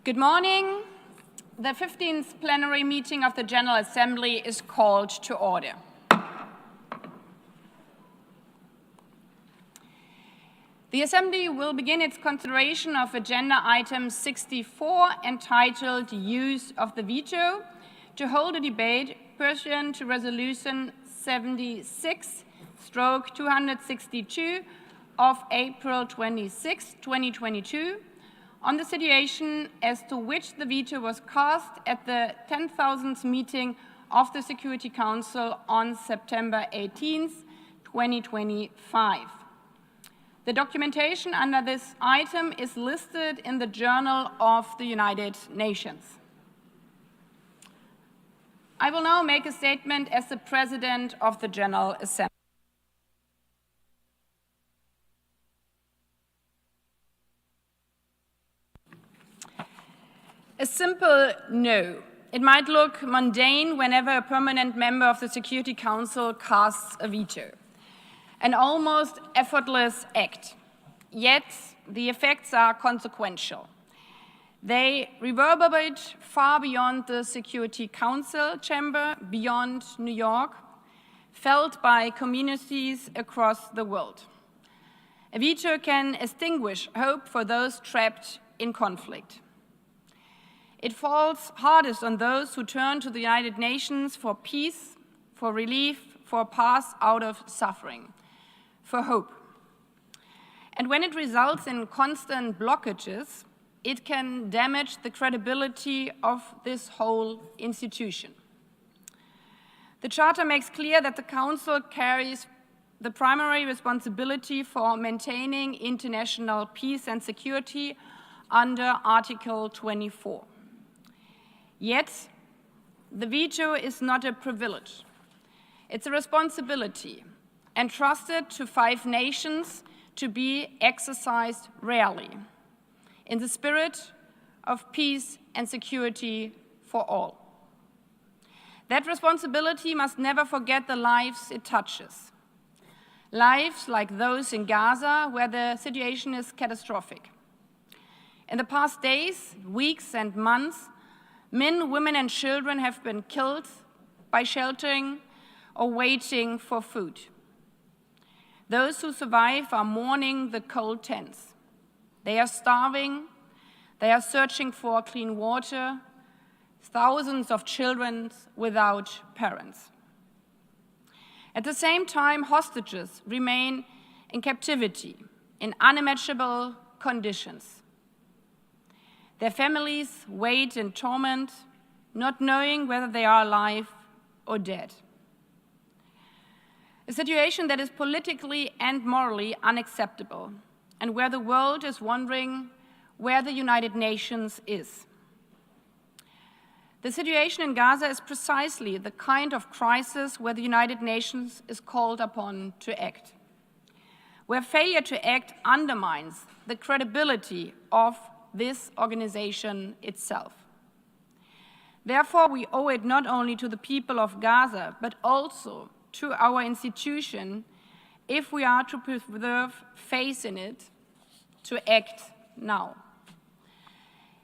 Good morning. The 15th plenary meeting of the General Assembly is called to order. The Assembly will begin its consideration of Agenda Item 64, entitled Use of the Veto, to hold a debate pursuant to Resolution 76/262 of April 26, 2022, on the situation as to which the veto was cast at the 10,000th meeting of the Security Council on September 18, 2025. The documentation under this item is listed in the Journal of the United Nations. I will now make a statement as the President of the General Assembly. A simple no. It might look mundane whenever a permanent member of the Security Council casts a veto. An almost effortless act. Yet the effects are consequential. They reverberate far beyond the Security Council chamber, beyond New York, felt by communities across the world. A veto can extinguish hope for those trapped in conflict. It falls hardest on those who turn to the United Nations for peace, for relief, for a path out of suffering, for hope. And when it results in constant blockages, it can damage the credibility of this whole institution. The Charter makes clear that the Council carries the primary responsibility for maintaining international peace and security under Article 24. Yet, the veto is not a privilege. It's a responsibility entrusted to 5 nations to be exercised rarely, in the spirit of peace and security for all. That responsibility must never forget the lives it touches. Lives like those in Gaza, where the situation is catastrophic. In the past days, weeks, and months, men, women, and children have been killed by sheltering or waiting for food. Those who survive are mourning the cold tents. They are starving. They are searching for clean water. Thousands of children without parents. At the same time, hostages remain in captivity in unimaginable conditions. Their families wait in torment, not knowing whether they are alive or dead. A situation that is politically and morally unacceptable, and where the world is wondering where the United Nations is. The situation in Gaza is precisely the kind of crisis where the United Nations is called upon to act, where failure to act undermines the credibility of this organization itself. Therefore, we owe it not only to the people of Gaza, but also to our institution, if we are to preserve faith in it, to act now.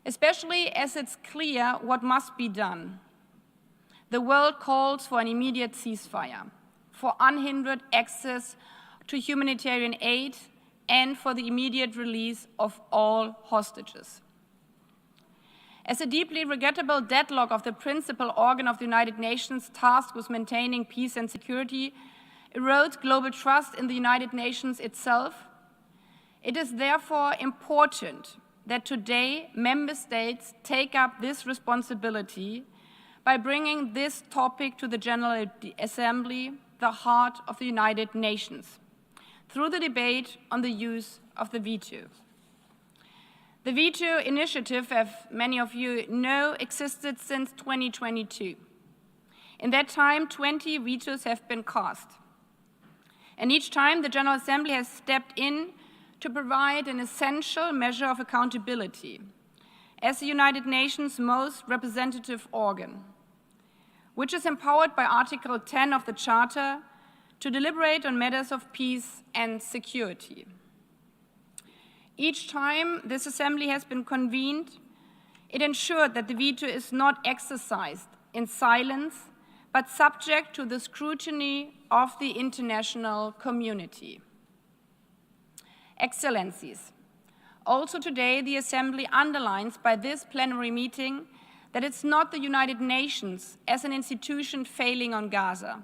Especially as it's clear what must be done. The world calls for an immediate ceasefire, for unhindered access to humanitarian aid, and for the immediate release of all hostages. As a deeply regrettable deadlock of the principal organ of the United Nations tasked with maintaining peace and security erodes global trust in the United Nations itself, it is therefore important that today member states take up this responsibility by bringing this topic to the General Assembly, the heart of the United Nations, through the debate on the use of the veto. The veto initiative, as many of you know, existed since 2022. In that time, 20 vetoes have been cast. And each time, the General Assembly has stepped in to provide an essential measure of accountability as the United Nations' most representative organ, which is empowered by Article 10 of the Charter to deliberate on matters of peace and security. Each time this assembly has been convened, It ensured that the veto is not exercised in silence, but subject to the scrutiny of the international community. Excellencies, also today the Assembly underlines by this plenary meeting that it's not the United Nations as an institution failing on Gaza.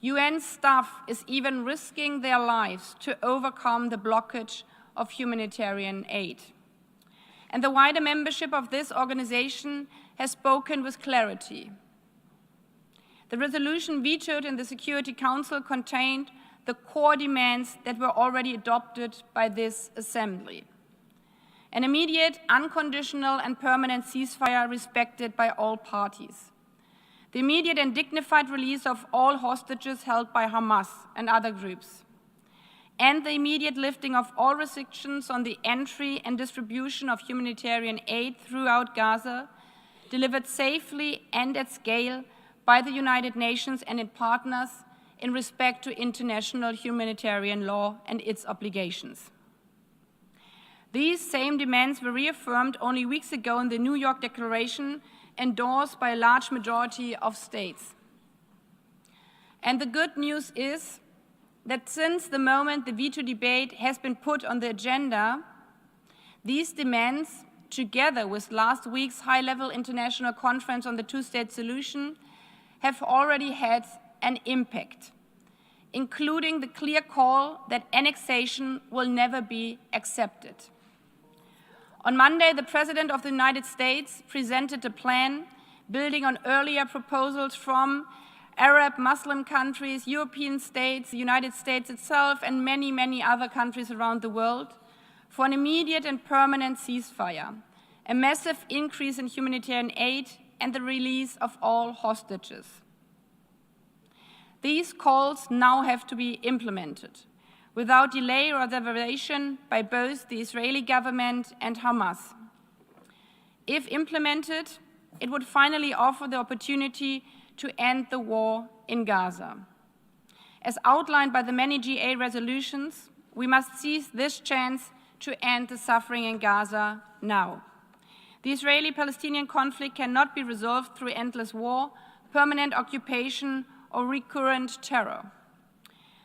UN staff is even risking their lives to overcome the blockage of humanitarian aid. And the wider membership of this organization has spoken with clarity. The resolution vetoed in the Security Council contained the core demands that were already adopted by this Assembly. An immediate, unconditional and permanent ceasefire respected by all parties. The immediate and dignified release of all hostages held by Hamas and other groups. And the immediate lifting of all restrictions on the entry and distribution of humanitarian aid throughout Gaza, delivered safely and at scale by the United Nations and its partners in respect to international humanitarian law and its obligations. These same demands were reaffirmed only weeks ago in the New York Declaration, endorsed by a large majority of states. And the good news is that since the moment the veto debate has been put on the agenda, these demands, together with last week's high-level international conference on the two-state solution, have already had an impact, including the clear call that annexation will never be accepted. On Monday, the President of the United States presented a plan building on earlier proposals from Arab, Muslim countries, European states, the United States itself, and many, many other countries around the world for an immediate and permanent ceasefire, a massive increase in humanitarian aid, and the release of all hostages. These calls now have to be implemented without delay or reservation by both the Israeli government and Hamas. If implemented, it would finally offer the opportunity to end the war in Gaza. As outlined by the many GA resolutions, we must seize this chance to end the suffering in Gaza now. The Israeli-Palestinian conflict cannot be resolved through endless war, permanent occupation, or recurrent terror.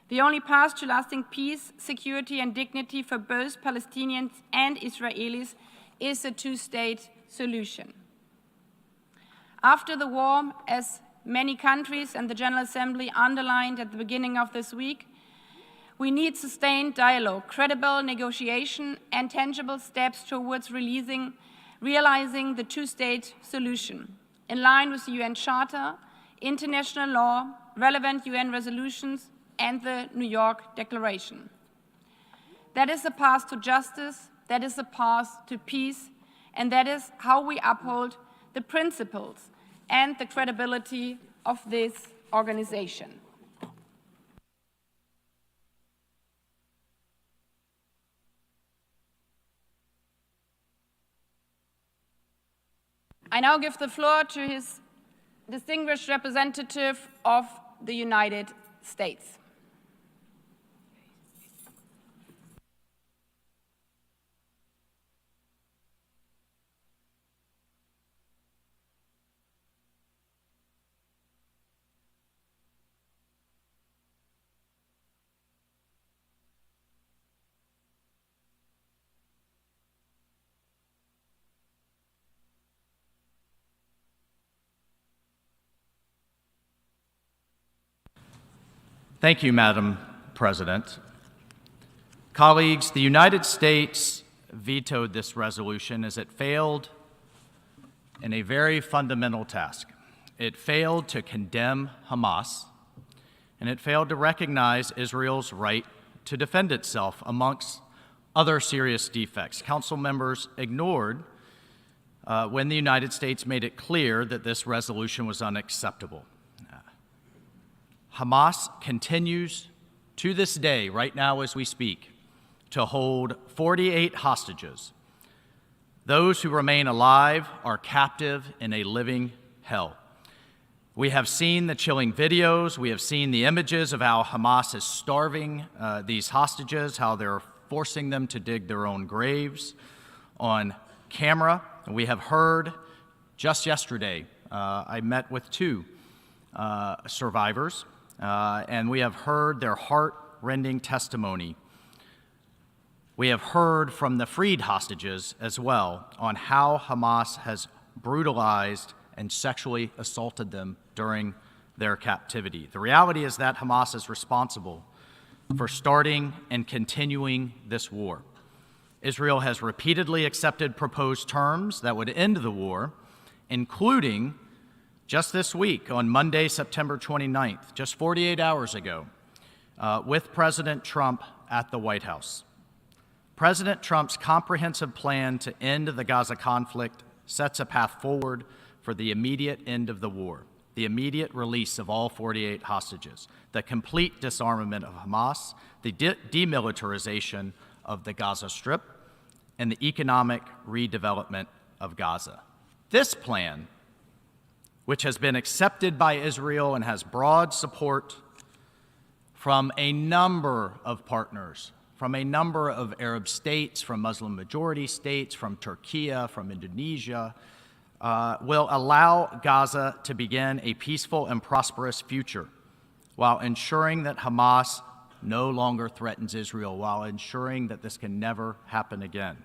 The only path to lasting peace, security, and dignity for both Palestinians and Israelis is a two-state solution. After the war, as many countries and the General Assembly underlined at the beginning of this week, we need sustained dialogue, credible negotiation, and tangible steps towards realizing the two-state solution, in line with the UN Charter, international law, relevant UN resolutions, and the New York Declaration. That is the path to justice, that is the path to peace, and that is how we uphold the principles and the credibility of this organization. I now give the floor to his distinguished representative of the United States. Thank you, Madam President. Colleagues, the United States vetoed this resolution as it failed in a very fundamental task. It failed to condemn Hamas, and it failed to recognize Israel's right to defend itself, amongst other serious defects. Council members ignored when the United States made it clear that this resolution was unacceptable. Hamas continues to this day, right now as we speak, to hold 48 hostages. Those who remain alive are captive in a living hell. We have seen the chilling videos, we have seen the images of how Hamas is starving these hostages, how they're forcing them to dig their own graves on camera. We have heard just yesterday, I met with two survivors, and we have heard their heart-rending testimony. We have heard from the freed hostages as well on how Hamas has brutalized and sexually assaulted them during their captivity. The reality is that Hamas is responsible for starting and continuing this war. Israel has repeatedly accepted proposed terms that would end the war, including just this week on Monday, September 29th, just 48 hours ago, with President Trump at the White House. President Trump's comprehensive plan to end the Gaza conflict sets a path forward for the immediate end of the war, the immediate release of all 48 hostages, the complete disarmament of Hamas, the demilitarization of the Gaza Strip, and the economic redevelopment of Gaza. This plan, which has been accepted by Israel and has broad support from a number of partners, from a number of Arab states, from Muslim-majority states, from Turkey, from Indonesia, will allow Gaza to begin a peaceful and prosperous future while ensuring that Hamas no longer threatens Israel, while ensuring that this can never happen again.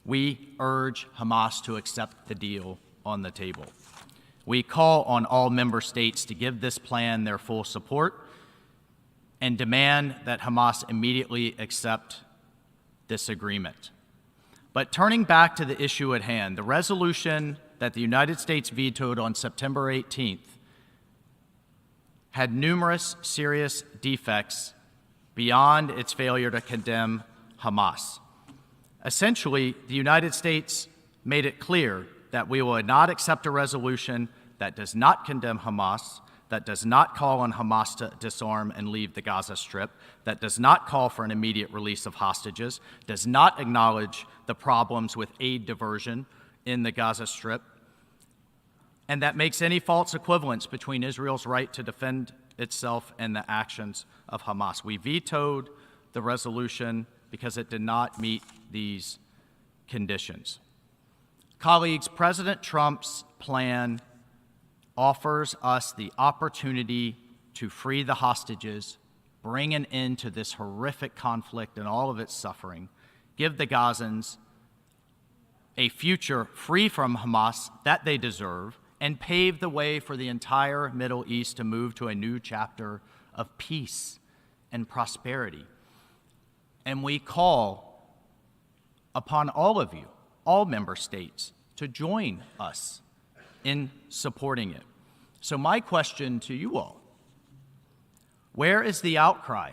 We urge Hamas to accept the deal on the table. We call on all member states to give this plan their full support and demand that Hamas immediately accept this agreement. But turning back to the issue at hand, the resolution that the United States vetoed on September 18th had numerous serious defects beyond its failure to condemn Hamas. Essentially, the United States made it clear that we will not accept a resolution that does not condemn Hamas, that does not call on Hamas to disarm and leave the Gaza Strip, that does not call for an immediate release of hostages, does not acknowledge the problems with aid diversion in the Gaza Strip, and that makes any false equivalence between Israel's right to defend itself and the actions of Hamas. We vetoed the resolution because it did not meet these conditions. Colleagues, President Trump's plan offers us the opportunity to free the hostages, bring an end to this horrific conflict and all of its suffering, give the Gazans a future free from Hamas that they deserve, and pave the way for the entire Middle East to move to a new chapter of peace and prosperity. And we call upon all of you, all member states, to join us in supporting it. So my question to you all, where is the outcry?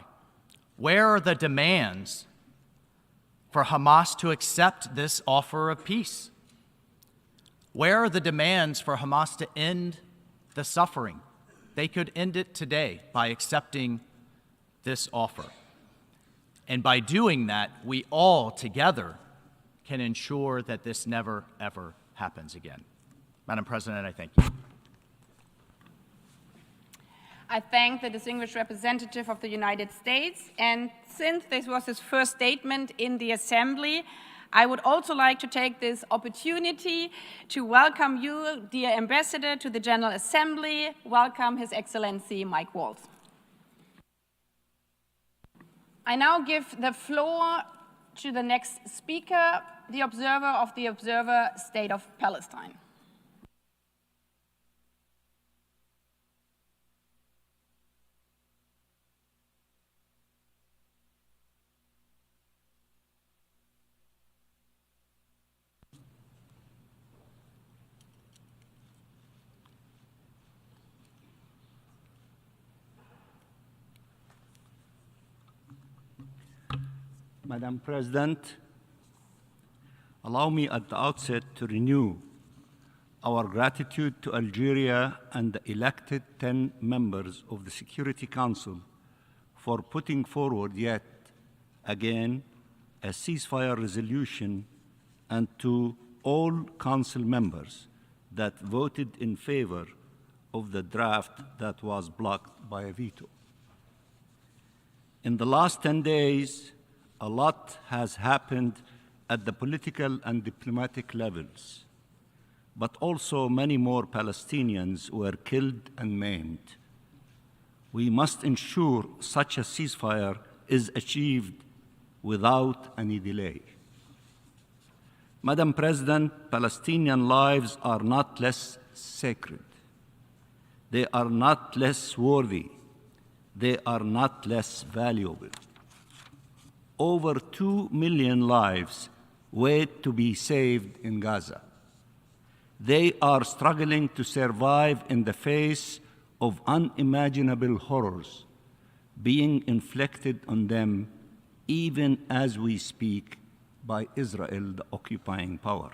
Where are the demands for Hamas to accept this offer of peace? Where are the demands for Hamas to end the suffering? They could end it today by accepting this offer. And by doing that, we all together can ensure that this never, ever happens again. Madam President, I thank you. I thank the distinguished representative of the United States. And since this was his first statement in the Assembly, I would also like to take this opportunity to welcome you, dear Ambassador, to the General Assembly. Welcome His Excellency Mike Walf. I now give the floor to the next speaker, the observer of the Observer State of Palestine. Madam President, allow me at the outset to renew our gratitude to Algeria and the elected 10 members of the Security Council for putting forward yet again a ceasefire resolution, and to all Council members that voted in favor of the draft that was blocked by a veto. In the last 10 days, a lot has happened at the political and diplomatic levels but also many more Palestinians were killed and maimed. We must ensure such a ceasefire is achieved without any delay. Madam President, Palestinian lives are not less sacred. They are not less worthy. They are not less valuable. Over 2 million lives wait to be saved in Gaza. They are struggling to survive in the face of unimaginable horrors being inflicted on them even as we speak by Israel, the occupying power.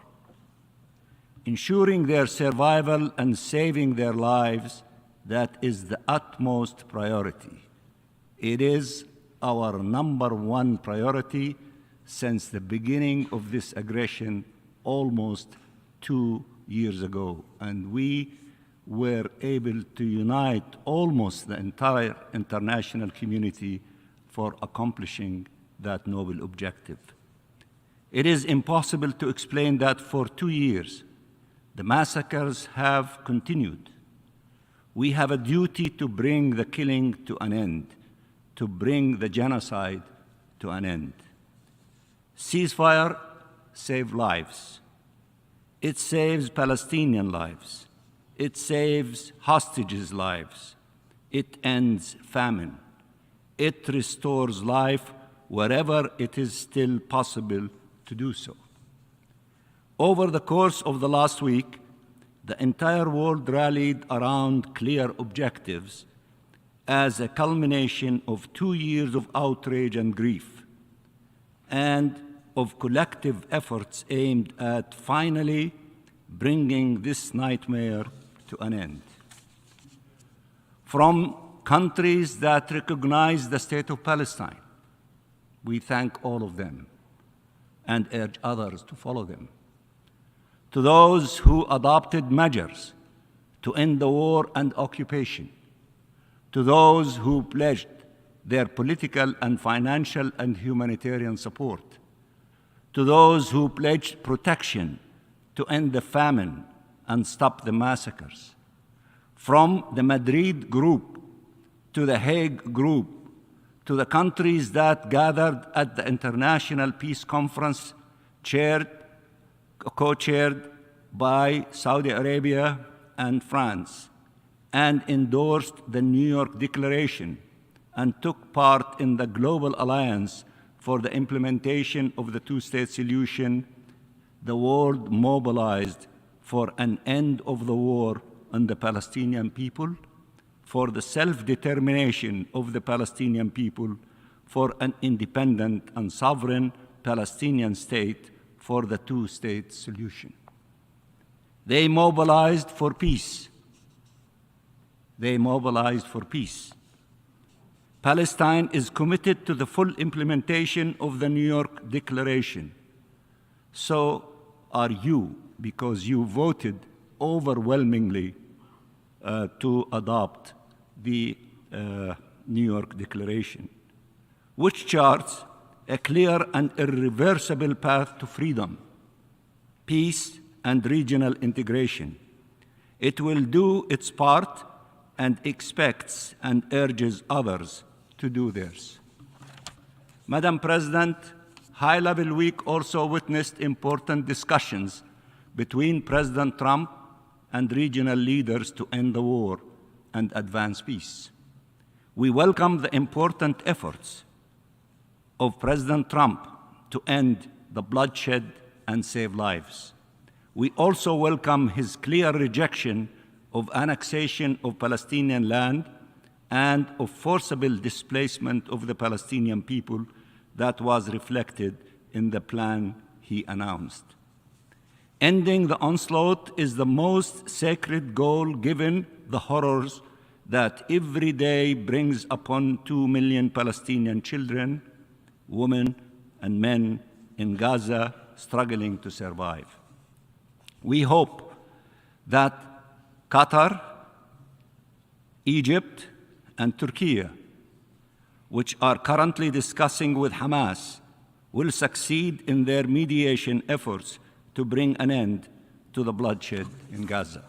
Ensuring their survival and saving their lives, that is the utmost priority. It is our #1 priority since the beginning of this aggression almost 2 years ago, and we were able to unite almost the entire international community for accomplishing that noble objective. It is impossible to explain that for 2 years, the massacres have continued. We have a duty to bring the killing to an end, to bring the genocide to an end. Ceasefire saves lives. It saves Palestinian lives. It saves hostages' lives. It ends famine. It restores life wherever it is still possible to do so. Over the course of the last week, the entire world rallied around clear objectives as a culmination of 2 years of outrage and grief, and of collective efforts aimed at finally bringing this nightmare to an end. From countries that recognize the state of Palestine, we thank all of them and urge others to follow them. To those who adopted measures to end the war and occupation, to those who pledged their political and financial and humanitarian support, to those who pledged protection to end the famine and stop the massacres. From the Madrid group to the Hague group, to the countries that gathered at the International Peace Conference co-chaired by Saudi Arabia and France, and endorsed the New York Declaration and took part in the Global Alliance for the implementation of the two-state solution, the world mobilized for an end of the war on the Palestinian people, for the self-determination of the Palestinian people, for an independent and sovereign Palestinian state, for the two-state solution. They mobilized for peace. They mobilized for peace. Palestine is committed to the full implementation of the New York Declaration. So are you, because you voted overwhelmingly to adopt the New York Declaration, which charts a clear and irreversible path to freedom, peace, and regional integration. It will do its part and expects and urges others to do theirs. Madam President, High-Level Week also witnessed important discussions between President Trump and regional leaders to end the war and advance peace. We welcome the important efforts of President Trump to end the bloodshed and save lives. We also welcome his clear rejection of annexation of Palestinian land and of forcible displacement of the Palestinian people that was reflected in the plan he announced. Ending the onslaught is the most sacred goal given the horrors that every day brings upon 2 million Palestinian children, women, and men in Gaza struggling to survive. We hope that Qatar, Egypt, and Turkey, which are currently discussing with Hamas, will succeed in their mediation efforts to bring an end to the bloodshed in Gaza.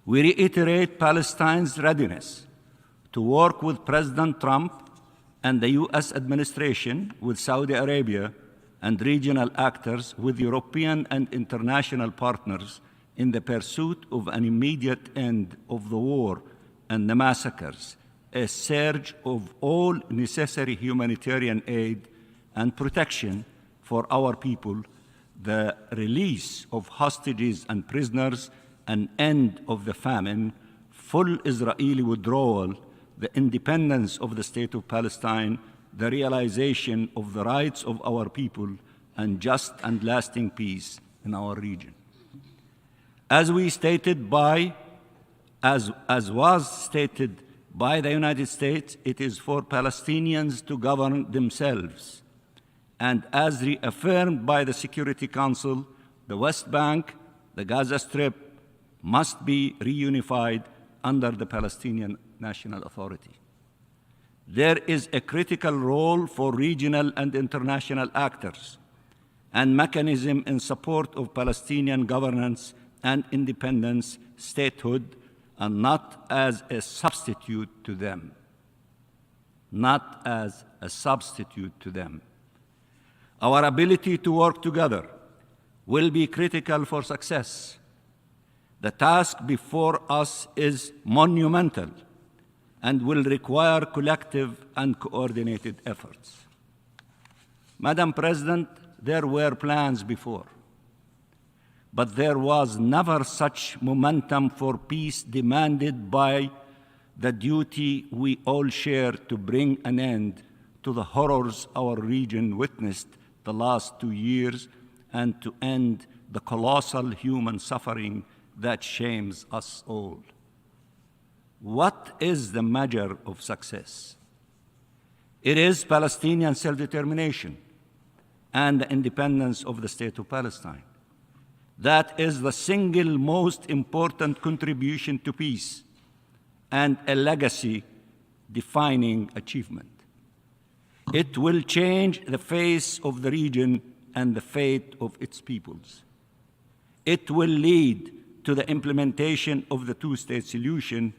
We reiterate Palestine's readiness to work with President Trump and the US administration, with Saudi Arabia and regional actors, with European and international partners in the pursuit of an immediate end of the war and the massacres, a surge of all necessary humanitarian aid and protection for our people, the release of hostages and prisoners, an end of the famine, full Israeli withdrawal, the independence of the State of Palestine, the realization of the rights of our people, and just and lasting peace in our region. As was stated by the United States, it is for Palestinians to govern themselves. And as reaffirmed by the Security Council, the West Bank, the Gaza Strip, must be reunified under the Palestinian National Authority. There is a critical role for regional and international actors and mechanism in support of Palestinian governance and independence, statehood, and not as a substitute to them. Not as a substitute to them. Our ability to work together will be critical for success. The task before us is monumental and will require collective and coordinated efforts. Madam President, there were plans before, but there was never such momentum for peace demanded by the duty we all share to bring an end to the horrors our region witnessed the last 2 years and to end the colossal human suffering that shames us all. What is the measure of success? It is Palestinian self-determination and the independence of the State of Palestine. That is the single most important contribution to peace and a legacy-defining achievement. It will change the face of the region and the fate of its peoples. It will lead to the implementation of the two-state solution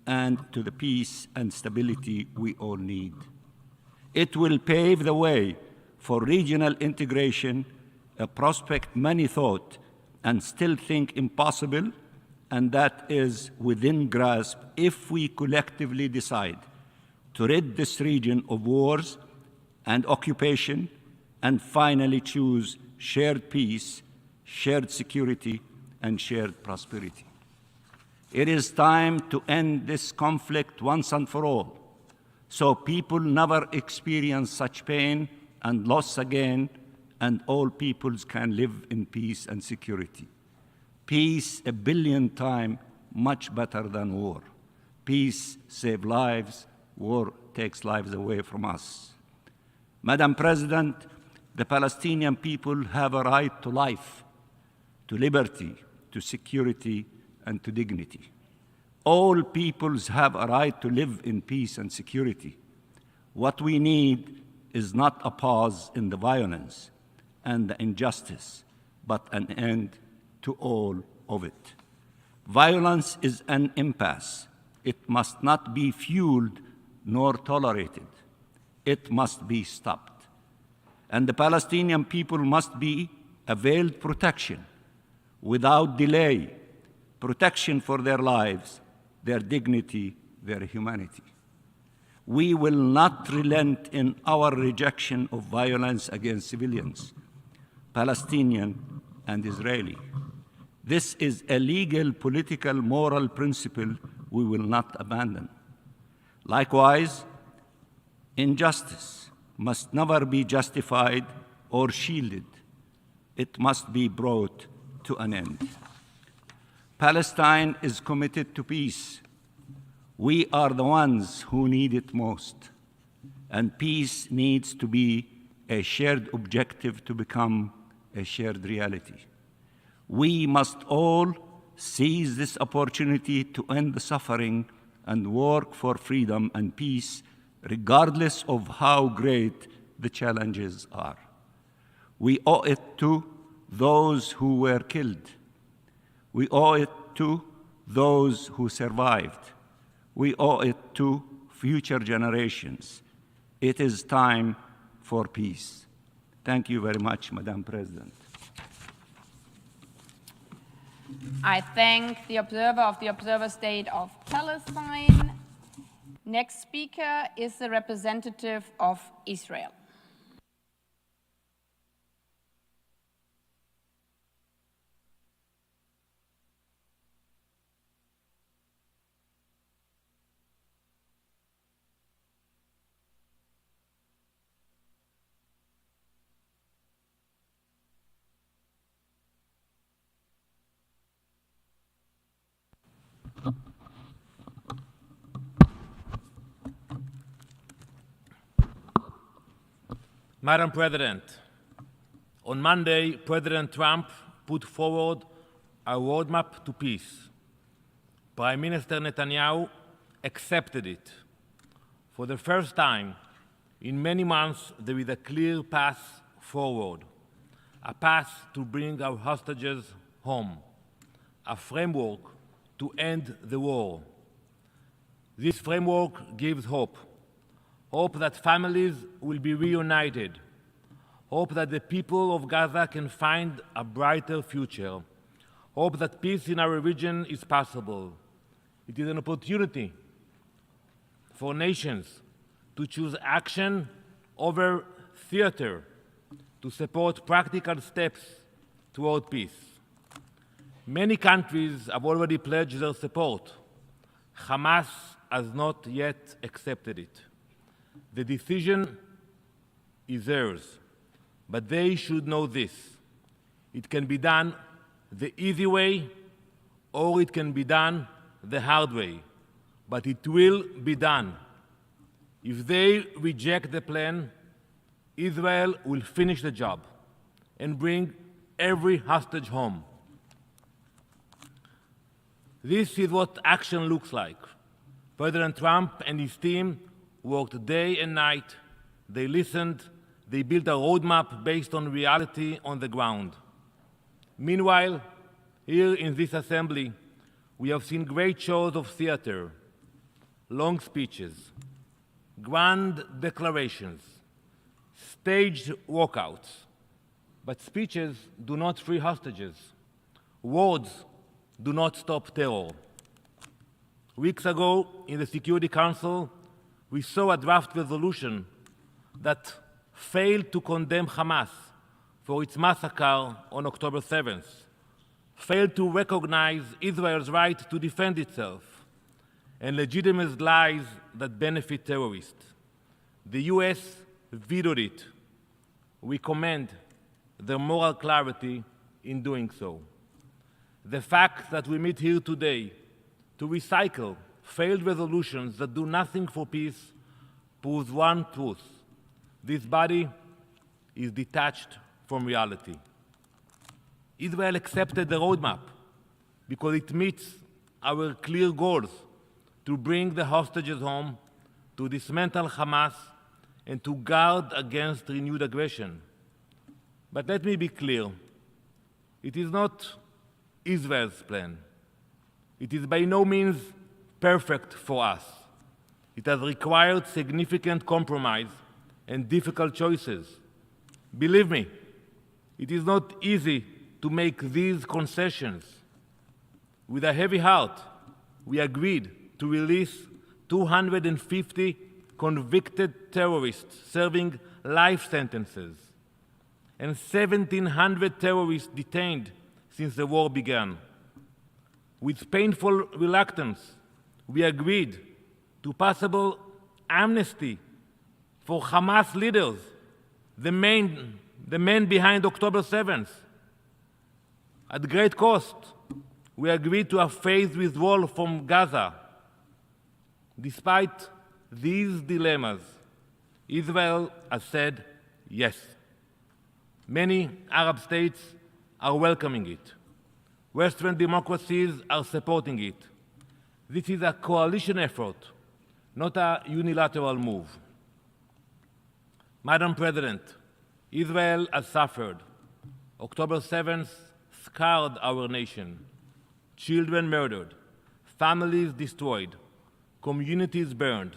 and to the peace and stability we all need. It will pave the way for regional integration, a prospect many thought and still think impossible, and that is within grasp if we collectively decide to rid this region of wars and occupation and finally choose shared peace, shared security, and shared prosperity. It is time to end this conflict once and for all, so people never experience such pain and loss again, and all peoples can live in peace and security. Peace 1 billion times much better than war. Peace saves lives, war takes lives away from us. Madam President, the Palestinian people have a right to life, to liberty, to security, and to dignity. All peoples have a right to live in peace and security. What we need is not a pause in the violence and the injustice, but an end to all of it. Violence is an impasse. It must not be fueled nor tolerated. It must be stopped. And the Palestinian people must be availed protection without delay, protection for their lives, their dignity, their humanity. We will not relent in our rejection of violence against civilians, Palestinian and Israeli. This is a legal, political, moral principle we will not abandon. Likewise, injustice must never be justified or shielded. It must be brought to an end. Palestine is committed to peace. We are the ones who need it most, and peace needs to be a shared objective to become a shared reality. We must all seize this opportunity to end the suffering and work for freedom and peace, regardless of how great the challenges are. We owe it to those who were killed, We owe it to those who survived. We owe it to future generations. It is time for peace. Thank you very much, Madam President. I thank the observer of the Observer State of Palestine. Next speaker is the representative of Israel. Madam President, on Monday, President Trump put forward a roadmap to peace. Prime Minister Netanyahu accepted it. For the first time in many months, there is a clear path forward, a path to bring our hostages home, a framework to end the war. This framework gives hope. Hope that families will be reunited. Hope that the people of Gaza can find a brighter future. Hope that peace in our region is possible. It is an opportunity for nations to choose action over theater, to support practical steps toward peace. Many countries have already pledged their support. Hamas has not yet accepted it. The decision is theirs, but they should know this. It can be done the easy way, or it can be done the hard way, but it will be done. If they reject the plan, Israel will finish the job and bring every hostage home. This is what action looks like. President Trump and his team worked day and night. They listened. They built a roadmap based on reality on the ground. Meanwhile, here in this assembly, we have seen great shows of theater, long speeches, grand declarations, staged walkouts. But speeches do not free hostages. Words do not stop terror. Weeks ago, in the Security Council, we saw a draft resolution that failed to condemn Hamas for its massacre on October 7th, failed to recognize Israel's right to defend itself, and legitimate lies that benefit terrorists. The US vetoed it. We commend their moral clarity in doing so. The fact that we meet here today to recycle failed resolutions that do nothing for peace proves one truth: this body is detached from reality. Israel accepted the roadmap because it meets our clear goals to bring the hostages home, to dismantle Hamas, and to guard against renewed aggression. But let me be clear, it is not Israel's plan. It is by no means perfect for us. It has required significant compromise and difficult choices. Believe me, it is not easy to make these concessions. With a heavy heart, we agreed to release 250 convicted terrorists serving life sentences and 1,700 terrorists detained since the war began. With painful reluctance, we agreed to possible amnesty for Hamas leaders, the men behind October 7th. At great cost, we agreed to a phased withdrawal from Gaza. Despite these dilemmas, Israel has said yes. Many Arab states are welcoming it. Western democracies are supporting it. This is a coalition effort, not a unilateral move. Madam President, Israel has suffered. October 7th scarred our nation. children murdered, families destroyed, communities burned,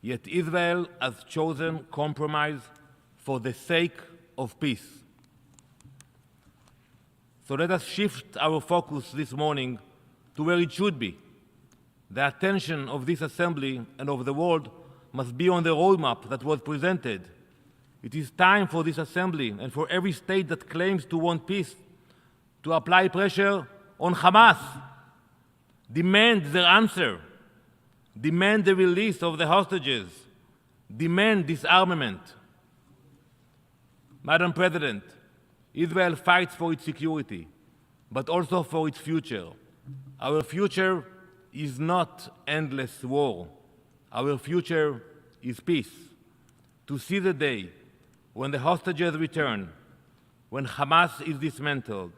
yet Israel has chosen compromise for the sake of peace. So let us shift our focus this morning to where it should be. The attention of this Assembly and of the world must be on the roadmap that was presented. It is time for this Assembly and for every state that claims to want peace to apply pressure on Hamas. Demand their answer. Demand the release of the hostages. Demand disarmament. Madam President, Israel fights for its security, but also for its future. Our future is not endless war. Our future is peace. To see the day when the hostages return, when Hamas is dismantled,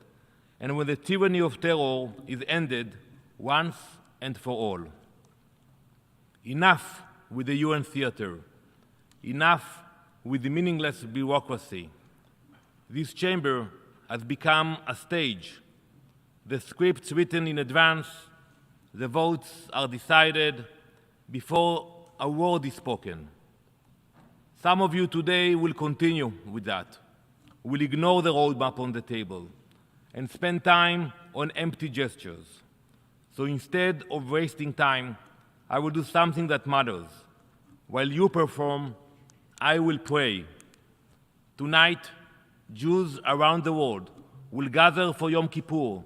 and when the tyranny of terror is ended once and for all. Enough with the UN theater. Enough with the meaningless bureaucracy. This chamber has become a stage. The scripts written in advance, the votes are decided before a word is spoken. Some of you today will continue with that, will ignore the roadmap on the table, and spend time on empty gestures. So instead of wasting time, I will do something that matters. While you perform, I will pray. Tonight, Jews around the world will gather for Yom Kippur,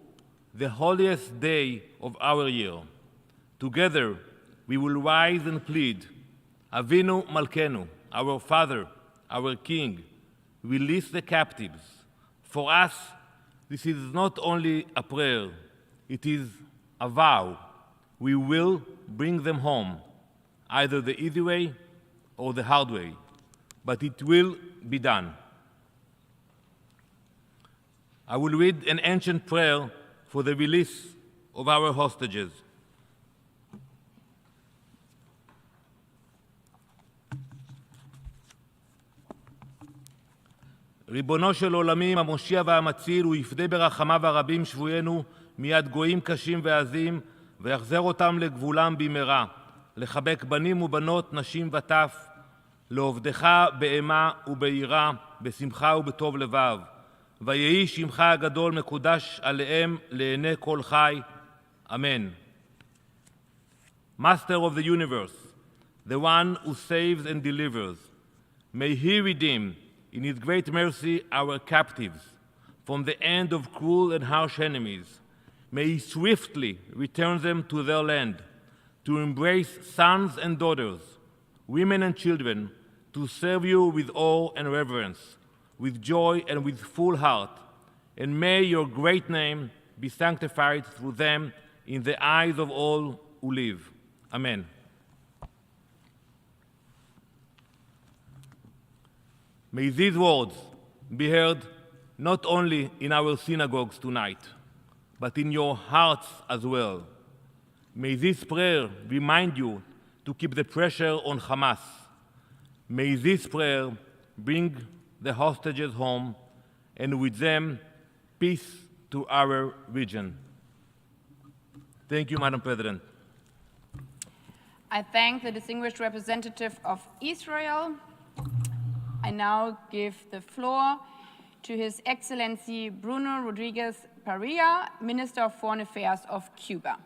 the holiest day of our year. Together, we will rise and plead, Avinu Malkenu, our Father, our King, release the captives. For us, this is not only a prayer, it is a vow. We will bring them home, either the easy way or the hard way, but it will be done. I will read an ancient prayer for the release of our hostages. ריבונו של עולמים, המושיע והמציל, הוא יפדה ברחמיו הרבים שבוינו מיד גויים קשים ועזים, ויחזר אותם לגבולם במהרה, לחבק בנים ובנות, נשים וטף, לעובדך באימה וביראה, בשמחה ובטוב לבב. ויהי שמך הגדול מקודש עליהם לעיני כל חי. Amen. Master of the universe, the one who saves and delivers, may he redeem in his great mercy our captives from the hand of cruel and harsh enemies. May he swiftly return them to their land, to embrace sons and daughters, women and children, to serve you with awe and reverence, with joy and with full heart. And may your great name be sanctified through them in the eyes of all who live. Amen. May these words be heard not only in our synagogues tonight, but in your hearts as well. May this prayer remind you to keep the pressure on Hamas. May this prayer bring the hostages home, and with them, peace to our region. Thank you, Madam President. I thank the distinguished representative of Israel. I now give the floor to His Excellency Bruno Rodriguez Parilla, Minister of Foreign Affairs of Cuba.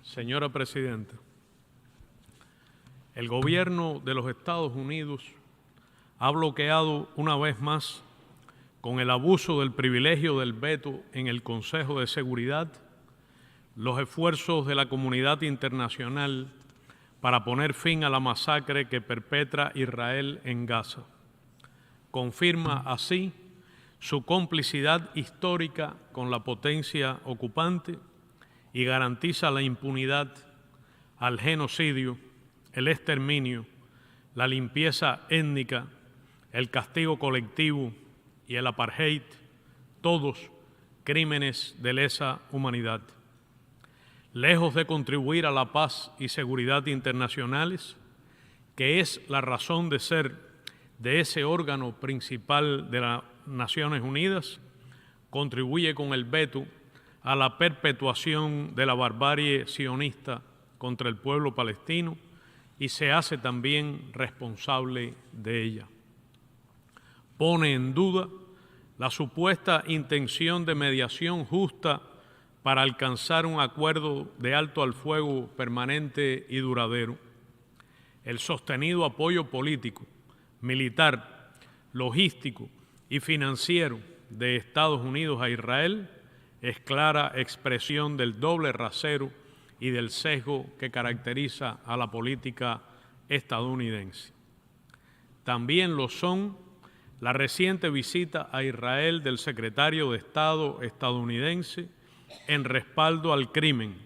Señora Presidenta, el gobierno de los Estados Unidos ha bloqueado una vez más, con el abuso del privilegio del veto en el Consejo de Seguridad, los esfuerzos de la comunidad internacional para poner fin a la masacre que perpetra Israel en Gaza. Confirma así su complicidad histórica con la potencia ocupante y garantiza la impunidad al genocidio, el exterminio, la limpieza étnica, el castigo colectivo y el apartheid, todos crímenes de lesa humanidad. Lejos de contribuir a la paz y seguridad internacionales, que es la razón de ser de ese órgano principal de las Naciones Unidas, contribuye con el veto a la perpetuación de la barbarie sionista contra el pueblo palestino y se hace también responsable de ella. Pone en duda la supuesta intención de mediación justa para alcanzar un acuerdo de alto al fuego permanente y duradero. El sostenido apoyo político, militar, logístico y financiero de Estados Unidos a Israel es clara expresión del doble rasero y del sesgo que caracteriza a la política estadounidense. También lo son la reciente visita a Israel del secretario de Estado estadounidense en respaldo al crimen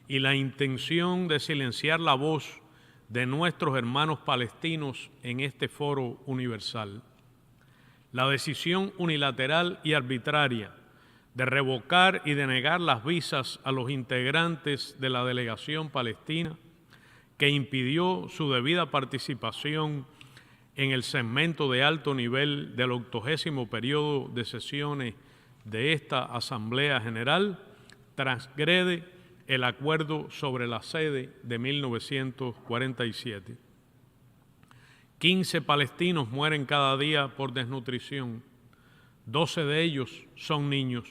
y la intención de silenciar la voz de nuestros hermanos palestinos en este foro universal. La decisión unilateral y arbitraria de revocar y denegar las visas a los integrantes de la delegación palestina, que impidió su debida participación en el segmento de alto nivel del 80º periodo de sesiones de esta Asamblea General, transgrede el acuerdo sobre la sede de 1947. 15 palestinos mueren cada día por desnutrición, 12 de ellos son niños,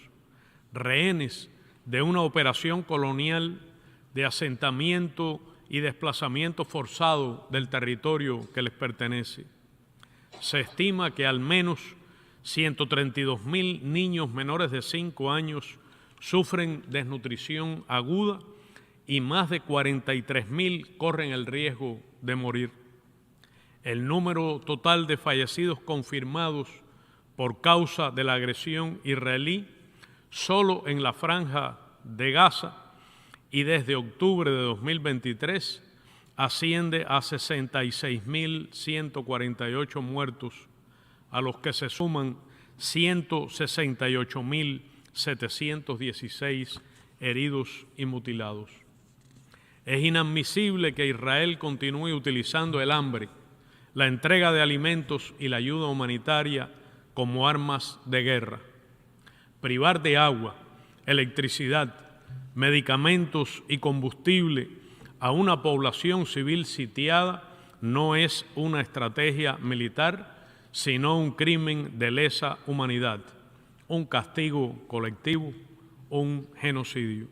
rehenes de una operación colonial de asentamiento y desplazamiento forzado del territorio que les pertenece. Se estima que al menos 132.000 niños menores de 5 años sufren desnutrición aguda y más de 43.000 corren el riesgo de morir. El número total de fallecidos confirmados por causa de la agresión israelí solo en la franja de Gaza y desde octubre de 2023 asciende a 66.148 muertos, a los que se suman 168.716 heridos y mutilados. Es inadmisible que Israel continúe utilizando el hambre, la entrega de alimentos y la ayuda humanitaria como armas de guerra. Privar de agua, electricidad, medicamentos y combustible a una población civil sitiada no es una estrategia militar, sino un crimen de lesa humanidad, un castigo colectivo, un genocidio.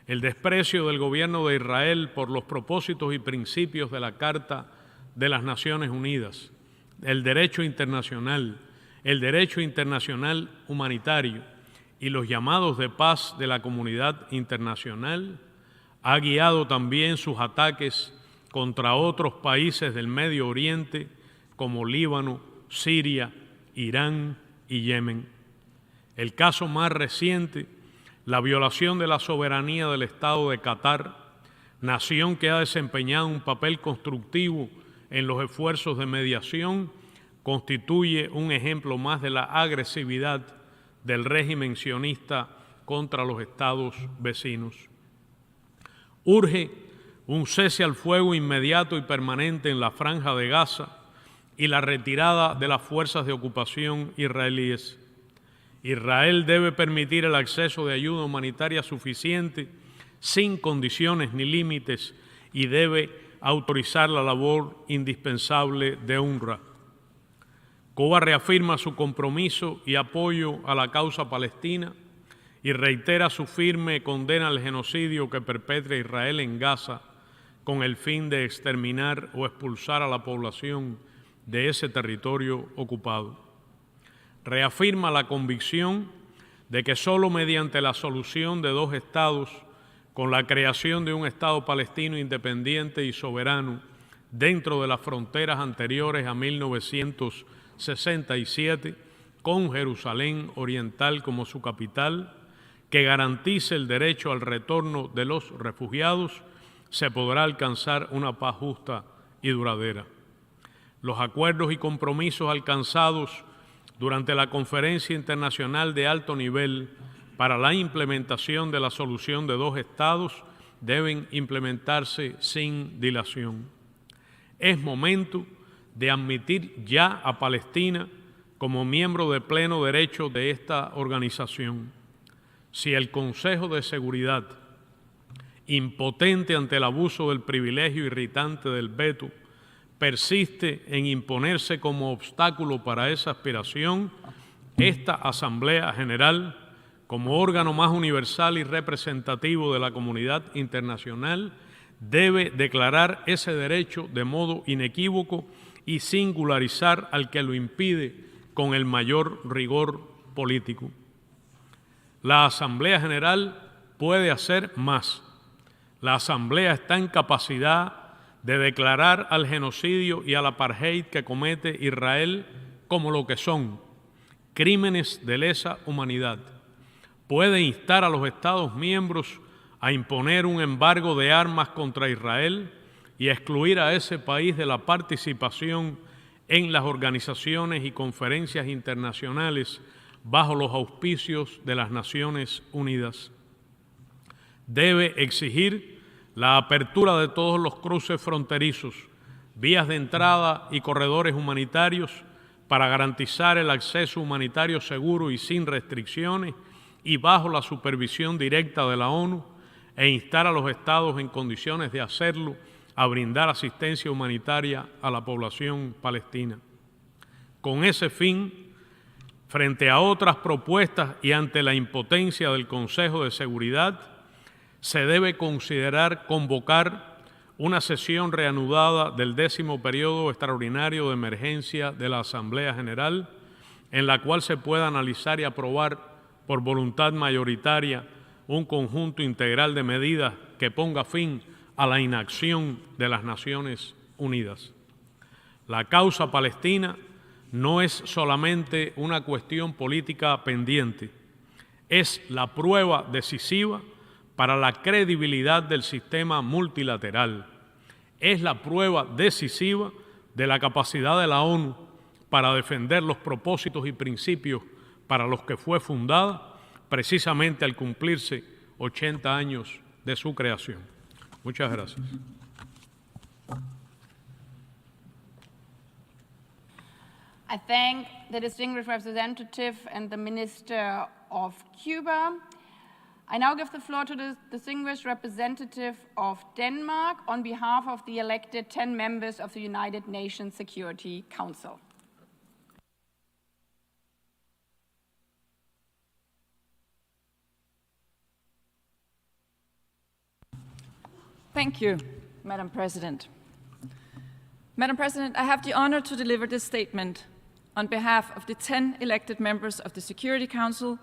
El desprecio del gobierno de Israel por los propósitos y principios de la Carta de las Naciones Unidas, el derecho internacional humanitario y los llamados de paz de la comunidad internacional ha guiado también sus ataques contra otros países del Medio Oriente como Líbano, Siria, Irán y Yemen. El caso más reciente, la violación de la soberanía del Estado de Qatar, nación que ha desempeñado un papel constructivo en los esfuerzos de mediación, constituye un ejemplo más de la agresividad del régimen sionista contra los estados vecinos. Urge un cese al fuego inmediato y permanente en la Franja de Gaza y la retirada de las fuerzas de ocupación israelíes. Israel debe permitir el acceso de ayuda humanitaria suficiente, sin condiciones ni límites, y debe autorizar la labor indispensable de UNRWA. Cuba reafirma su compromiso y apoyo a la causa palestina y reitera su firme condena al genocidio que perpetra Israel en Gaza con el fin de exterminar o expulsar a la población de ese territorio ocupado. Reafirma la convicción de que solo mediante la solución de dos estados, con la creación de un Estado palestino independiente y soberano dentro de las fronteras anteriores a 1967, con Jerusalén Oriental como su capital, que garantice el derecho al retorno de los refugiados, se podrá alcanzar una paz justa y duradera. Los acuerdos y compromisos alcanzados durante la Conferencia Internacional de Alto Nivel para la implementación de la solución de dos estados deben implementarse sin dilación. Es momento de admitir ya a Palestina como miembro de pleno derecho de esta organización. Si el Consejo de Seguridad, impotente ante el abuso del privilegio irritante del veto, persiste en imponerse como obstáculo para esa aspiración, esta Asamblea General, como órgano más universal y representativo de la comunidad internacional, debe declarar ese derecho de modo inequívoco y singularizar al que lo impide con el mayor rigor político. La Asamblea General puede hacer más. La Asamblea está en capacidad de declarar al genocidio y al apartheid que comete Israel como lo que son, crímenes de lesa humanidad. Puede instar a los Estados miembros a imponer un embargo de armas contra Israel y a excluir a ese país de la participación en las organizaciones y conferencias internacionales bajo los auspicios de las Naciones Unidas. Debe exigir la apertura de todos los cruces fronterizos, vías de entrada y corredores humanitarios para garantizar el acceso humanitario seguro y sin restricciones y bajo la supervisión directa de la ONU, e instar a los Estados en condiciones de hacerlo a brindar asistencia humanitaria a la población palestina. Con ese fin, frente a otras propuestas y ante la impotencia del Consejo de Seguridad, se debe considerar convocar una sesión reanudada del 10º periodo extraordinario de emergencia de la Asamblea General, en la cual se pueda analizar y aprobar por voluntad mayoritaria un conjunto integral de medidas que ponga fin a la inacción de las Naciones Unidas. La causa palestina no es solamente una cuestión política pendiente, es la prueba decisiva para la credibilidad del sistema multilateral. Es la prueba decisiva de la capacidad de la ONU para defender los propósitos y principios para los que fue fundada, precisamente al cumplirse 80 años de su creación. Muchas gracias. I thank the distinguished representative and the Minister of Cuba. I now give the floor to the distinguished representative of Denmark on behalf of the elected 10 members of the United Nations Security Council. Thank you, Madam President. Madam President, I have the honor to deliver this statement on behalf of the 10 elected members of the Security Council,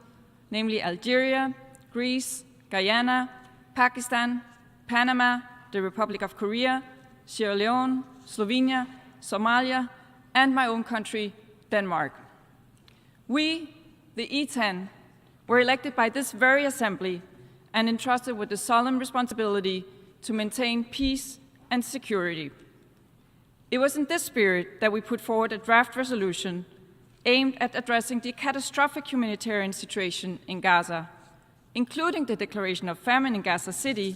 namely Algeria, Greece, Guyana, Pakistan, Panama, the Republic of Korea, Sierra Leone, Slovenia, Somalia, and my own country, Denmark. We, the E10, were elected by this very assembly and entrusted with the solemn responsibility to maintain peace and security. It was in this spirit that we put forward a draft resolution aimed at addressing the catastrophic humanitarian situation in Gaza, including the declaration of famine in Gaza City,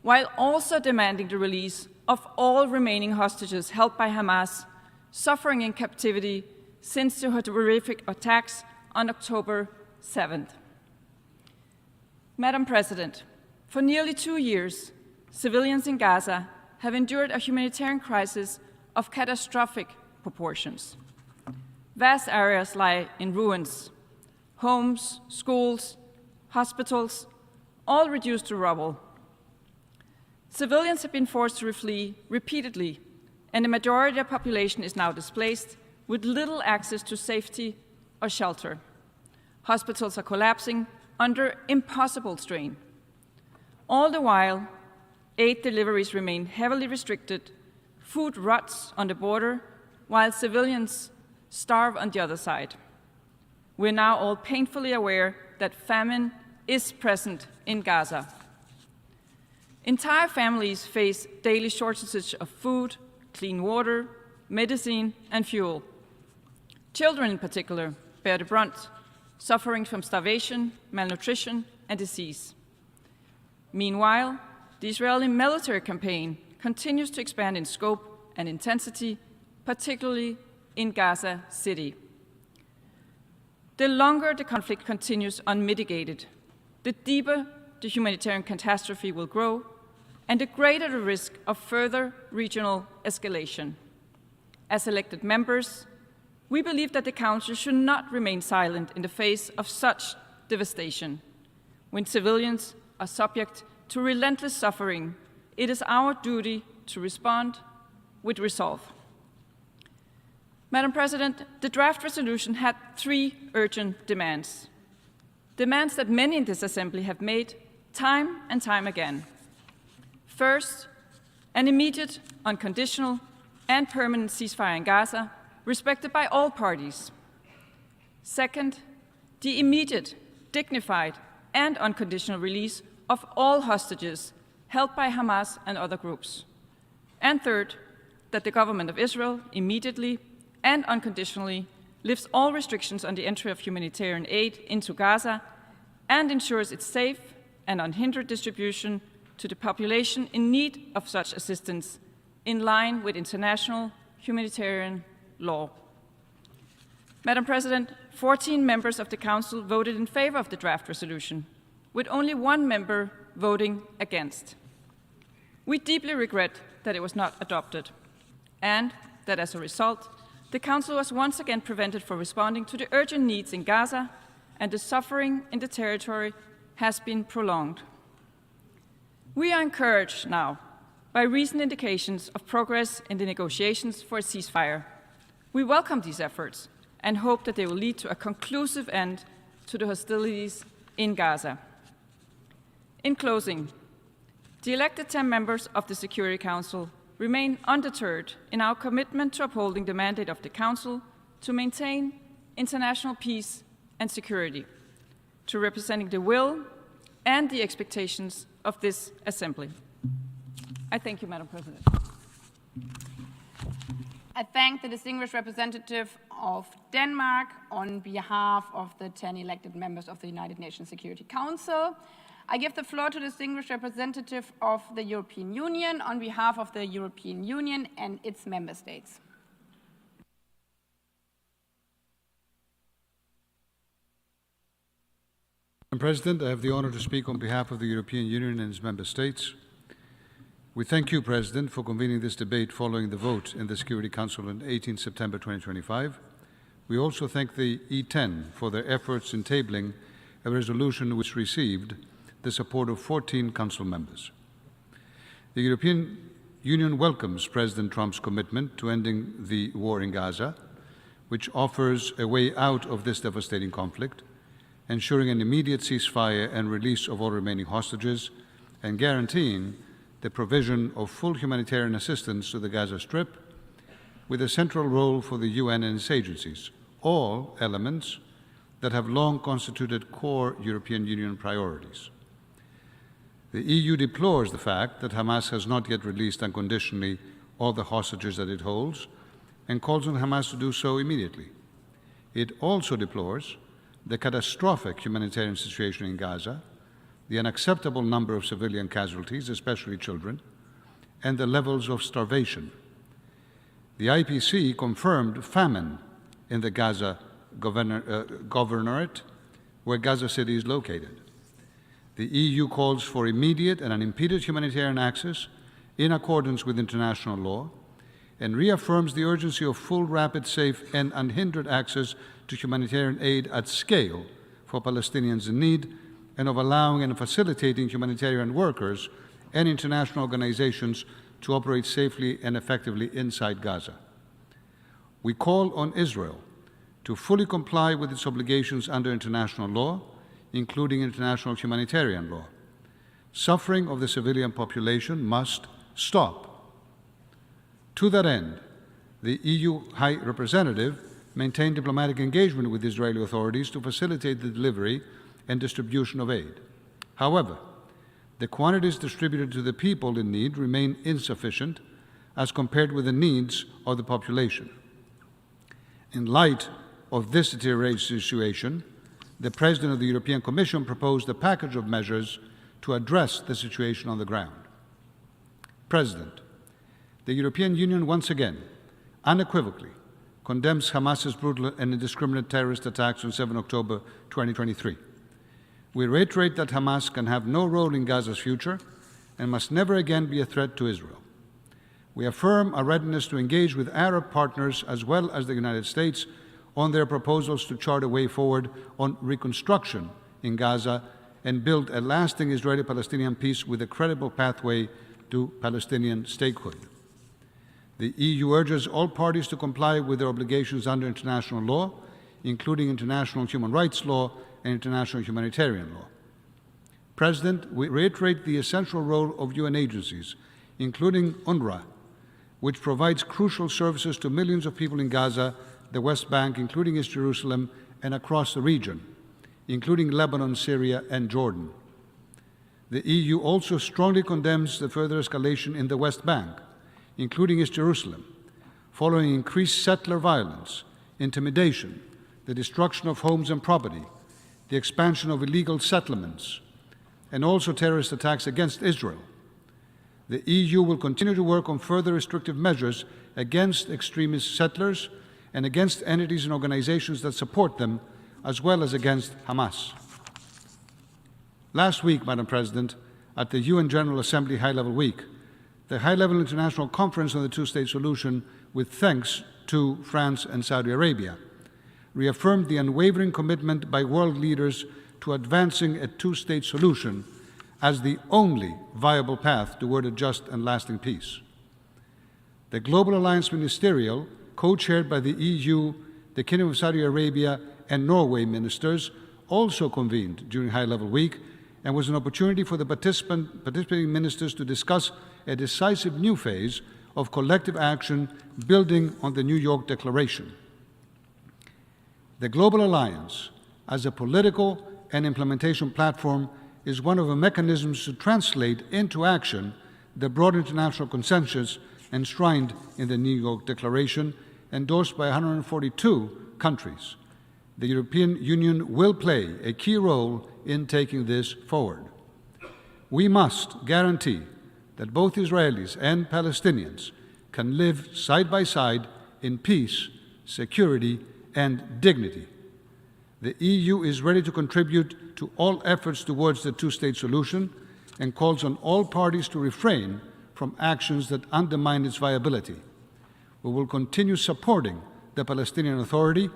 while also demanding the release of all remaining hostages held by Hamas, suffering in captivity since the horrific attacks on October 7th. Madam President, for nearly 2 years, civilians in Gaza have endured a humanitarian crisis of catastrophic proportions. Vast areas lie in ruins, homes, schools, hospitals, all reduced to rubble. Civilians have been forced to flee repeatedly, and the majority of the population is now displaced with little access to safety or shelter. Hospitals are collapsing under impossible strain. All the while, aid deliveries remain heavily restricted, food rots on the border, while civilians starve on the other side. We're now all painfully aware that famine is present in Gaza. Entire families face daily shortages of food, clean water, medicine, and fuel. Children in particular bear the brunt, suffering from starvation, malnutrition, and disease. Meanwhile, the Israeli military campaign continues to expand in scope and intensity, particularly in Gaza City. The longer the conflict continues unmitigated, the deeper the humanitarian catastrophe will grow, and the greater the risk of further regional escalation. As elected members, we believe that the Council should not remain silent in the face of such devastation. When civilians are subject to relentless suffering, it is our duty to respond with resolve. Madam President, the draft resolution had 3 urgent demands. Demands that many in this Assembly have made time and time again. First, an immediate, unconditional, and permanent ceasefire in Gaza, respected by all parties. Second, the immediate, dignified, and unconditional release of all hostages held by Hamas and other groups. And third, that the government of Israel immediately and unconditionally lifts all restrictions on the entry of humanitarian aid into Gaza and ensures its safe and unhindered distribution to the population in need of such assistance, in line with international humanitarian law. Madam President, 14 members of the Council voted in favor of the draft resolution, with only 1 member voting against. We deeply regret that it was not adopted, and that as a result, the Council was once again prevented from responding to the urgent needs in Gaza, and the suffering in the territory has been prolonged. We are encouraged now by recent indications of progress in the negotiations for a ceasefire. We welcome these efforts and hope that they will lead to a conclusive end to the hostilities in Gaza. In closing, the elected 10 members of the Security Council remain undeterred in our commitment to upholding the mandate of the Council to maintain international peace and security, to representing the will and the expectations of this Assembly. I thank you, Madam President. I thank the distinguished representative of Denmark on behalf of the 10 elected members of the United Nations Security Council. I give the floor to the distinguished representative of the European Union on behalf of the European Union and its member states. Madam President, I have the honor to speak on behalf of the European Union and its member states. We thank you, President, for convening this debate following the vote in the Security Council on 18 September 2025. We also thank the E10 for their efforts in tabling a resolution which received the support of 14 Council members. The European Union welcomes President Trump's commitment to ending the war in Gaza, which offers a way out of this devastating conflict, ensuring an immediate ceasefire and release of all remaining hostages, and guaranteeing the provision of full humanitarian assistance to the Gaza Strip, with a central role for the UN and its agencies, all elements that have long constituted core European Union priorities. The EU deplores the fact that Hamas has not yet released unconditionally all the hostages that it holds, and calls on Hamas to do so immediately. It also deplores the catastrophic humanitarian situation in Gaza, the unacceptable number of civilian casualties, especially children, and the levels of starvation. The IPC confirmed famine in the Gaza governorate, where Gaza City is located. The EU calls for immediate and unimpeded humanitarian access in accordance with international law, and reaffirms the urgency of full, rapid, safe, and unhindered access to humanitarian aid at scale for Palestinians in need, and of allowing and facilitating humanitarian workers and international organizations to operate safely and effectively inside Gaza. We call on Israel to fully comply with its obligations under international law, including international humanitarian law. Suffering of the civilian population must stop. To that end, the EU High Representative maintained diplomatic engagement with Israeli authorities to facilitate the delivery and distribution of aid. However, the quantities distributed to the people in need remain insufficient as compared with the needs of the population. In light of this deteriorating situation, the President of the European Commission proposed a package of measures to address the situation on the ground. President, the European Union once again, unequivocally, condemns Hamas's brutal and indiscriminate terrorist attacks on 7 October 2023. We reiterate that Hamas can have no role in Gaza's future and must never again be a threat to Israel. We affirm our readiness to engage with Arab partners as well as the United States on their proposals to chart a way forward on reconstruction in Gaza and build a lasting Israeli-Palestinian peace with a credible pathway to Palestinian statehood. The EU urges all parties to comply with their obligations under international law, including international human rights law and international humanitarian law. President, we reiterate the essential role of UN agencies, including UNRWA, which provides crucial services to millions of people in Gaza, the West Bank, including East Jerusalem, and across the region, including Lebanon, Syria, and Jordan. The EU also strongly condemns the further escalation in the West Bank, including East Jerusalem, following increased settler violence, intimidation, the destruction of homes and property, the expansion of illegal settlements, and also terrorist attacks against Israel. The EU will continue to work on further restrictive measures against extremist settlers and against entities and organizations that support them, as well as against Hamas. Last week, Madam President, at the UN General Assembly High-Level Week, the high-level international conference on the two-state solution, with thanks to France and Saudi Arabia, reaffirmed the unwavering commitment by world leaders to advancing a two-state solution as the only viable path toward a just and lasting peace. The Global Alliance Ministerial, co-chaired by the EU, the Kingdom of Saudi Arabia, and Norway ministers, also convened during High-Level Week and was an opportunity for the participating ministers to discuss a decisive new phase of collective action building on the New York Declaration. The Global Alliance, as a political and implementation platform, is one of the mechanisms to translate into action the broad international consensus enshrined in the New York Declaration, endorsed by 142 countries. The European Union will play a key role in taking this forward. We must guarantee that both Israelis and Palestinians can live side by side in peace, security, and dignity. The EU is ready to contribute to all efforts towards the two-state solution and calls on all parties to refrain from actions that undermine its viability. We will continue supporting the Palestinian Authority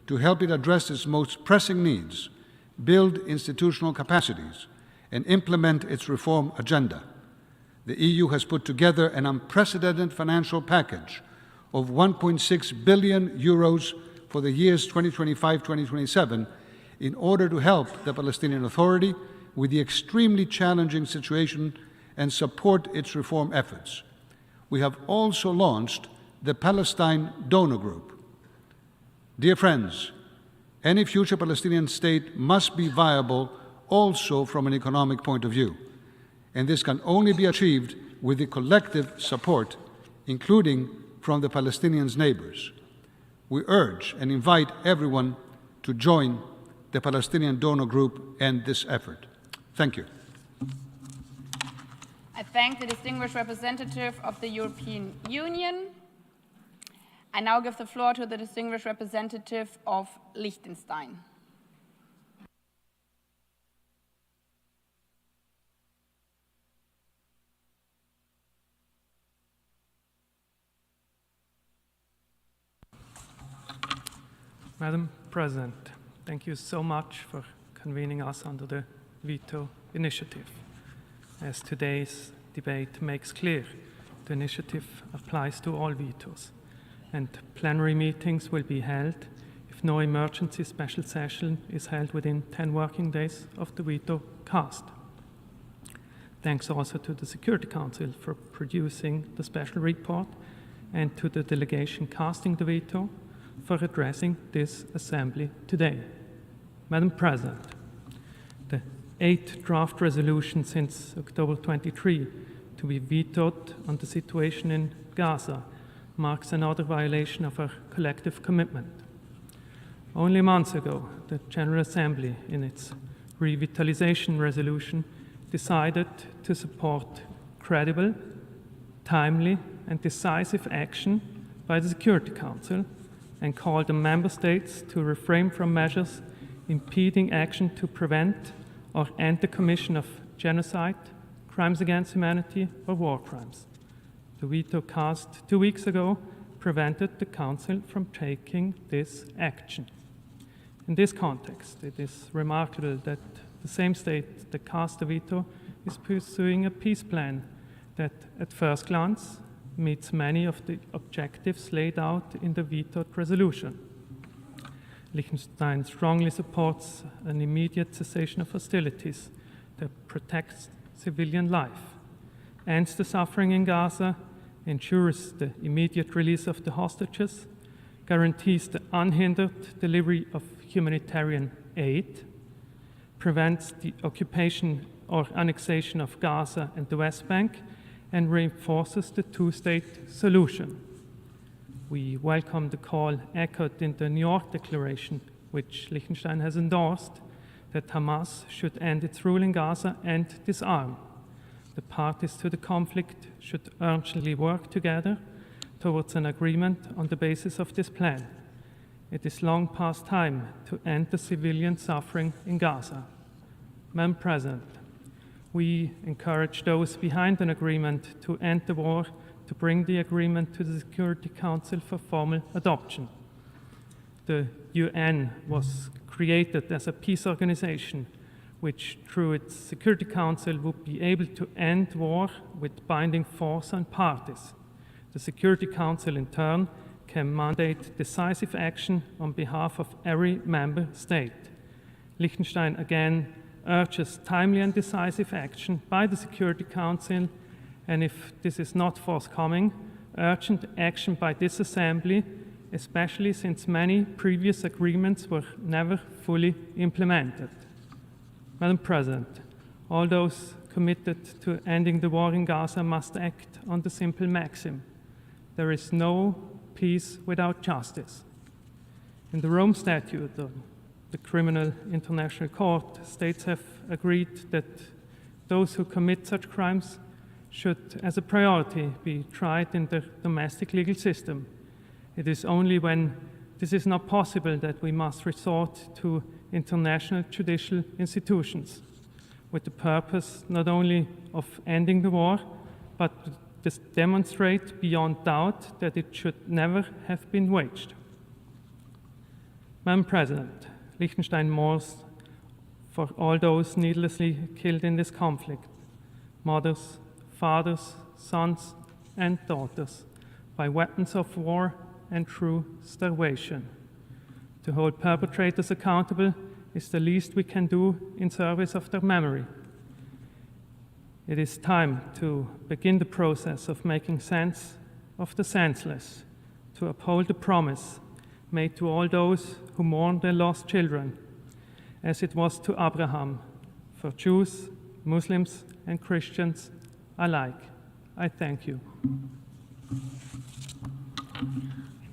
to help it address its most pressing needs, build institutional capacities, and implement its reform agenda. The EU has put together an unprecedented financial package of 1.6 billion euros for the years 2025-2027 in order to help the Palestinian Authority with the extremely challenging situation and support its reform efforts. We have also launched the Palestine Donor Group. Dear friends, any future Palestinian state must be viable also from an economic point of view, and this can only be achieved with the collective support, including from the Palestinians' neighbors. We urge and invite everyone to join the Palestinian Donor Group and this effort. Thank you. I thank the distinguished representative of the European Union. I now give the floor to the distinguished representative of Liechtenstein. Madam President, thank you so much for convening us under the veto initiative. As today's debate makes clear, the initiative applies to all vetoes, and plenary meetings will be held if no emergency special session is held within 10 working days of the veto cast. Thanks also to the Security Council for producing the special report and to the delegation casting the veto for addressing this Assembly today. Madam President, the 8th draft resolution since October 23 to be vetoed on the situation in Gaza marks another violation of our collective commitment. Only months ago, the General Assembly, in its revitalization resolution, decided to support credible, timely, and decisive action by the Security Council and called on member states to refrain from measures impeding action to prevent or end the commission of genocide, crimes against humanity, or war crimes. The veto cast 2 weeks ago prevented the Council from taking this action. In this context, it is remarkable that the same state that cast the veto is pursuing a peace plan that, at first glance, meets many of the objectives laid out in the vetoed resolution. Liechtenstein strongly supports an immediate cessation of hostilities that protects civilian life, ends the suffering in Gaza, ensures the immediate release of the hostages, guarantees the unhindered delivery of humanitarian aid, prevents the occupation or annexation of Gaza and the West Bank, and reinforces the two-state solution. We welcome the call echoed in the New York Declaration, which Liechtenstein has endorsed, that Hamas should end its rule in Gaza and disarm. The parties to the conflict should urgently work together towards an agreement on the basis of this plan. It is long past time to end the civilian suffering in Gaza. Madam President, we encourage those behind an agreement to end the war to bring the agreement to the Security Council for formal adoption. The UN was created as a peace organization which, through its Security Council, would be able to end war with binding force on parties. The Security Council, in turn, can mandate decisive action on behalf of every member state. Liechtenstein again urges timely and decisive action by the Security Council, and if this is not forthcoming, urgent action by this Assembly, especially since many previous agreements were never fully implemented. Madam President, all those committed to ending the war in Gaza must act on the simple maxim: there is no peace without justice. In the Rome Statute of the Criminal International Court, states have agreed that those who commit such crimes should, as a priority, be tried in the domestic legal system. It is only when this is not possible that we must resort to international judicial institutions, with the purpose not only of ending the war, but to demonstrate beyond doubt that it should never have been waged. Madam President, Liechtenstein mourns for all those needlessly killed in this conflict, mothers, fathers, sons, and daughters, by weapons of war and through starvation. To hold perpetrators accountable is the least we can do in service of their memory. It is time to begin the process of making sense of the senseless, to uphold the promise made to all those who mourn their lost children, as it was to Abraham, for Jews, Muslims, and Christians alike. I thank you.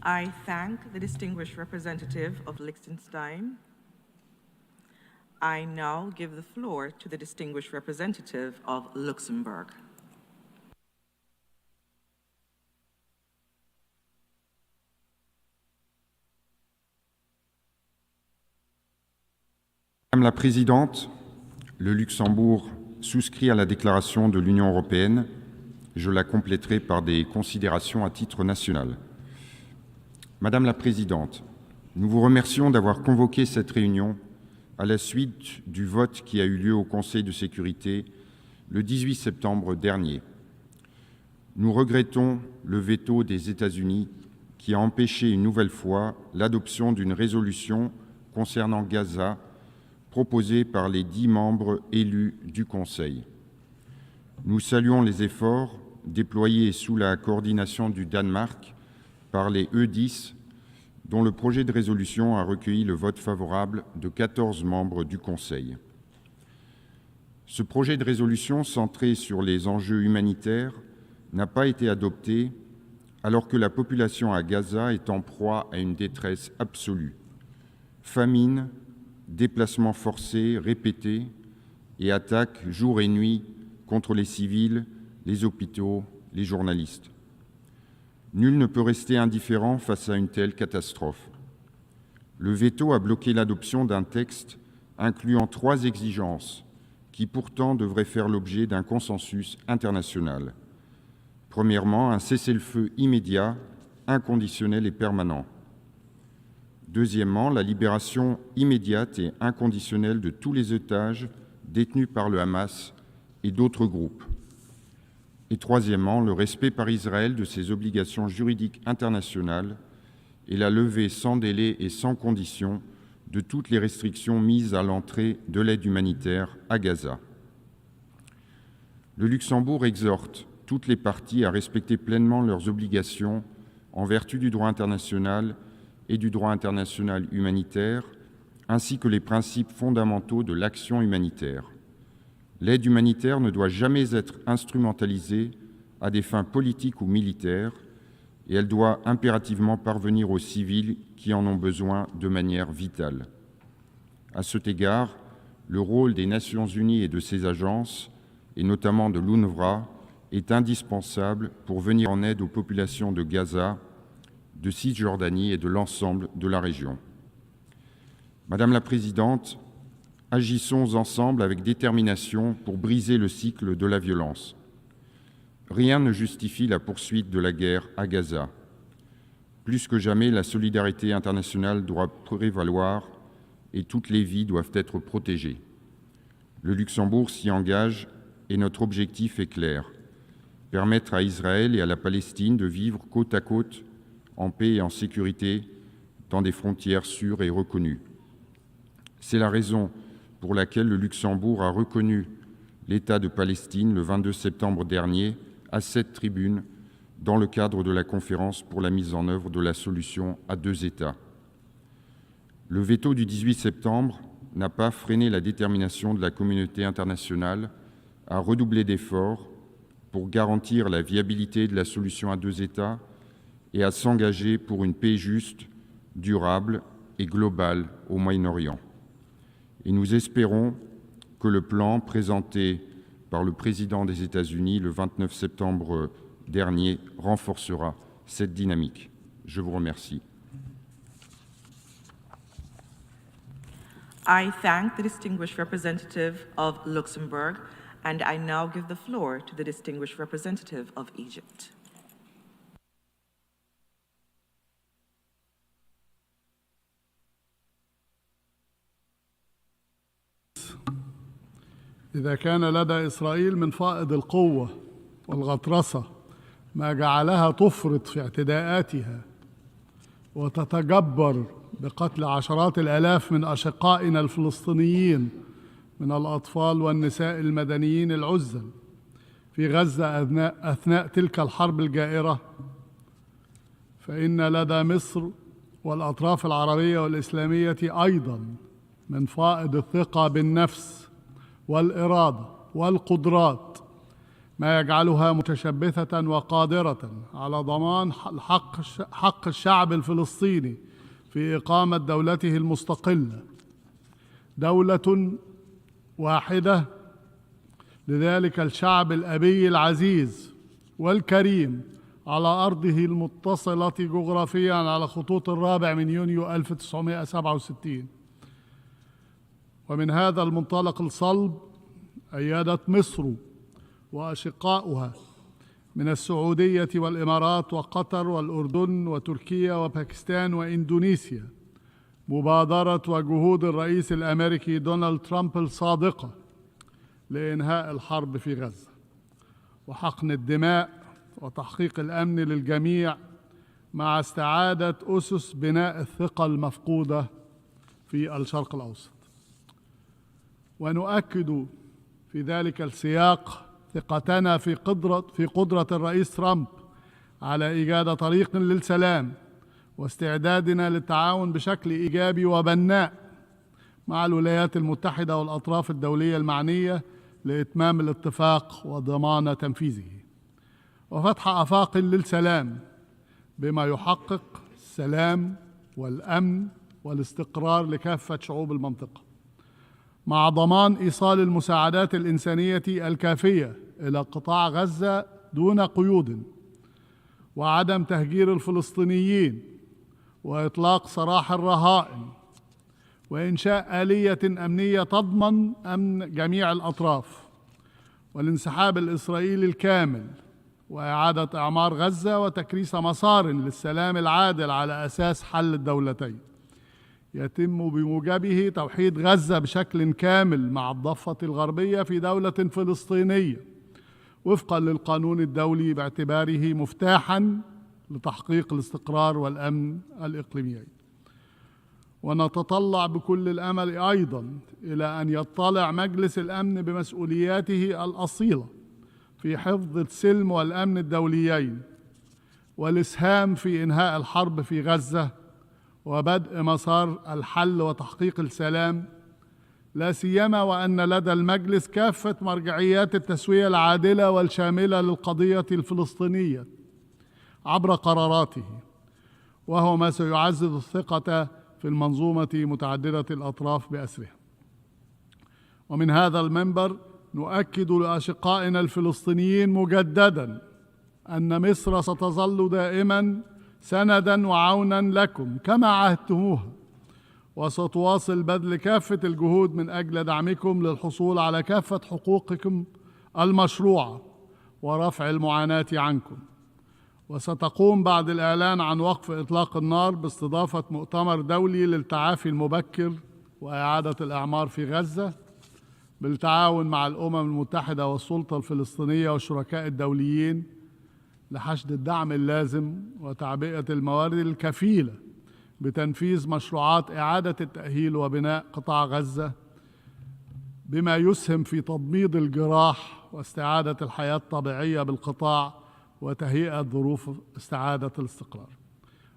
I thank the distinguished representative of Liechtenstein. I now give the floor to the distinguished representative of Luxembourg. Madame la Présidente, le Luxembourg souscrit à la déclaration de l'Union européenne. Je la compléterai par des considérations à titre national. Madame la Présidente, nous vous remercions d'avoir convoqué cette réunion à la suite du vote qui a eu lieu au Conseil de sécurité le 18 septembre dernier. Nous regrettons le veto des États-Unis qui a empêché une nouvelle fois l'adoption d'une résolution concernant Gaza proposée par les 10 membres élus du Conseil. Nous saluons les efforts déployés sous la coordination du Danemark par les E10, dont le projet de résolution a recueilli le vote favorable de 14 membres du Conseil. Ce projet de résolution centré sur les enjeux humanitaires n'a pas été adopté alors que la population à Gaza est en proie à une détresse absolue. famine, déplacements forcés répétés et attaques jour et nuit contre les civils, les hôpitaux, les journalistes. Nul ne peut rester indifférent face à une telle catastrophe. Le veto a bloqué l'adoption d'un texte incluant 3 exigences qui pourtant devraient faire l'objet d'un consensus international. Premièrement, un cessez-le-feu immédiat, inconditionnel et permanent. Deuxièmement, la libération immédiate et inconditionnelle de tous les otages détenus par le Hamas et d'autres groupes. Et troisièmement, le respect par Israël de ses obligations juridiques internationales et la levée sans délai et sans condition de toutes les restrictions mises à l'entrée de l'aide humanitaire à Gaza. Le Luxembourg exhorte toutes les parties à respecter pleinement leurs obligations en vertu du droit international et du droit international humanitaire, ainsi que les principes fondamentaux de l'action humanitaire. L'aide humanitaire ne doit jamais être instrumentalisée à des fins politiques ou militaires, et elle doit impérativement parvenir aux civils qui en ont besoin de manière vitale. À cet égard, le rôle des Nations Unies et de ses agences, et notamment de l'UNRWA, est indispensable pour venir en aide aux populations de Gaza, de Cisjordanie et de l'ensemble de la région. Madame la Présidente, agissons ensemble avec détermination pour briser le cycle de la violence. Rien ne justifie la poursuite de la guerre à Gaza. Plus que jamais, la solidarité internationale doit prévaloir et toutes les vies doivent être protégées. Le Luxembourg s'y engage et notre objectif est clair: permettre à Israël et à la Palestine de vivre côte à côte, en paix et en sécurité, dans des frontières sûres et reconnues. C'est la raison pour laquelle le Luxembourg a reconnu l'État de Palestine le 22 septembre dernier à cette tribune dans le cadre de la conférence pour la mise en œuvre de la solution à 2 États. Le veto du 18 septembre n'a pas freiné la détermination de la communauté internationale à redoubler d'efforts pour garantir la viabilité de la solution à 2 États et à s'engager pour une paix juste, durable et globale au Moyen-Orient. Et nous espérons que le plan présenté par le président des États-Unis le 29 septembre dernier renforcera cette dynamique. Je vous remercie. I thank the distinguished representative of Luxembourg, and I now give the floor to the distinguished representative of Egypt. إذا كان لدى إسرائيل من فائض القوة والغطرسة ما جعلها تفرط في اعتداءاتها وتتجبر بقتل عشرات الآلاف من أشقائنا الفلسطينيين من الأطفال والنساء المدنيين العزل في غزة أثناء تلك الحرب الجائرة، فإن لدى مصر والأطراف العربية والإسلامية أيضا من فائض الثقة بالنفس والإرادة والقدرات ما يجعلها متشبثة وقادرة على ضمان حق الشعب الفلسطيني في إقامة دولته المستقلة، دولة واحدة لذلك الشعب الأبي العزيز والكريم على أرضه المتصلة جغرافيا على خطوط الرابع من يونيو 1967. ومن هذا المنطلق الصلب أيدت مصر وأشقاؤها من السعودية والإمارات وقطر والأردن وتركيا وباكستان وإندونيسيا مبادرة وجهود الرئيس الأمريكي دونالد ترامب الصادقة لإنهاء الحرب في غزة وحقن الدماء وتحقيق الأمن للجميع مع استعادة أسس بناء الثقة المفقودة في الشرق الأوسط. ونؤكد في ذلك السياق ثقتنا في قدرة الرئيس ترامب على إيجاد طريق للسلام واستعدادنا للتعاون بشكل إيجابي وبناء مع الولايات المتحدة والأطراف الدولية المعنية لإتمام الاتفاق وضمان تنفيذه وفتح آفاق للسلام بما يحقق السلام والأمن والاستقرار لكافة شعوب المنطقة، مع ضمان إيصال المساعدات الإنسانية الكافية إلى قطاع غزة دون قيود، وعدم تهجير الفلسطينيين، وإطلاق سراح الرهائن، وإنشاء آلية أمنية تضمن أمن جميع الأطراف، والانسحاب الإسرائيلي الكامل، وإعادة إعمار غزة وتكريس مسار للسلام العادل على أساس حل الدولتين، يتم بموجبه توحيد غزة بشكل كامل مع الضفة الغربية في دولة فلسطينية وفقا للقانون الدولي، باعتباره مفتاحا لتحقيق الاستقرار والأمن الإقليميين. ونتطلع بكل الأمل أيضا إلى أن يطلع مجلس الأمن بمسؤولياته الأصيلة في حفظ السلم والأمن الدوليين والإسهام في إنهاء الحرب في غزة وبدء مسار الحل وتحقيق السلام، لا سيما وأن لدى المجلس كافة مرجعيات التسوية العادلة والشاملة للقضية الفلسطينية عبر قراراته، وهو ما سيعزز الثقة في المنظومة متعددة الأطراف بأسرها. ومن هذا المنبر نؤكد لأشقائنا الفلسطينيين مجدداً أن مصر ستظل دائماً سنداً وعوناً لكم كما عهدتموها، وستواصل بذل كافة الجهود من أجل دعمكم للحصول على كافة حقوقكم المشروعة ورفع المعاناة عنكم. وستقوم بعد الإعلان عن وقف إطلاق النار باستضافة مؤتمر دولي للتعافي المبكر وإعادة الإعمار في غزة بالتعاون مع الأمم المتحدة والسلطة الفلسطينية والشركاء الدوليين لحشد الدعم اللازم وتعبئة الموارد الكفيلة بتنفيذ مشروعات إعادة التأهيل وبناء قطاع غزة، بما يسهم في تضميد الجراح واستعادة الحياة الطبيعية بالقطاع وتهيئة ظروف استعادة الاستقرار.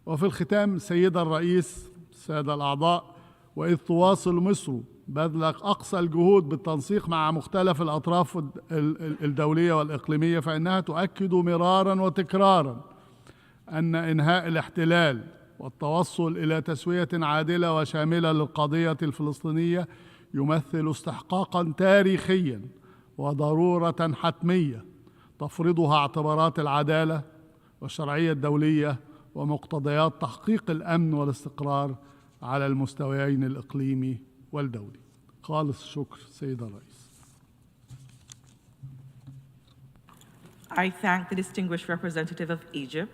وفي الختام سيد الرئيس، السادة الأعضاء، وإذ تواصل مصر بذل أقصى الجهود بالتنسيق مع مختلف الأطراف الدولية والإقليمية، فإنها تؤكد مرارا وتكرارا أن إنهاء الاحتلال والتوصل إلى تسوية عادلة وشاملة للقضية الفلسطينية يمثل استحقاقا تاريخيا وضرورة حتمية تفرضها اعتبارات العدالة والشرعية الدولية ومقتضيات تحقيق الأمن والاستقرار على المستويين الإقليمي والدولي. خالص الشكر سيد الرئيس. I thank the distinguished representative of Egypt,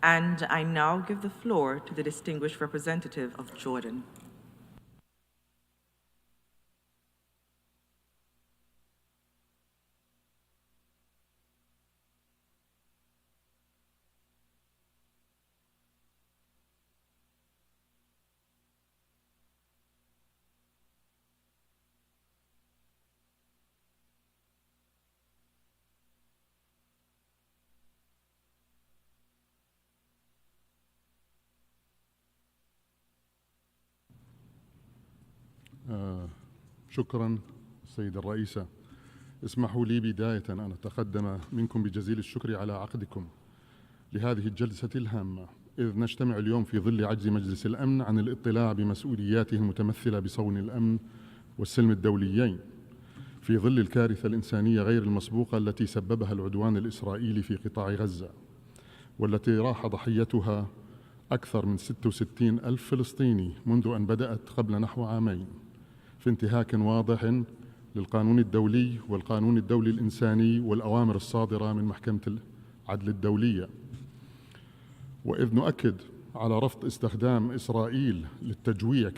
and I now give the floor to the distinguished representative of Jordan. شكرا السيدة الرئيسة. اسمحوا لي بداية أن أتقدم منكم بجزيل الشكر على عقدكم لهذه الجلسة الهامة، إذ نجتمع اليوم في ظل عجز مجلس الأمن عن الاطلاع بمسؤولياته المتمثلة بصون الأمن والسلم الدوليين في ظل الكارثة الإنسانية غير المسبوقة التي سببها العدوان الإسرائيلي في قطاع غزة، والتي راح ضحيتها أكثر من 66 ألف فلسطيني منذ أن بدأت قبل نحو عامين، في انتهاك واضح للقانون الدولي والقانون الدولي الإنساني والأوامر الصادرة من محكمة العدل الدولية. وإذ نؤكد على رفض استخدام إسرائيل للتجويع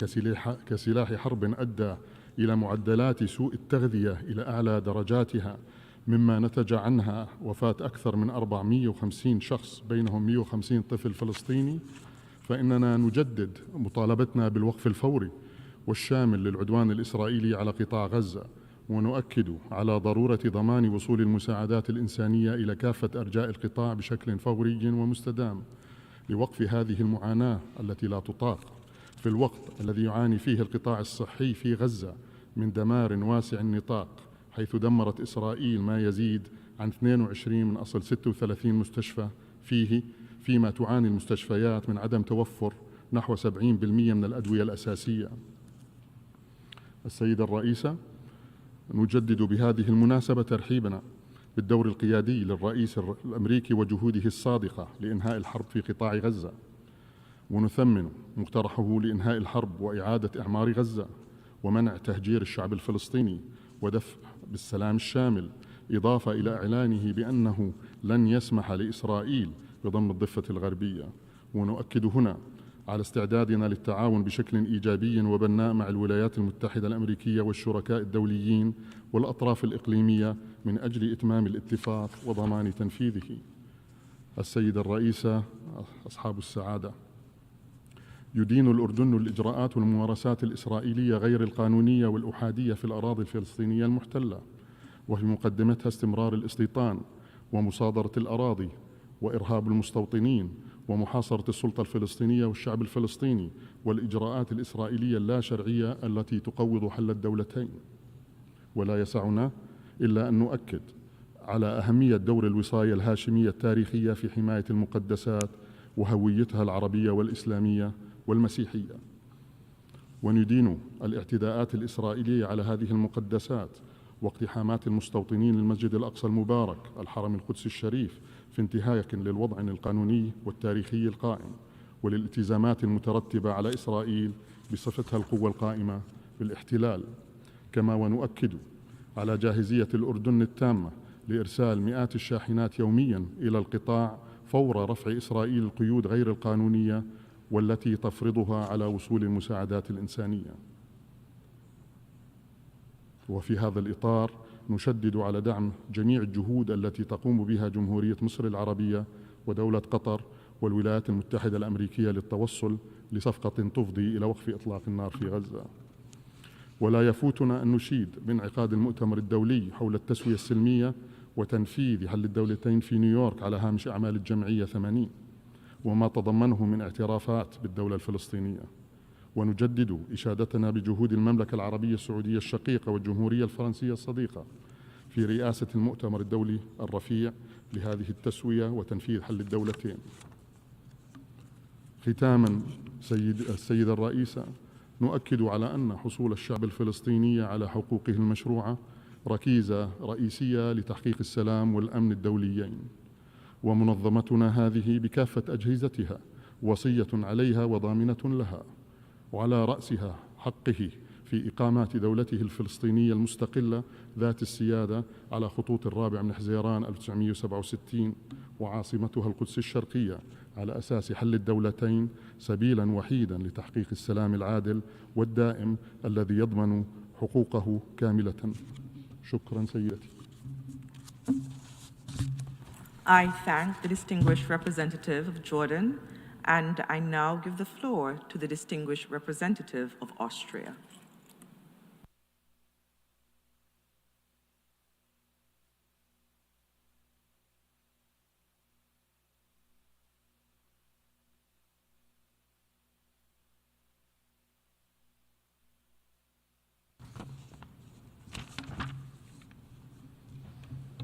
كسلاح حرب أدى إلى معدلات سوء التغذية إلى أعلى درجاتها، مما نتج عنها وفاة أكثر من 450 شخص بينهم 150 طفل فلسطيني، فإننا نجدد مطالبتنا بالوقف الفوري والشامل للعدوان الإسرائيلي على قطاع غزة، ونؤكد على ضرورة ضمان وصول المساعدات الإنسانية إلى كافة أرجاء القطاع بشكل فوري ومستدام لوقف هذه المعاناة التي لا تطاق، في الوقت الذي يعاني فيه القطاع الصحي في غزة من دمار واسع النطاق، حيث دمرت إسرائيل ما يزيد عن 22 من أصل 36 مستشفى فيما تعاني المستشفيات من عدم توفر نحو 70% من الأدوية الأساسية. السيدة الرئيسة، نجدد بهذه المناسبة ترحيبنا بالدور القيادي للرئيس الأمريكي وجهوده الصادقة لإنهاء الحرب في قطاع غزة، ونثمن مقترحه لإنهاء الحرب وإعادة إعمار غزة ومنع تهجير الشعب الفلسطيني ودفع بالسلام الشامل، إضافة إلى إعلانه بأنه لن يسمح لإسرائيل بضم الضفة الغربية. ونؤكد هنا على استعدادنا للتعاون بشكل إيجابي وبناء مع الولايات المتحدة الأمريكية والشركاء الدوليين والأطراف الإقليمية من أجل إتمام الاتفاق وضمان تنفيذه. السيدة الرئيسة، أصحاب السعادة، يدين الأردن الإجراءات والممارسات الإسرائيلية غير القانونية والأحادية في الأراضي الفلسطينية المحتلة، وفي مقدمتها استمرار الاستيطان ومصادرة الأراضي وإرهاب المستوطنين ومحاصرة السلطة الفلسطينية والشعب الفلسطيني والإجراءات الإسرائيلية اللا شرعية التي تقوض حل الدولتين. ولا يسعنا إلا أن نؤكد على أهمية دور الوصاية الهاشمية التاريخية في حماية المقدسات وهويتها العربية والإسلامية والمسيحية، وندين الاعتداءات الإسرائيلية على هذه المقدسات واقتحامات المستوطنين للمسجد الأقصى المبارك الحرم القدسي الشريف في انتهاك للوضع القانوني والتاريخي القائم وللالتزامات المترتبة على إسرائيل بصفتها القوة القائمة بالاحتلال. كما ونؤكد على جاهزية الأردن التامة لإرسال مئات الشاحنات يومياً إلى القطاع فور رفع إسرائيل القيود غير القانونية والتي تفرضها على وصول المساعدات الإنسانية. وفي هذا الإطار نشدد على دعم جميع الجهود التي تقوم بها جمهورية مصر العربية ودولة قطر والولايات المتحدة الأمريكية للتوصل لصفقة تفضي إلى وقف إطلاق النار في غزة. ولا يفوتنا أن نشيد بانعقاد المؤتمر الدولي حول التسوية السلمية وتنفيذ حل الدولتين في نيويورك على هامش أعمال الجمعية 80 وما تضمنه من اعترافات بالدولة الفلسطينية. ونجدد إشادتنا بجهود المملكة العربية السعودية الشقيقة والجمهورية الفرنسية الصديقة في رئاسة المؤتمر الدولي الرفيع لهذه التسوية وتنفيذ حل الدولتين. ختاما السيدة الرئيسة، نؤكد على أن حصول الشعب الفلسطيني على حقوقه المشروعة ركيزة رئيسية لتحقيق السلام والأمن الدوليين، ومنظمتنا هذه بكافة أجهزتها وصية عليها وضامنة لها، وعلى رأسها حقه في إقامات دولته الفلسطينية المستقلة ذات السيادة على خطوط 4 حزيران 1967 وعاصمتها القدس الشرقية على أساس حل الدولتين سبيلا وحيدا لتحقيق السلام العادل والدائم الذي يضمن حقوقه كاملة. شكرا سيدتي. I thank the distinguished representative of Jordan, and I now give the floor to the distinguished representative of Austria.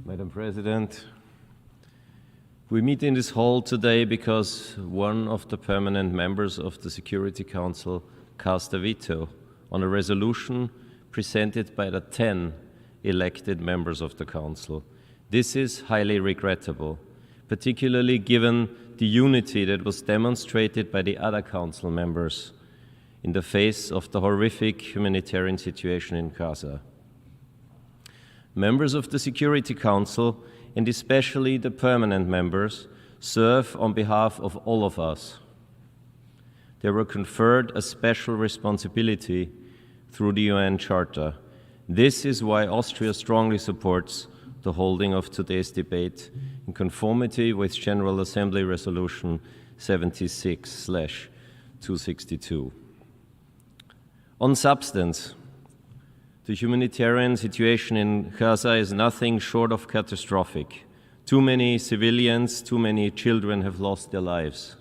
Madam President, we meet in this hall today because one of the permanent members of the Security Council cast a veto on a resolution presented by the 10 elected members of the Council. This is highly regrettable, particularly given the unity that was demonstrated by the other Council members in the face of the horrific humanitarian situation in Gaza. Members of the Security Council, and especially the permanent members, serve on behalf of all of us. They were conferred a special responsibility through the UN Charter. This is why Austria strongly supports the holding of today's debate in conformity with General Assembly Resolution 76/262. On substance, the humanitarian situation in Gaza is nothing short of catastrophic. Too many civilians, too many children have lost their lives.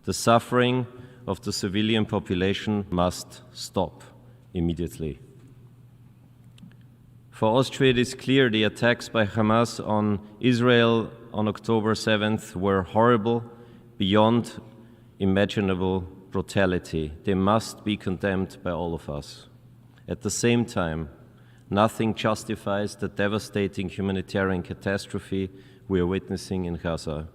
The suffering of the civilian population must stop immediately. For Austria, it is clear the attacks by Hamas on Israel on October 7th were horrible, beyond imaginable brutality. They must be condemned by all of us. At the same time, nothing justifies the devastating humanitarian catastrophe we are witnessing in Gaza.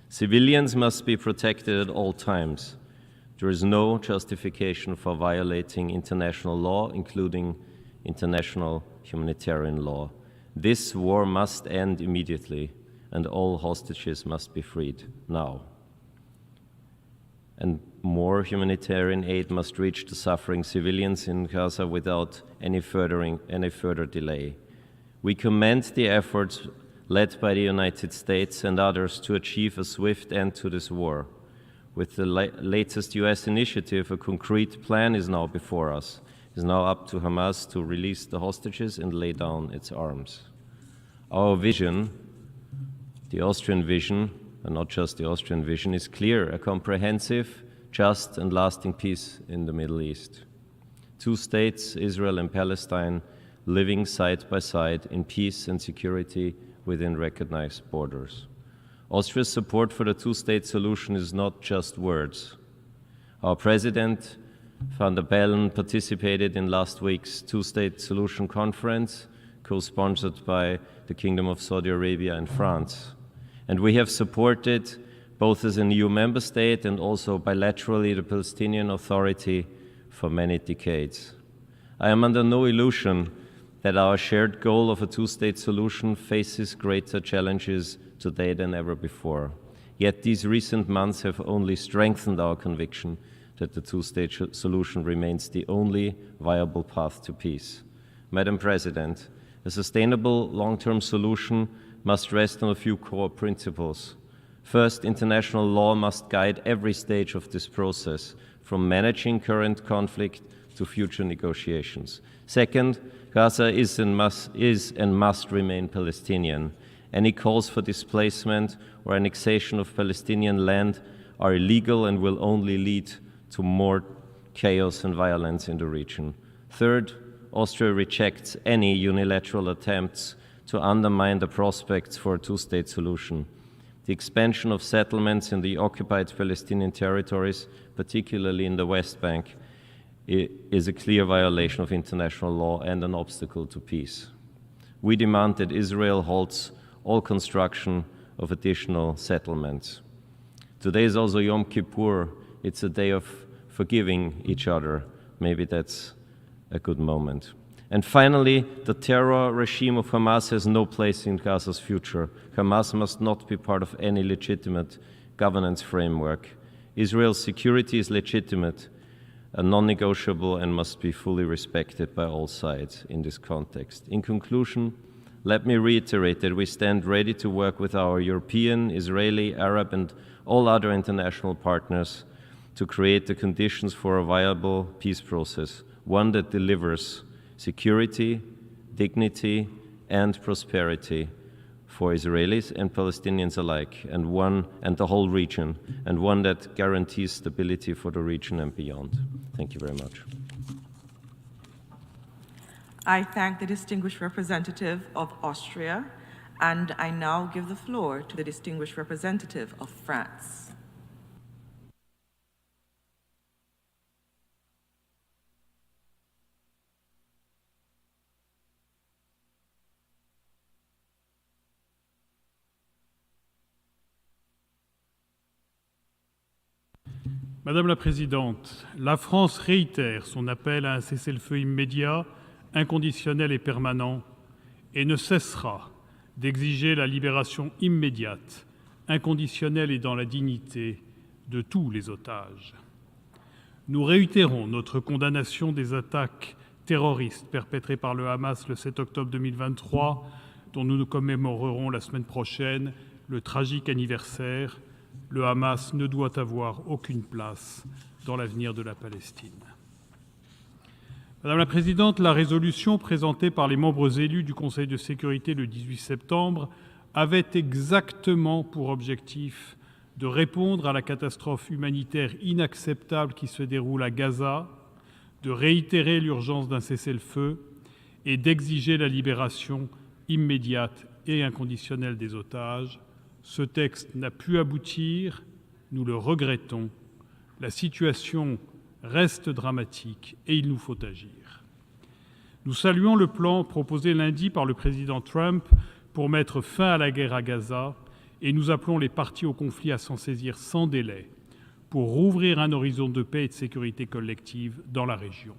Civilians must be protected at all times. There is no justification for violating international law, including international humanitarian law. This war must end immediately, and all hostages must be freed now. And more humanitarian aid must reach the suffering civilians in Gaza without any further delay. We commend the efforts led by the United States and others to achieve a swift end to this war. With the latest US initiative, a concrete plan is now before us. It is now up to Hamas to release the hostages and lay down its arms. Our vision, the Austrian vision, and not just the Austrian vision, is clear: a comprehensive, just and lasting peace in the Middle East. Two states, Israel and Palestine, living side by side in peace and security within recognized borders. Austria's support for the two-state solution is not just words. Our President, van der Bellen, participated in last week's two-state solution conference, co-sponsored by the Kingdom of Saudi Arabia and France. And we have supported, both as an EU member state and also bilaterally, the Palestinian Authority for many decades. I am under no illusion that our shared goal of a two-state solution faces greater challenges today than ever before. Yet these recent months have only strengthened our conviction that the two-state solution remains the only viable path to peace. Madam President, a sustainable long-term solution must rest on a few core principles. First, international law must guide every stage of this process, from managing current conflict to future negotiations. Second, Gaza is and must remain Palestinian. Any calls for displacement or annexation of Palestinian land are illegal and will only lead to more chaos and violence in the region. Third, Austria rejects any unilateral attempts to undermine the prospects for a two-state solution. The expansion of settlements in the occupied Palestinian territories, particularly in the West Bank, is a clear violation of international law and an obstacle to peace. We demand that Israel halts all construction of additional settlements. Today is also Yom Kippur. It's a day of forgiving each other. Maybe that's a good moment. And finally, the terror regime of Hamas has no place in Gaza's future. Hamas must not be part of any legitimate governance framework. Israel's security is legitimate, non-negotiable, and must be fully respected by all sides in this context. In conclusion, let me reiterate that we stand ready to work with our European, Israeli, Arab, and all other international partners to create the conditions for a viable peace process, one that delivers security, dignity, and prosperity for Israelis and Palestinians alike, and the whole region, and one that guarantees stability for the region and beyond. Thank you very much. I thank the distinguished representative of Austria, and I now give the floor to the distinguished representative of France. Madame la Présidente, la France réitère son appel à un cessez-le-feu immédiat, inconditionnel et permanent, et ne cessera d'exiger la libération immédiate, inconditionnelle et dans la dignité de tous les otages. Nous réitérons notre condamnation des attaques terroristes perpétrées par le Hamas le 7 octobre 2023, dont nous commémorerons la semaine prochaine le tragique anniversaire. Le Hamas ne doit avoir aucune place dans l'avenir de la Palestine. Madame la Présidente, la résolution présentée par les membres élus du Conseil de sécurité le 18 septembre avait exactement pour objectif de répondre à la catastrophe humanitaire inacceptable qui se déroule à Gaza, de réitérer l'urgence d'un cessez-le-feu et d'exiger la libération immédiate et inconditionnelle des otages. Ce texte n'a pu aboutir, nous le regrettons, La situation reste dramatique et il nous faut agir. Nous saluons le plan proposé lundi par le président Trump pour mettre fin à la guerre à Gaza et nous appelons les parties au conflit à s'en saisir sans délai pour rouvrir un horizon de paix et de sécurité collective dans la région.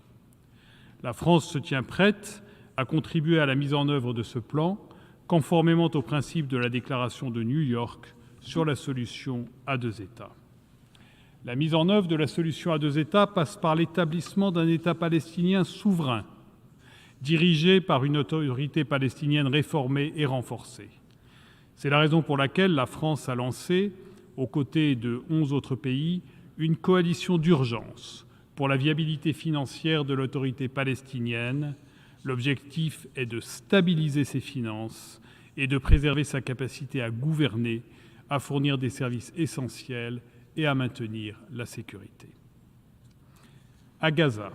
La France se tient prête à contribuer à la mise en œuvre de ce plan, conformément aux principes de la déclaration de New York sur la solution à deux États. La mise en œuvre de la solution à deux États passe par l'établissement d'un État palestinien souverain, dirigé par une autorité palestinienne réformée et renforcée. C'est la raison pour laquelle la France a lancé, aux côtés de 11 autres pays, une coalition d'urgence pour la viabilité financière de l'autorité palestinienne. L'objectif est de stabiliser ses finances et de préserver sa capacité à gouverner, à fournir des services essentiels et à maintenir la sécurité. À Gaza,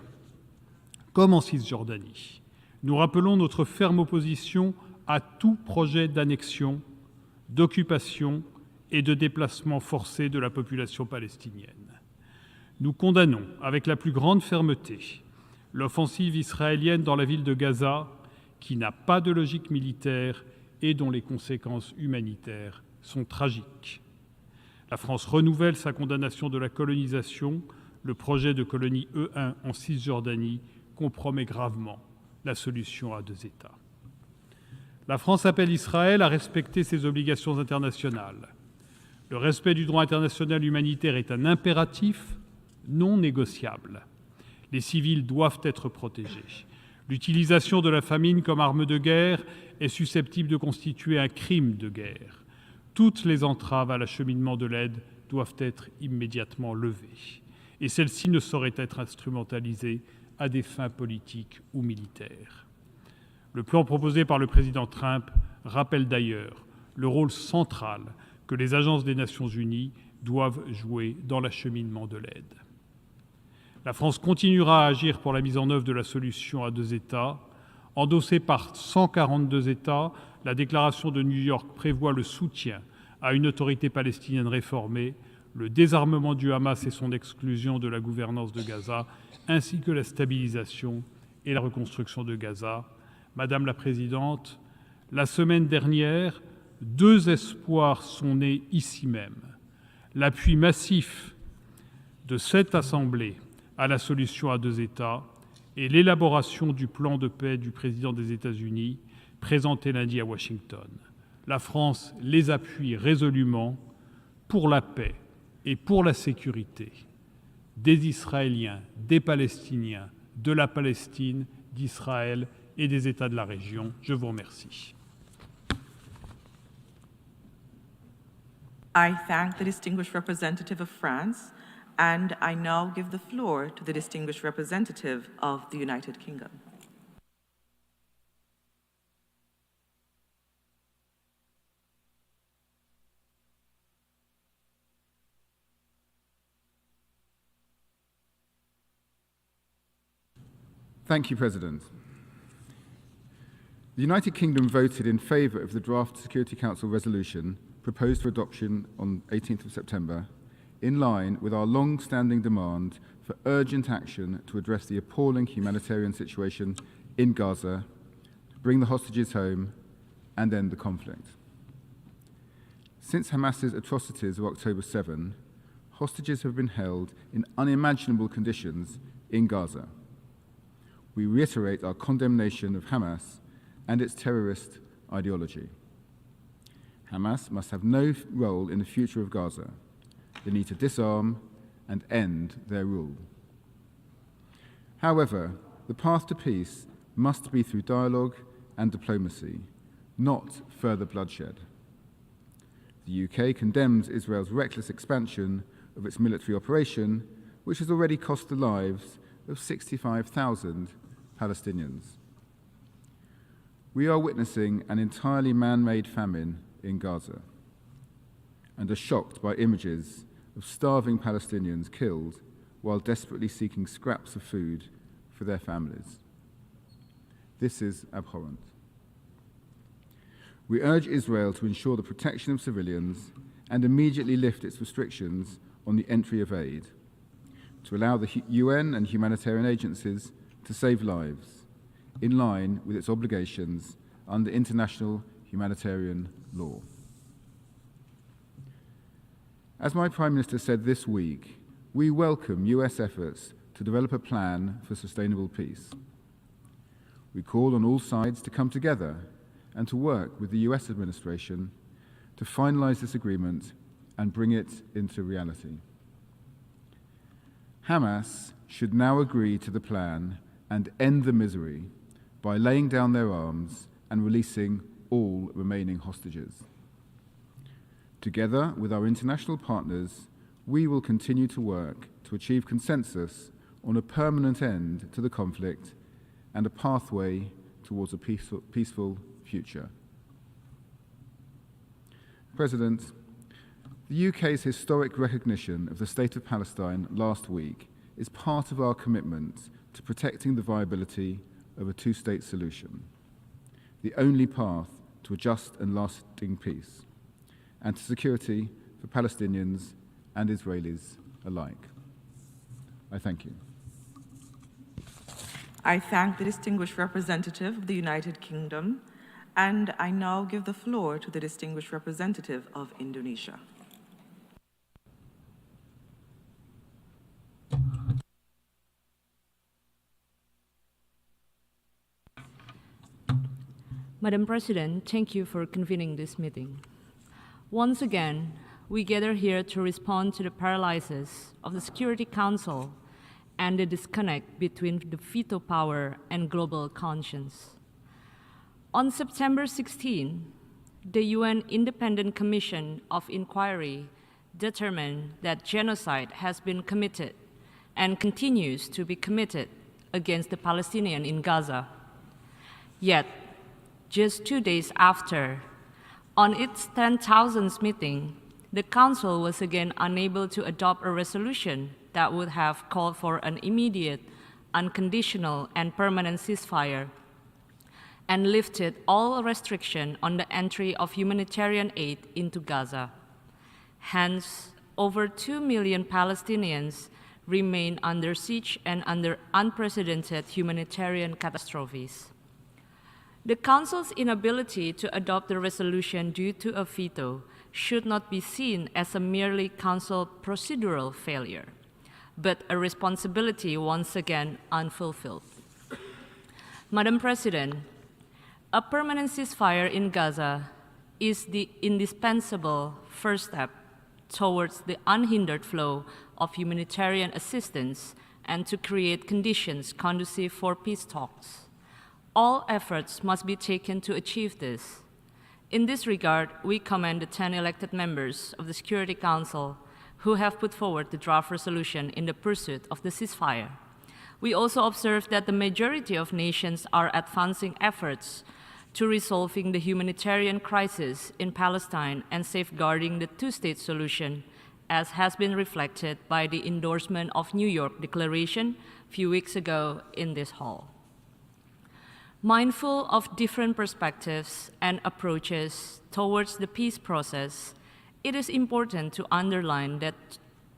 comme en Cisjordanie, nous rappelons notre ferme opposition à tout projet d'annexion, d'occupation et de déplacement forcé de la population palestinienne. Nous condamnons avec la plus grande fermeté l'offensive israélienne dans la ville de Gaza, qui n'a pas de logique militaire et dont les conséquences humanitaires sont tragiques. La France renouvelle sa condamnation de la colonisation. Le projet de colonie E1 en Cisjordanie compromet gravement la solution à deux États. La France appelle Israël à respecter ses obligations internationales. Le respect du droit international humanitaire est un impératif non négociable. Les civils doivent être protégés. L'utilisation de la famine comme arme de guerre est susceptible de constituer un crime de guerre. Toutes les entraves à l'acheminement de l'aide doivent être immédiatement levées. Et celles-ci ne sauraient être instrumentalisées à des fins politiques ou militaires. Le plan proposé par le président Trump rappelle d'ailleurs le rôle central que les agences des Nations Unies doivent jouer dans l'acheminement de l'aide. La France continuera à agir pour la mise en œuvre de la solution à deux États. Endossée par 142 États, la déclaration de New York prévoit le soutien à une autorité palestinienne réformée, le désarmement du Hamas et son exclusion de la gouvernance de Gaza, ainsi que la stabilisation et la reconstruction de Gaza. Madame la Présidente, la semaine dernière, 2 espoirs sont nés ici même. L'appui massif de cette Assemblée à la solution à deux États et l'élaboration du plan de paix du président des États-Unis, présenté lundi à Washington. La France les appuie résolument pour la paix et pour la sécurité des Israéliens, des Palestiniens, de la Palestine, d'Israël et des États de la région. Je vous remercie. I thank the distinguished representative of France, and I now give the floor to the distinguished representative of the United Kingdom. Thank you, President. The United Kingdom voted in favour of the draft Security Council resolution proposed for adoption on 18th of September, in line with our long-standing demand for urgent action to address the appalling humanitarian situation in Gaza, bring the hostages home, and end the conflict. Since Hamas's atrocities of October 7, hostages have been held in unimaginable conditions in Gaza. We reiterate our condemnation of Hamas and its terrorist ideology. Hamas must have no role in the future of Gaza. They need to disarm and end their rule. However, the path to peace must be through dialogue and diplomacy, not further bloodshed. The UK condemns Israel's reckless expansion of its military operation, which has already cost the lives of 65,000 Palestinians. We are witnessing an entirely man-made famine in Gaza and are shocked by images of starving Palestinians killed while desperately seeking scraps of food for their families. This is abhorrent. We urge Israel to ensure the protection of civilians and immediately lift its restrictions on the entry of aid. to allow the UN and humanitarian agencies to save lives, in line with its obligations under international humanitarian law. As my Prime Minister said this week, we welcome US efforts to develop a plan for sustainable peace. We call on all sides to come together and to work with the US administration to finalize this agreement and bring it into reality. Hamas should now agree to the plan and end the misery by laying down their arms and releasing all remaining hostages. Together with our international partners, we will continue to work to achieve consensus on a permanent end to the conflict and a pathway towards a peaceful future. President, the UK's historic recognition of the State of Palestine last week is part of our commitment to protecting the viability of a two-state solution, the only path to a just and lasting peace, and to security for Palestinians and Israelis alike. I thank you. I thank the distinguished representative of the United Kingdom, and I now give the floor to the distinguished representative of Indonesia. Madam President, thank you for convening this meeting. Once again, we gather here to respond to the paralysis of the Security Council and the disconnect between the veto power and global conscience. On September 16, the UN Independent Commission of Inquiry determined that genocide has been committed and continues to be committed against the Palestinians in Gaza. Yet, just 2 days after, on its 10,000th meeting, the Council was again unable to adopt a resolution that would have called for an immediate, unconditional, and permanent ceasefire, and lifted all restriction on the entry of humanitarian aid into Gaza. Hence, over 2 million Palestinians remain under siege and under unprecedented humanitarian catastrophes. The Council's inability to adopt the resolution due to a veto should not be seen as a merely Council procedural failure, but a responsibility once again unfulfilled. Madam President, a permanent ceasefire in Gaza is the indispensable first step towards the unhindered flow of humanitarian assistance and to create conditions conducive for peace talks. All efforts must be taken to achieve this. In this regard, we commend the 10 elected members of the Security Council who have put forward the draft resolution in the pursuit of the ceasefire. We also observe that the majority of nations are advancing efforts to resolving the humanitarian crisis in Palestine and safeguarding the two-state solution, as has been reflected by the endorsement of New York Declaration a few weeks ago in this hall. Mindful of different perspectives and approaches towards the peace process, it is important to underline that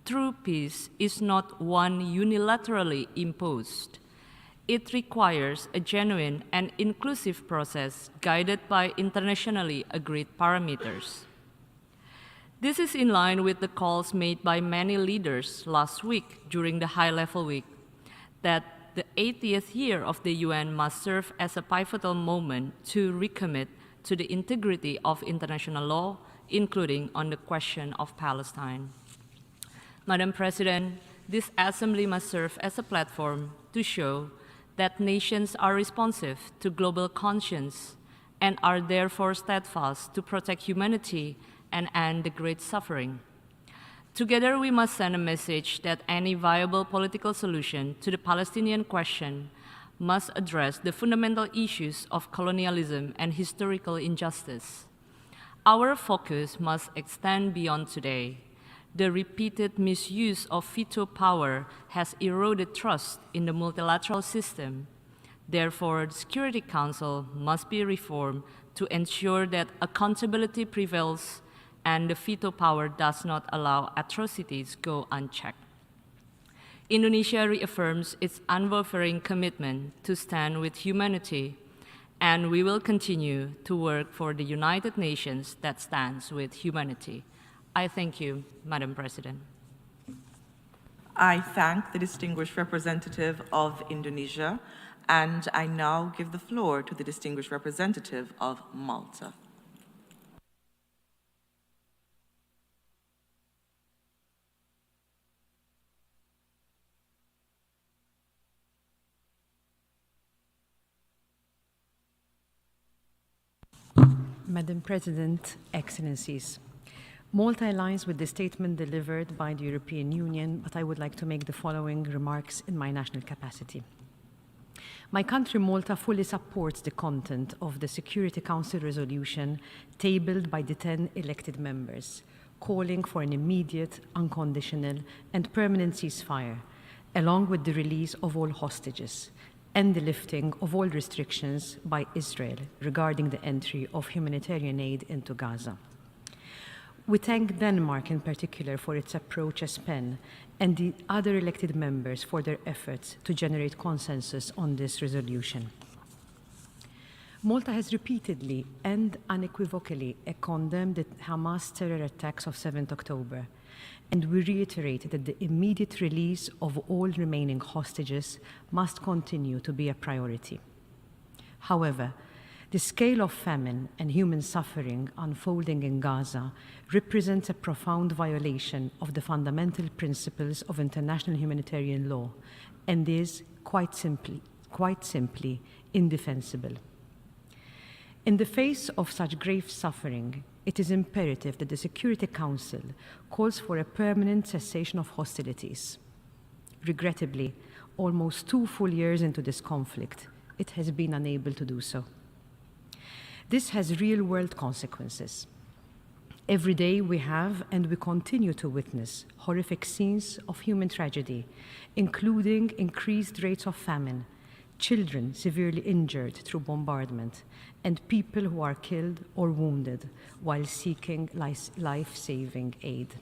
true peace is not one unilaterally imposed. It requires a genuine and inclusive process guided by internationally agreed parameters. This is in line with the calls made by many leaders last week during the high-level week that the 80th year of the UN must serve as a pivotal moment to recommit to the integrity of international law, including on the question of Palestine. Madam President, this Assembly must serve as a platform to show that nations are responsive to global conscience and are therefore steadfast to protect humanity and end the great suffering. Together, we must send a message that any viable political solution to the Palestinian question must address the fundamental issues of colonialism and historical injustice. Our focus must extend beyond today. The repeated misuse of veto power has eroded trust in the multilateral system. Therefore, the Security Council must be reformed to ensure that accountability prevails and the veto power does not allow atrocities go unchecked. Indonesia reaffirms its unwavering commitment to stand with humanity, and we will continue to work for the United Nations that stands with humanity. I thank you, Madam President. I thank the distinguished representative of Indonesia, and I now give the floor to the distinguished representative of Malta. Madam President, Excellencies, Malta aligns with the statement delivered by the European Union, but I would like to make the following remarks in my national capacity. My country, Malta, fully supports the content of the Security Council resolution tabled by the 10 elected members, calling for an immediate, unconditional, and permanent ceasefire, along with the release of all hostages and the lifting of all restrictions by Israel regarding the entry of humanitarian aid into Gaza. We thank Denmark in particular for its approach as PEN and the other elected members for their efforts to generate consensus on this resolution. Malta has repeatedly and unequivocally condemned the Hamas terror attacks of 7th October, and we reiterate that the immediate release of all remaining hostages must continue to be a priority. However, the scale of famine and human suffering unfolding in Gaza represents a profound violation of the fundamental principles of international humanitarian law and is quite simply indefensible. In the face of such grave suffering, it is imperative that the Security Council calls for a permanent cessation of hostilities. Regrettably, almost 2 full years into this conflict, it has been unable to do so. This has real-world consequences. Every day we have and we continue to witness horrific scenes of human tragedy, including increased rates of famine, children severely injured through bombardment, and people who are killed or wounded while seeking life-saving aid.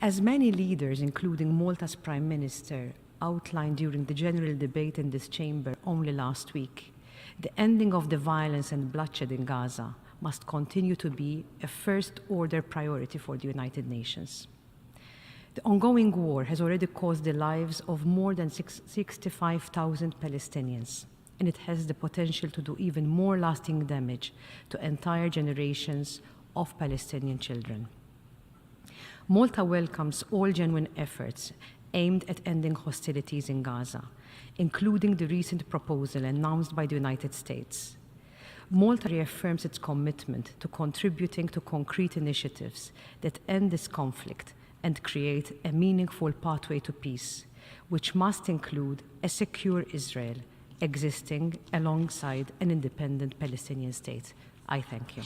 As many leaders, including Malta's Prime Minister, outlined during the general debate in this chamber only last week, the ending of the violence and bloodshed in Gaza must continue to be a first-order priority for the United Nations. The ongoing war has already caused the lives of more than 65,000 Palestinians, and it has the potential to do even more lasting damage to entire generations of Palestinian children. Malta welcomes all genuine efforts aimed at ending hostilities in Gaza, including the recent proposal announced by the United States. Malta reaffirms its commitment to contributing to concrete initiatives that end this conflict and create a meaningful pathway to peace, which must include a secure Israel existing alongside an independent Palestinian state. I thank you.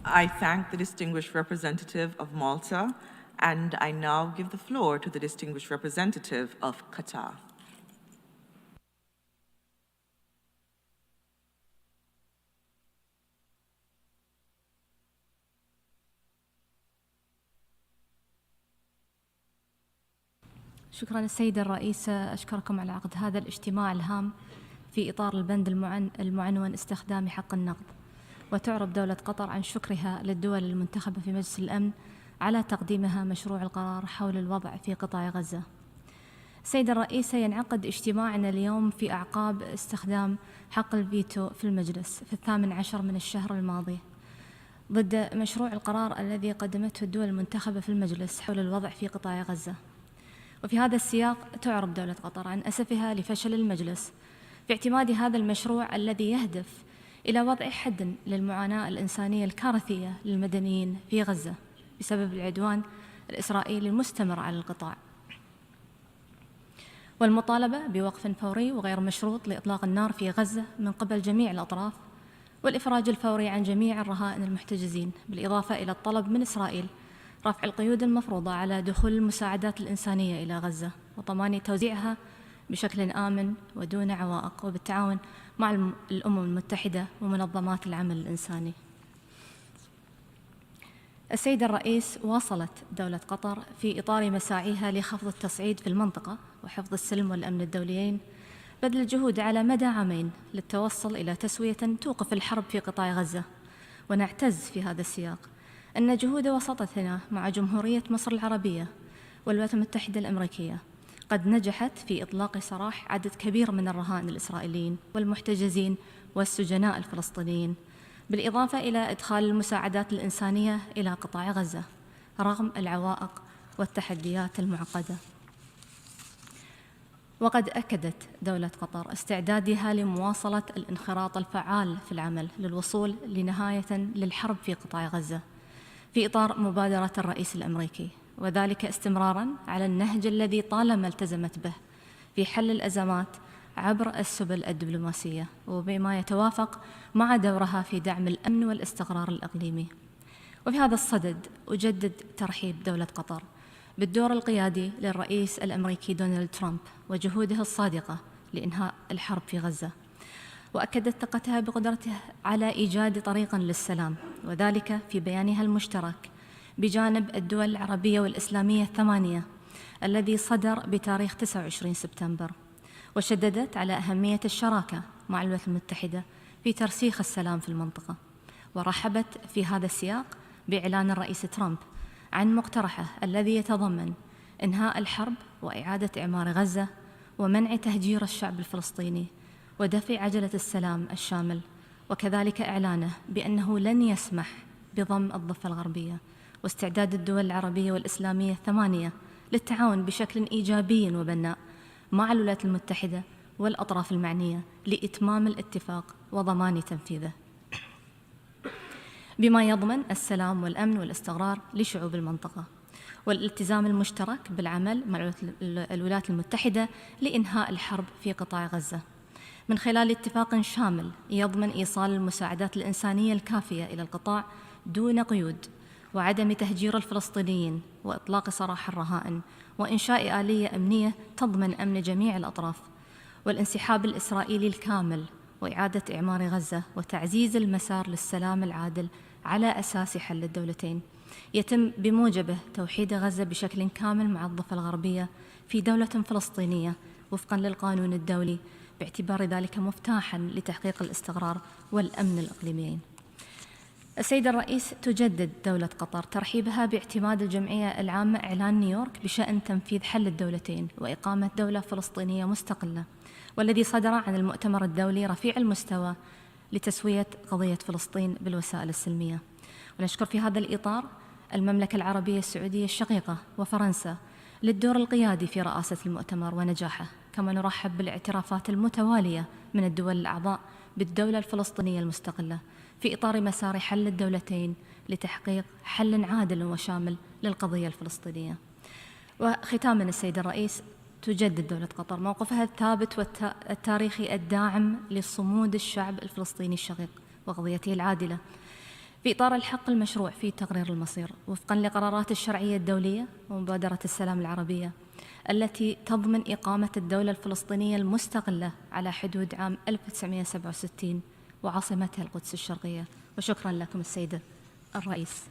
I thank the distinguished representative of Malta, and I now give the floor to the distinguished representative of Qatar. شكرا السيدة الرئيسة، أشكركم على عقد هذا الاجتماع الهام في إطار البند المعنون استخدام حق النقد. وتعرب دولة قطر عن شكرها للدول المنتخبة في مجلس الأمن على تقديمها مشروع القرار حول الوضع في قطاع غزة. السيدة الرئيسة، ينعقد اجتماعنا اليوم في أعقاب استخدام حق الفيتو في المجلس في 18 من الشهر الماضي ضد مشروع القرار الذي قدمته الدول المنتخبة في المجلس حول الوضع في قطاع غزة. وفي هذا السياق تعرب دولة قطر عن أسفها لفشل المجلس في اعتماد هذا المشروع الذي يهدف إلى وضع حد للمعاناة الإنسانية الكارثية للمدنيين في غزة بسبب العدوان الإسرائيلي المستمر على القطاع، والمطالبة بوقف فوري وغير مشروط لإطلاق النار في غزة من قبل جميع الأطراف، والإفراج الفوري عن جميع الرهائن المحتجزين، بالإضافة إلى الطلب من إسرائيل رفع القيود المفروضة على دخول المساعدات الإنسانية إلى غزة وضمان توزيعها بشكل آمن ودون عوائق وبالتعاون مع الأمم المتحدة ومنظمات العمل الإنساني. السيد الرئيس، واصلت دولة قطر في إطار مساعيها لخفض التصعيد في المنطقة وحفظ السلم والأمن الدوليين بذل الجهود على مدى عامين للتوصل إلى تسوية توقف الحرب في قطاع غزة. ونعتز في هذا السياق أن جهود وساطتنا مع جمهورية مصر العربية والولايات المتحدة الأمريكية قد نجحت في إطلاق سراح عدد كبير من الرهائن الإسرائيليين والمحتجزين والسجناء الفلسطينيين، بالإضافة إلى إدخال المساعدات الإنسانية إلى قطاع غزة رغم العوائق والتحديات المعقدة. وقد أكدت دولة قطر استعدادها لمواصلة الانخراط الفعال في العمل للوصول لنهاية للحرب في قطاع غزة في إطار مبادرة الرئيس الأمريكي، وذلك استمراراً على النهج الذي طالما التزمت به في حل الأزمات عبر السبل الدبلوماسية، وبما يتوافق مع دورها في دعم الأمن والاستقرار الإقليمي. وفي هذا الصدد أجدد ترحيب دولة قطر بالدور القيادي للرئيس الأمريكي دونالد ترامب وجهوده الصادقة لإنهاء الحرب في غزة، وأكدت ثقتها بقدرته على إيجاد طريقاً للسلام، وذلك في بيانها المشترك بجانب الدول العربية والإسلامية الثمانية الذي صدر بتاريخ 29 سبتمبر، وشددت على أهمية الشراكة مع الولايات المتحدة في ترسيخ السلام في المنطقة. ورحبت في هذا السياق بإعلان الرئيس ترامب عن مقترحه الذي يتضمن إنهاء الحرب وإعادة إعمار غزة ومنع تهجير الشعب الفلسطيني ودفع عجلة السلام الشامل، وكذلك إعلانه بأنه لن يسمح بضم الضفة الغربية، واستعداد الدول العربية والإسلامية الثمانية للتعاون بشكل إيجابي وبناء مع الولايات المتحدة والأطراف المعنية لإتمام الاتفاق وضمان تنفيذه، بما يضمن السلام والأمن والاستقرار لشعوب المنطقة، والالتزام المشترك بالعمل مع الولايات المتحدة لإنهاء الحرب في قطاع غزة من خلال اتفاق شامل يضمن إيصال المساعدات الإنسانية الكافية إلى القطاع دون قيود، وعدم تهجير الفلسطينيين، وإطلاق سراح الرهائن، وإنشاء آلية أمنية تضمن أمن جميع الأطراف، والانسحاب الإسرائيلي الكامل، وإعادة إعمار غزة، وتعزيز المسار للسلام العادل على أساس حل الدولتين يتم بموجبه توحيد غزة بشكل كامل مع الضفة الغربية في دولة فلسطينية وفقاً للقانون الدولي، باعتبار ذلك مفتاحاً لتحقيق الاستقرار والأمن الإقليميين. السيد الرئيس، تجدد دولة قطر ترحيبها باعتماد الجمعية العامة إعلان نيويورك بشأن تنفيذ حل الدولتين وإقامة دولة فلسطينية مستقلة، والذي صدر عن المؤتمر الدولي رفيع المستوى لتسوية قضية فلسطين بالوسائل السلمية. ونشكر في هذا الإطار المملكة العربية السعودية الشقيقة وفرنسا للدور القيادي في رئاسة المؤتمر ونجاحه، كما نرحب بالاعترافات المتوالية من الدول الأعضاء بالدولة الفلسطينية المستقلة في إطار مسار حل الدولتين لتحقيق حل عادل وشامل للقضية الفلسطينية. وختاماً السيد الرئيس، تجدد دولة قطر موقفها الثابت والتاريخي الداعم لصمود الشعب الفلسطيني الشقيق وقضيته العادلة في إطار الحق المشروع في تقرير المصير وفقاً لقرارات الشرعية الدولية ومبادرة السلام العربية التي تضمن إقامة الدولة الفلسطينية المستقلة على حدود عام 1967 وعاصمتها القدس الشرقية. وشكراً لكم السيد الرئيس.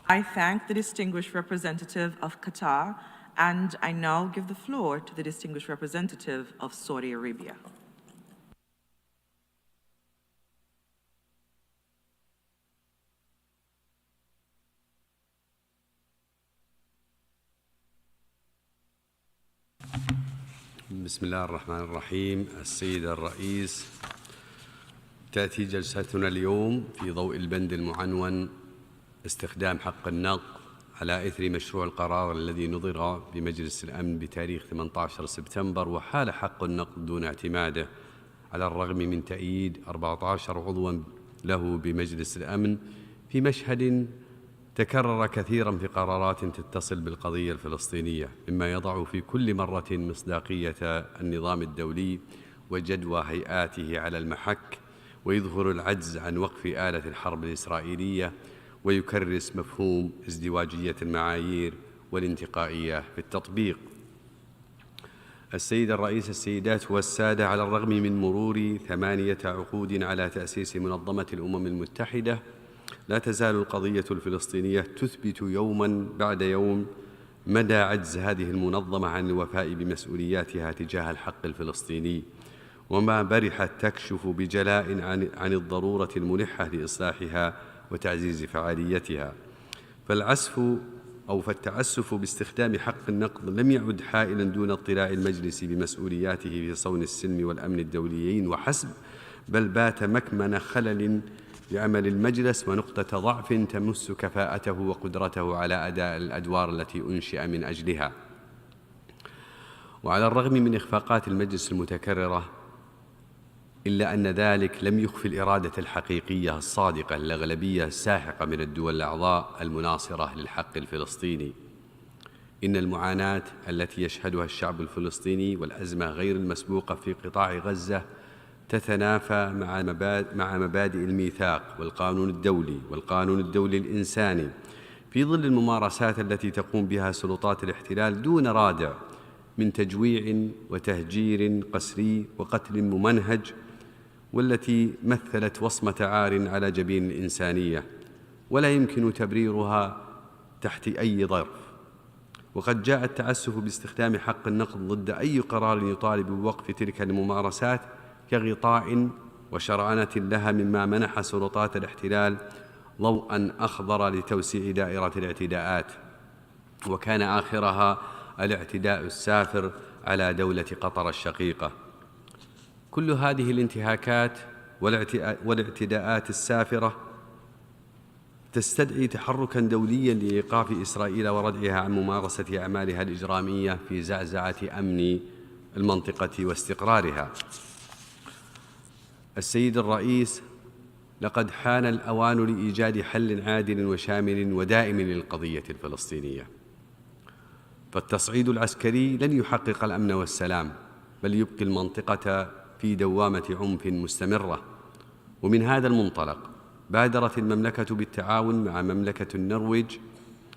I thank the distinguished representative of Qatar, and I now give the floor to the distinguished representative of Saudi Arabia. بسم الله الرحمن الرحيم. السيد الرئيس، تأتي جلستنا اليوم في ضوء البند المعنون استخدام حق النقد على إثر مشروع القرار الذي نظر بمجلس الأمن بتاريخ 18 سبتمبر، وحال حق النقد دون اعتماده على الرغم من تأييد 14 عضواً له بمجلس الأمن في مشهد تكرر كثيراً في قرارات تتصل بالقضية الفلسطينية، مما يضع في كل مرة مصداقية النظام الدولي وجدوى هيئاته على المحك، ويظهر العجز عن وقف آلة الحرب الإسرائيلية، ويكرس مفهوم ازدواجية المعايير والانتقائية في التطبيق. السيد الرئيس، السيدات والسادة، على الرغم من مرور 8 عقود على تأسيس منظمة الأمم المتحدة لا تزال القضية الفلسطينية تثبت يوما بعد يوم مدى عجز هذه المنظمة عن الوفاء بمسؤولياتها تجاه الحق الفلسطيني، وما برحت تكشف بجلاء عن الضرورة الملحة لإصلاحها وتعزيز فعاليتها. فالتعسف باستخدام حق النقد لم يعد حائلا دون اطلاع المجلس بمسؤولياته في صون السلم والأمن الدوليين وحسب، بل بات مكمن خلل بعمل المجلس ونقطة ضعف تمس كفاءته وقدرته على أداء الأدوار التي أنشئ من أجلها. وعلى الرغم من إخفاقات المجلس المتكررة، إلا أن ذلك لم يخف الإرادة الحقيقية الصادقة للأغلبية الساحقة من الدول الأعضاء المناصرة للحق الفلسطيني. إن المعاناة التي يشهدها الشعب الفلسطيني والأزمة غير المسبوقة في قطاع غزة تتنافى مع مبادئ الميثاق والقانون الدولي الإنساني في ظل الممارسات التي تقوم بها سلطات الاحتلال دون رادع من تجويع وتهجير قسري وقتل ممنهج، والتي مثلت وصمة عار على جبين الإنسانية ولا يمكن تبريرها تحت أي ظرف. وقد جاء التعسف باستخدام حق النقد ضد أي قرار يطالب بوقف تلك الممارسات كغطاء وشرعنة لها، مما منح سلطات الاحتلال ضوءا أخضر لتوسيع دائرة الاعتداءات، وكان آخرها الاعتداء السافر على دولة قطر الشقيقة. كل هذه الانتهاكات والاعتداءات السافرة تستدعي تحركا دوليا لإيقاف إسرائيل وردعها عن ممارسة أعمالها الإجرامية في زعزعة أمن المنطقة واستقرارها. السيد الرئيس، لقد حان الأوان لإيجاد حل عادل وشامل ودائم للقضية الفلسطينية، فالتصعيد العسكري لن يحقق الأمن والسلام، بل يبقي المنطقة في دوامة عنف مستمرة. ومن هذا المنطلق بادرت المملكة بالتعاون مع مملكة النرويج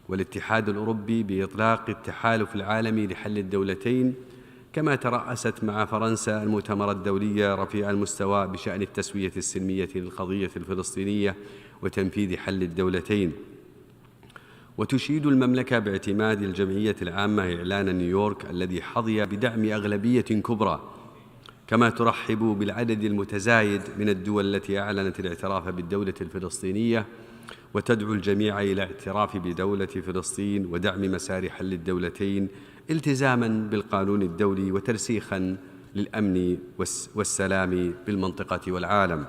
والاتحاد الأوروبي بإطلاق التحالف العالمي لحل الدولتين، كما ترأست مع فرنسا المؤتمر الدولي رفيع المستوى بشأن التسوية السلمية للقضية الفلسطينية وتنفيذ حل الدولتين. وتشيد المملكة باعتماد الجمعية العامة إعلان نيويورك الذي حظي بدعم أغلبية كبرى، كما ترحب بالعدد المتزايد من الدول التي أعلنت الاعتراف بالدولة الفلسطينية، وتدعو الجميع إلى الاعتراف بدولة فلسطين ودعم مسار حل الدولتين التزاماً بالقانون الدولي وترسيخاً للأمن والسلام بالمنطقة والعالم.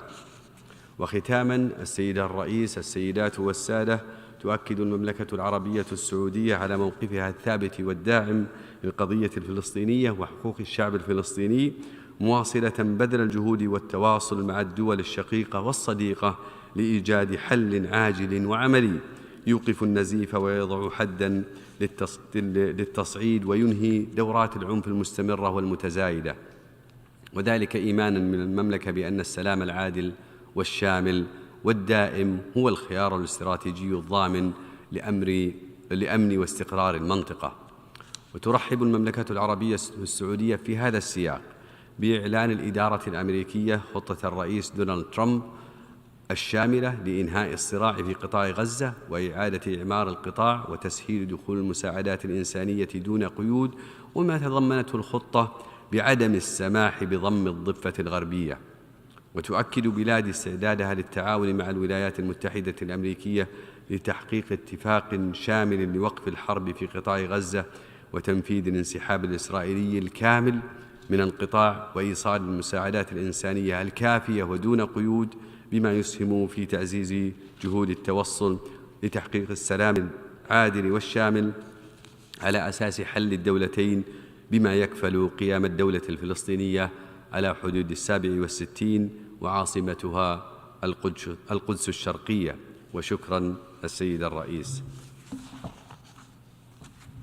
وختاماً، السيد الرئيس، السيدات والسادة، تؤكد المملكة العربية السعودية على موقفها الثابت والداعم للقضية الفلسطينية وحقوق الشعب الفلسطيني، مواصلة بذل الجهود والتواصل مع الدول الشقيقة والصديقة لإيجاد حل عاجل وعملي يوقف النزيف ويضع حداً للتصعيد وينهي دورات العنف المستمرة والمتزايدة، وذلك إيماناً من المملكة بأن السلام العادل والشامل والدائم هو الخيار الاستراتيجي الضامن لأمن واستقرار المنطقة. وترحب المملكة العربية السعودية في هذا السياق بإعلان الإدارة الأمريكية خطة الرئيس دونالد ترامب الشاملة لإنهاء الصراع في قطاع غزة وإعادة إعمار القطاع وتسهيل دخول المساعدات الإنسانية دون قيود، وما تضمنته الخطة بعدم السماح بضم الضفة الغربية. وتؤكد بلاد استعدادها للتعاون مع الولايات المتحدة الأمريكية لتحقيق اتفاق شامل لوقف الحرب في قطاع غزة وتنفيذ الانسحاب الإسرائيلي الكامل من القطاع وإيصال المساعدات الإنسانية الكافية ودون قيود، بما يسهم في تعزيز جهود التوصل لتحقيق السلام العادل والشامل على أساس حل الدولتين، بما يكفل قيام الدولة الفلسطينية على حدود 67 وعاصمتها القدس الشرقية. وشكرا السيد الرئيس.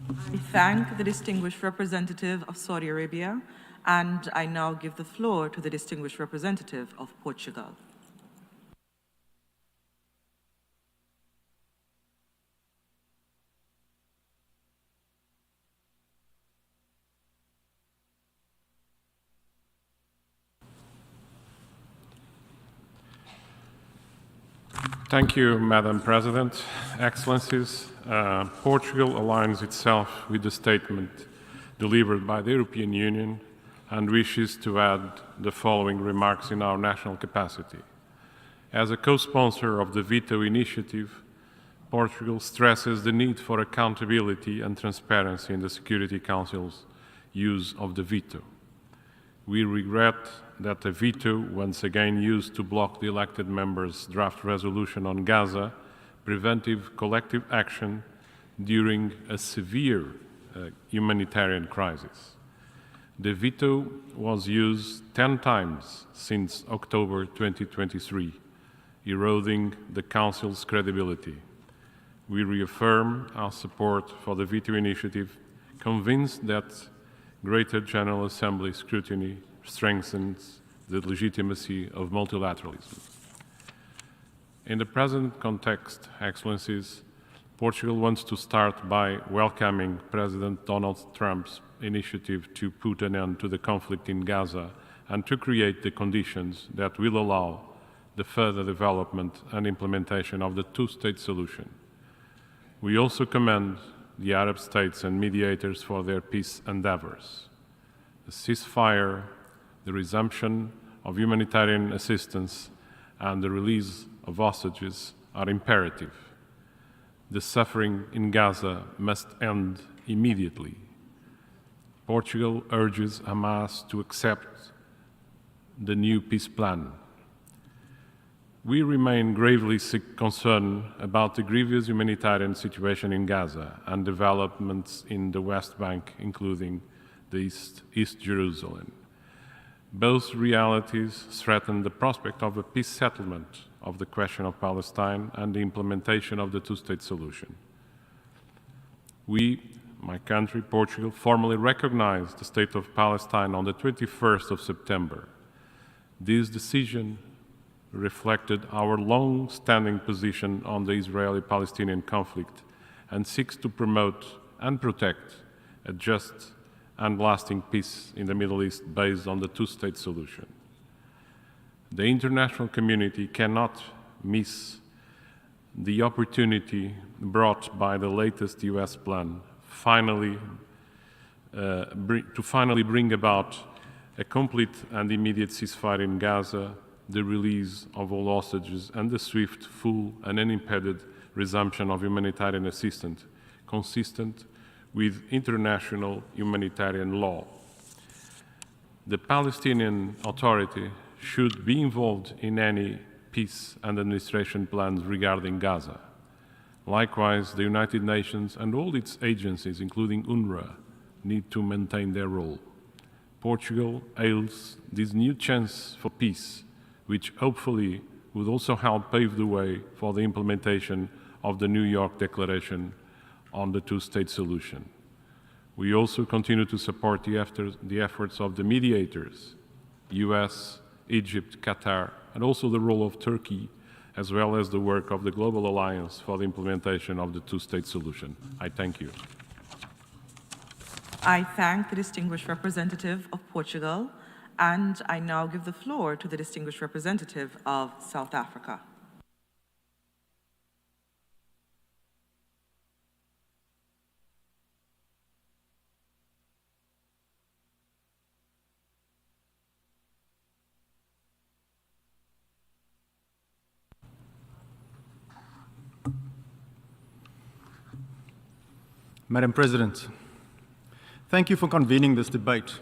I thank the distinguished representative of Saudi Arabia, and I now give the floor to the distinguished representative of Portugal. Thank you, Madam President. Excellencies, Portugal aligns itself with the statement delivered by the European Union and wishes to add the following remarks in our national capacity. As a co-sponsor of the veto initiative, Portugal stresses the need for accountability and transparency in the Security Council's use of the veto. We regret that the veto, once again used to block the elected members' draft resolution on Gaza, preventive collective action during a severe humanitarian crisis. The veto was used 10 times since October 2023, eroding the Council's credibility. We reaffirm our support for the veto initiative, convinced that greater General Assembly scrutiny strengthens the legitimacy of multilateralism. In the present context, Excellencies, Portugal wants to start by welcoming President Donald Trump's initiative to put an end to the conflict in Gaza and to create the conditions that will allow the further development and implementation of the two-state solution. We also commend the Arab states and mediators for their peace endeavors. The ceasefire, the resumption of humanitarian assistance, and the release of hostages are imperative. The suffering in Gaza must end immediately. Portugal urges Hamas to accept the new peace plan. We remain gravely concerned about the grievous humanitarian situation in Gaza and developments in the West Bank, including the East Jerusalem. Both realities threaten the prospect of a peace settlement of the question of Palestine and the implementation of the two-state solution. We, my country, Portugal, formally recognized the state of Palestine on the 21st of September. This decision reflected our long-standing position on the Israeli-Palestinian conflict and seeks to promote and protect a just and lasting peace in the Middle East based on the two-state solution. The international community cannot miss the opportunity brought by the latest US plan to finally bring about a complete and immediate ceasefire in Gaza, the release of all hostages, and the swift, full, and unimpeded resumption of humanitarian assistance, consistent with international humanitarian law. The Palestinian Authority should be involved in any peace and administration plans regarding Gaza. Likewise, the United Nations and all its agencies, including UNRWA, need to maintain their role. Portugal hails this new chance for peace, which hopefully would also help pave the way for the implementation of the New York Declaration on the two-state solution. We also continue to support the efforts of the mediators, US, Egypt, Qatar, and also the role of Turkey, as well as the work of the Global Alliance for the implementation of the two-state solution. I thank you. I thank the distinguished representative of Portugal, and I now give the floor to the distinguished representative of South Africa. Madam President, thank you for convening this debate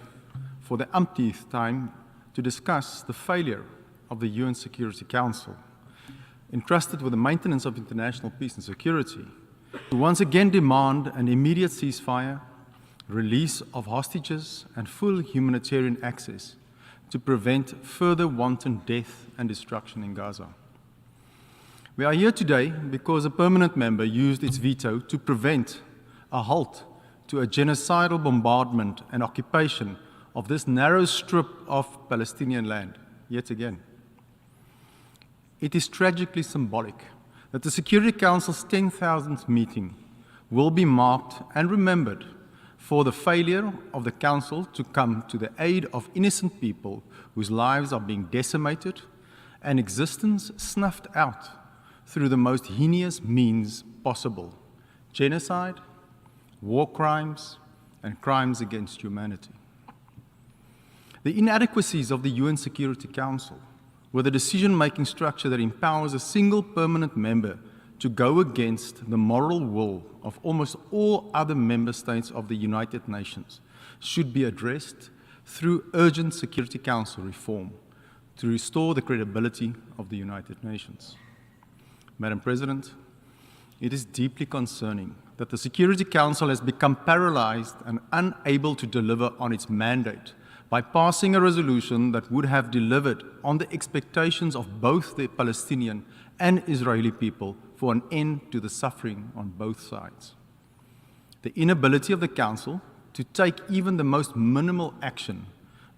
for the umpteenth time to discuss the failure of the UN Security Council, entrusted with the maintenance of international peace and security, to once again demand an immediate ceasefire, release of hostages, and full humanitarian access to prevent further wanton death and destruction in Gaza. We are here today because a permanent member used its veto to prevent a halt to a genocidal bombardment and occupation of this narrow strip of Palestinian land, yet again. It is tragically symbolic that the Security Council's 10,000th meeting will be marked and remembered for the failure of the Council to come to the aid of innocent people whose lives are being decimated and existence snuffed out through the most heinous means possible: genocide, war crimes, and crimes against humanity. The inadequacies of the UN Security Council, with a decision-making structure that empowers a single permanent member to go against the moral will of almost all other member states of the United Nations, should be addressed through urgent Security Council reform to restore the credibility of the United Nations. Madam President, it is deeply concerning that the Security Council has become paralyzed and unable to deliver on its mandate by passing a resolution that would have delivered on the expectations of both the Palestinian and Israeli people for an end to the suffering on both sides. The inability of the Council to take even the most minimal action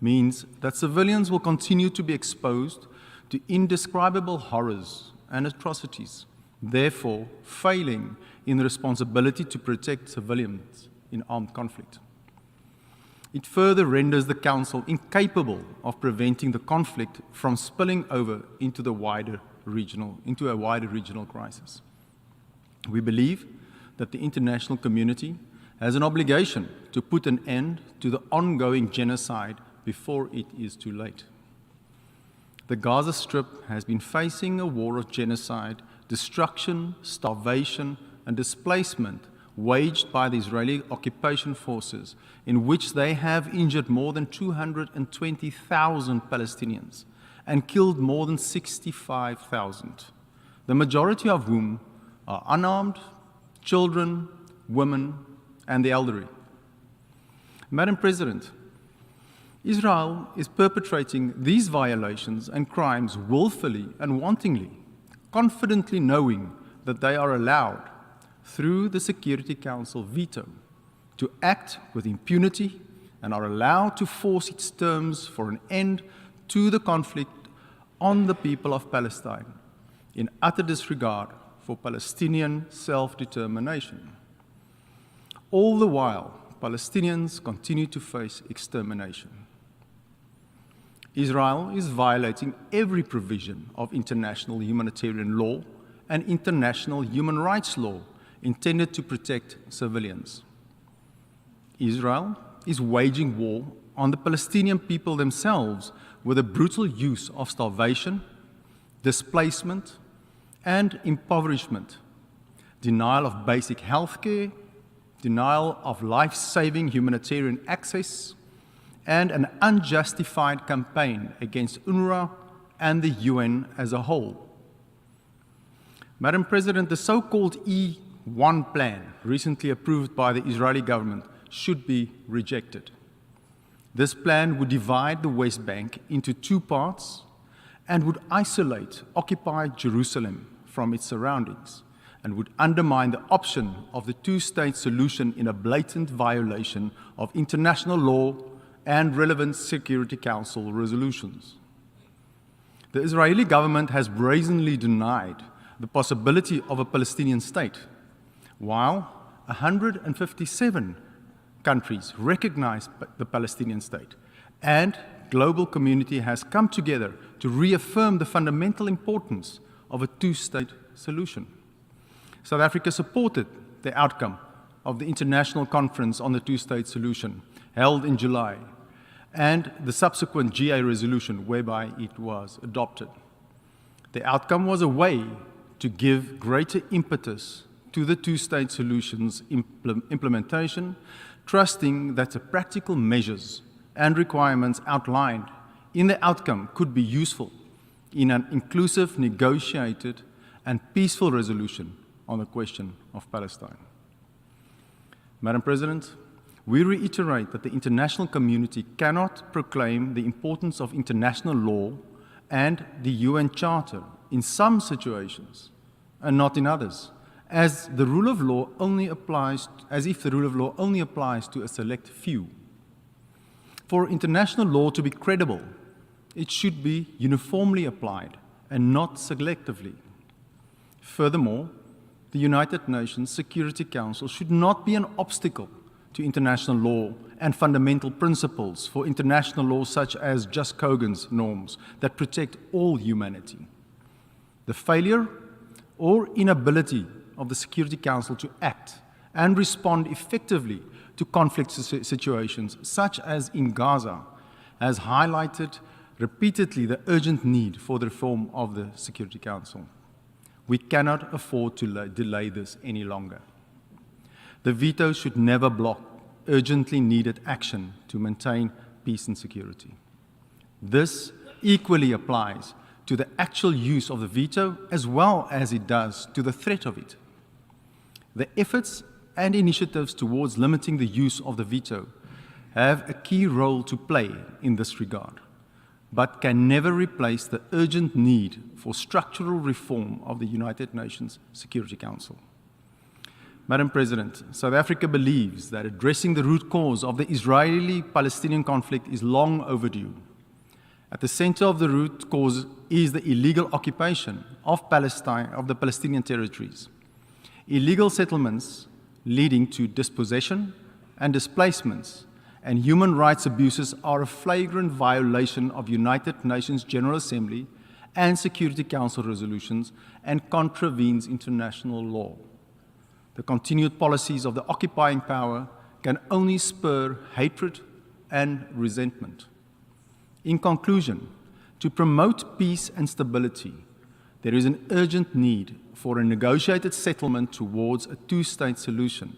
means that civilians will continue to be exposed to indescribable horrors and atrocities, therefore failing in the responsibility to protect civilians in armed conflict. It further renders the Council incapable of preventing the conflict from spilling over into a wider regional crisis. We believe that the international community has an obligation to put an end to the ongoing genocide before it is too late. The Gaza Strip has been facing a war of genocide, destruction, starvation, and displacement waged by the Israeli occupation forces, in which they have injured more than 220,000 Palestinians and killed more than 65,000, the majority of whom are unarmed, children, women, and the elderly. Madam President, Israel is perpetrating these violations and crimes willfully and wantonly, confidently knowing that they are allowed, through the Security Council veto, to act with impunity and are allowed to force its terms for an end to the conflict on the people of Palestine, in utter disregard for Palestinian self-determination. All the while, Palestinians continue to face extermination. Israel is violating every provision of international humanitarian law and international human rights law intended to protect civilians. Israel is waging war on the Palestinian people themselves with a brutal use of starvation, displacement, and impoverishment, denial of basic health care, denial of life-saving humanitarian access, and an unjustified campaign against UNRWA and the UN as a whole. Madam President, the so-called E1 plan, recently approved by the Israeli government, should be rejected. This plan would divide the West Bank into two parts and would isolate occupied Jerusalem from its surroundings and would undermine the option of the two-state solution in a blatant violation of international law and relevant Security Council resolutions. The Israeli government has brazenly denied the possibility of a Palestinian state, while 157 countries recognize the Palestinian state, and global community has come together to reaffirm the fundamental importance of a two-state solution. South Africa supported the outcome of the International Conference on the Two-State Solution held in July, and the subsequent GA resolution whereby it was adopted. The outcome was a way to give greater impetus to the two-state solution's implementation, trusting that the practical measures and requirements outlined in the outcome could be useful in an inclusive, negotiated, and peaceful resolution on the question of Palestine. Madam President, we reiterate that the international community cannot proclaim the importance of international law and the UN Charter in some situations and not in others, as if the rule of law only applies to a select few. For international law to be credible, it should be uniformly applied and not selectively. Furthermore, the United Nations Security Council should not be an obstacle to international law and fundamental principles for international law such as Just Kogan's norms that protect all humanity. The failure or inability of the Security Council to act and respond effectively to conflict situations, such as in Gaza, has highlighted repeatedly the urgent need for the reform of the Security Council. We cannot afford to delay this any longer. The veto should never block urgently needed action to maintain peace and security. This equally applies to the actual use of the veto as well as it does to the threat of it. The efforts and initiatives towards limiting the use of the veto have a key role to play in this regard, but can never replace the urgent need for structural reform of the United Nations Security Council. Madam President, South Africa believes that addressing the root cause of the Israeli-Palestinian conflict is long overdue. At the center of the root cause is the illegal occupation of Palestine, of the Palestinian territories. Illegal settlements leading to dispossession and displacements and human rights abuses are a flagrant violation of United Nations General Assembly and Security Council resolutions and contravenes international law. The continued policies of the occupying power can only spur hatred and resentment. In conclusion, to promote peace and stability, there is an urgent need for a negotiated settlement towards a two-state solution,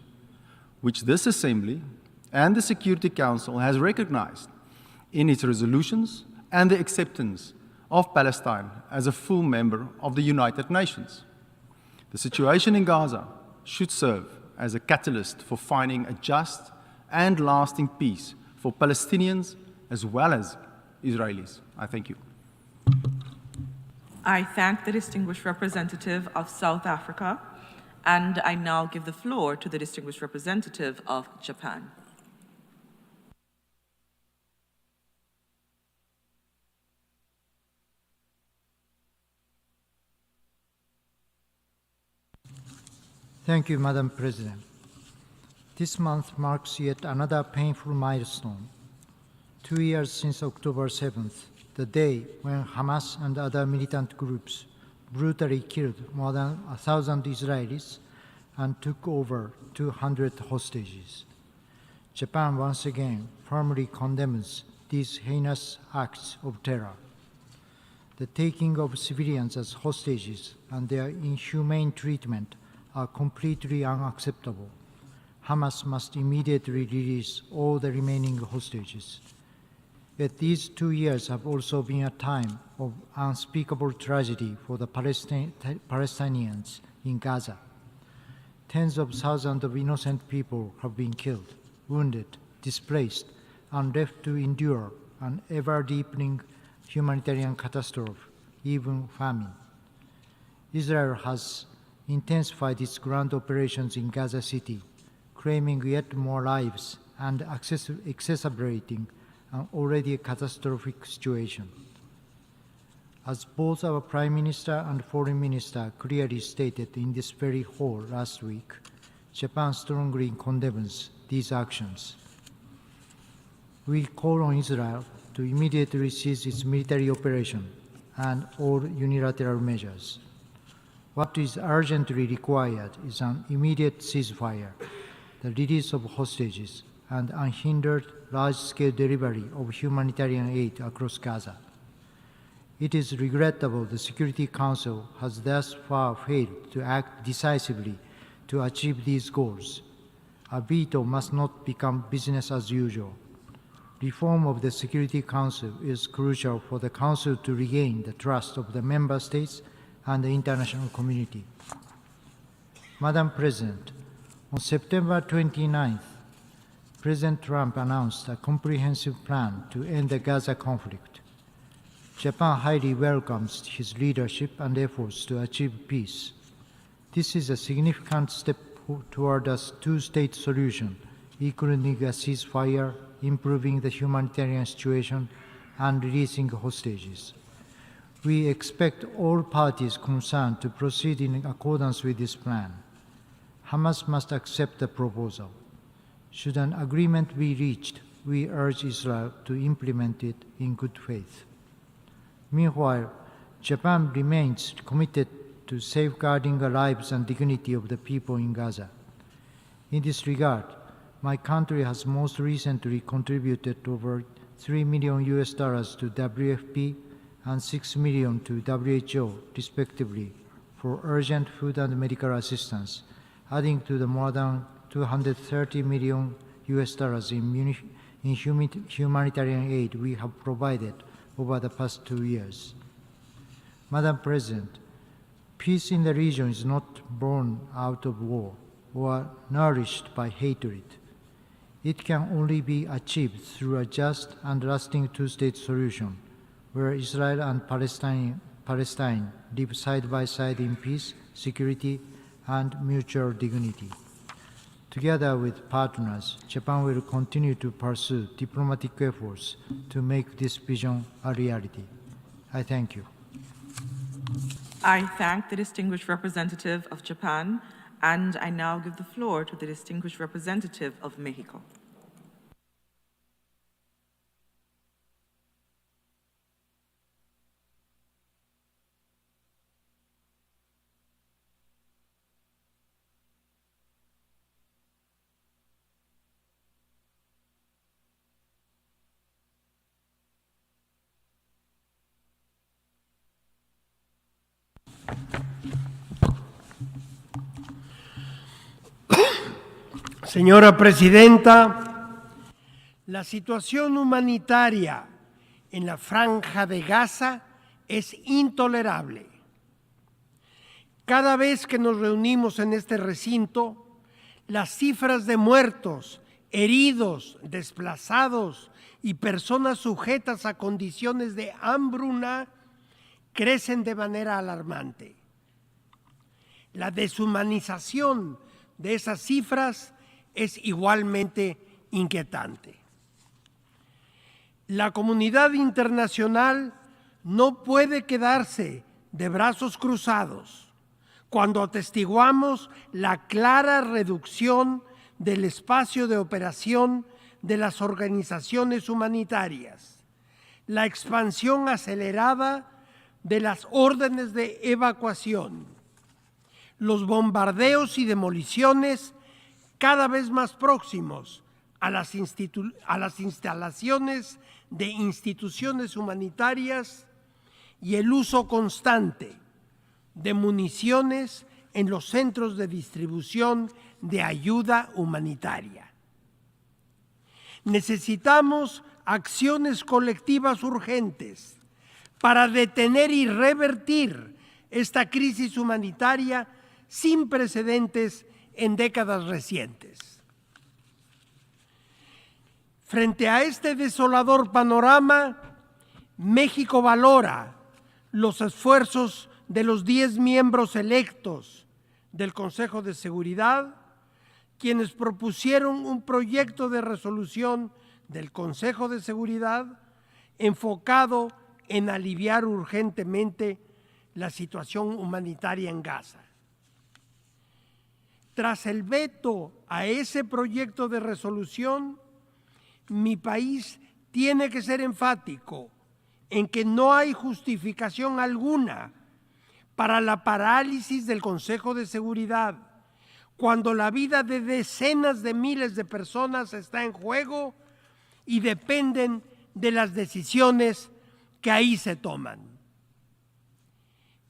which this Assembly and the Security Council has recognized in its resolutions and the acceptance of Palestine as a full member of the United Nations. The situation in Gaza should serve as a catalyst for finding a just and lasting peace for Palestinians as well as Israelis. I thank you. I thank the distinguished representative of South Africa, and I now give the floor to the distinguished representative of Japan. Thank you, Madam President. This month marks yet another painful milestone. 2 years since October 7th, the day when Hamas and other militant groups brutally killed more than 1,000 Israelis and took over 200 hostages. Japan once again firmly condemns these heinous acts of terror. The taking of civilians as hostages and their inhumane treatment are completely unacceptable. Hamas must immediately release all the remaining hostages. Yet these 2 years have also been a time of unspeakable tragedy for the Palestinians in Gaza. Tens of thousands of innocent people have been killed, wounded, displaced, and left to endure an ever-deepening humanitarian catastrophe, even famine. Israel has intensified its ground operations in Gaza City, claiming yet more lives and exacerbating an already catastrophic situation. As both our Prime Minister and Foreign Minister clearly stated in this very hall last week, Japan strongly condemns these actions. We call on Israel to immediately cease its military operation and all unilateral measures. What is urgently required is an immediate ceasefire, the release of hostages, and unhindered large-scale delivery of humanitarian aid across Gaza. It is regrettable the Security Council has thus far failed to act decisively to achieve these goals. A veto must not become business as usual. Reform of the Security Council is crucial for the Council to regain the trust of the member states and the international community. Madam President, on September 29th, President Trump announced a comprehensive plan to end the Gaza conflict. Japan highly welcomes his leadership and efforts to achieve peace. This is a significant step toward a two-state solution, including a ceasefire, improving the humanitarian situation, and releasing hostages. We expect all parties concerned to proceed in accordance with this plan. Hamas must accept the proposal. Should an agreement be reached, we urge Israel to implement it in good faith. Meanwhile, Japan remains committed to safeguarding the lives and dignity of the people in Gaza. In this regard, my country has most recently contributed over $3 million to WFP and $6 million to WHO, respectively, for urgent food and medical assistance, adding to the more than $230 million in humanitarian aid we have provided over the past 2 years. Madam President, peace in the region is not born out of war or nourished by hatred. It can only be achieved through a just and lasting two-state solution, where Israel and Palestine live side by side in peace, security, and mutual dignity. Together with partners, Japan will continue to pursue diplomatic efforts to make this vision a reality. I thank you. I thank the distinguished representative of Japan, and I now give the floor to the distinguished representative of Mexico. Señora Presidenta, la situación humanitaria en la Franja de Gaza es intolerable. Cada vez que nos reunimos en este recinto, las cifras de muertos, heridos, desplazados y personas sujetas a condiciones de hambruna crecen de manera alarmante. La deshumanización de esas cifras es igualmente inquietante. La comunidad internacional no puede quedarse de brazos cruzados cuando atestiguamos la clara reducción del espacio de operación de las organizaciones humanitarias, la expansión acelerada de las órdenes de evacuación, los bombardeos y demoliciones cada vez más próximos a las instalaciones de instituciones humanitarias y el uso constante de municiones en los centros de distribución de ayuda humanitaria. Necesitamos acciones colectivas urgentes para detener y revertir esta crisis humanitaria sin precedentes en décadas recientes. Frente a este desolador panorama, México valora los esfuerzos de los 10 miembros electos del Consejo de Seguridad, quienes propusieron un proyecto de resolución del Consejo de Seguridad enfocado en aliviar urgentemente la situación humanitaria en Gaza. Tras el veto a ese proyecto de resolución, mi país tiene que ser enfático en que no hay justificación alguna para la parálisis del Consejo de Seguridad cuando la vida de decenas de miles de personas está en juego y dependen de las decisiones que ahí se toman.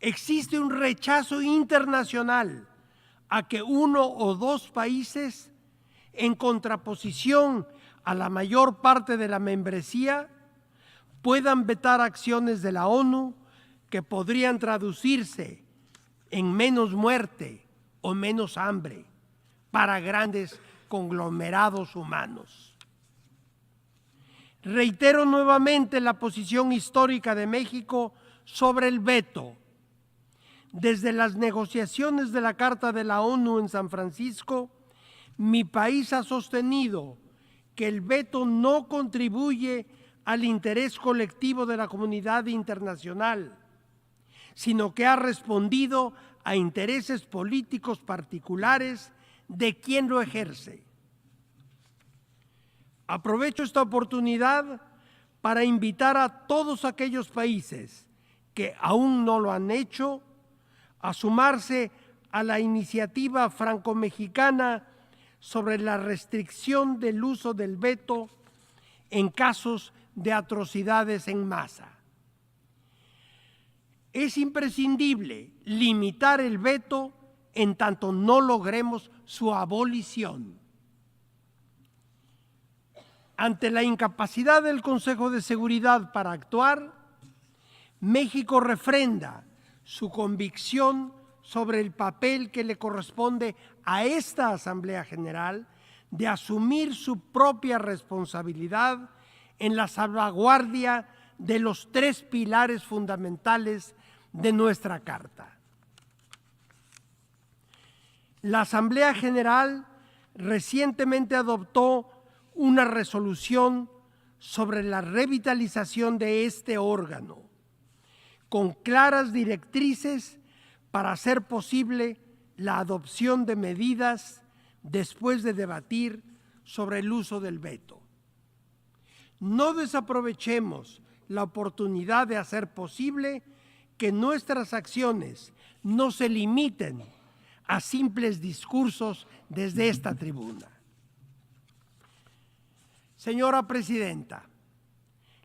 Existe un rechazo internacional a que uno o dos países, en contraposición a la mayor parte de la membresía, puedan vetar acciones de la ONU que podrían traducirse en menos muerte o menos hambre para grandes conglomerados humanos. Reitero nuevamente la posición histórica de México sobre el veto. Desde las negociaciones de la Carta de la ONU en San Francisco, mi país ha sostenido que el veto no contribuye al interés colectivo de la comunidad internacional, sino que ha respondido a intereses políticos particulares de quien lo ejerce. Aprovecho esta oportunidad para invitar a todos aquellos países que aún no lo han hecho a sumarse a la iniciativa franco-mexicana sobre la restricción del uso del veto en casos de atrocidades en masa. Es imprescindible limitar el veto en tanto no logremos su abolición. Ante la incapacidad del Consejo de Seguridad para actuar, México refrenda su convicción sobre el papel que le corresponde a esta Asamblea General de asumir su propia responsabilidad en la salvaguardia de los tres pilares fundamentales de nuestra Carta. La Asamblea General recientemente adoptó una resolución sobre la revitalización de este órgano, con claras directrices para hacer posible la adopción de medidas después de debatir sobre el uso del veto. No desaprovechemos la oportunidad de hacer posible que nuestras acciones no se limiten a simples discursos desde esta tribuna. Señora Presidenta,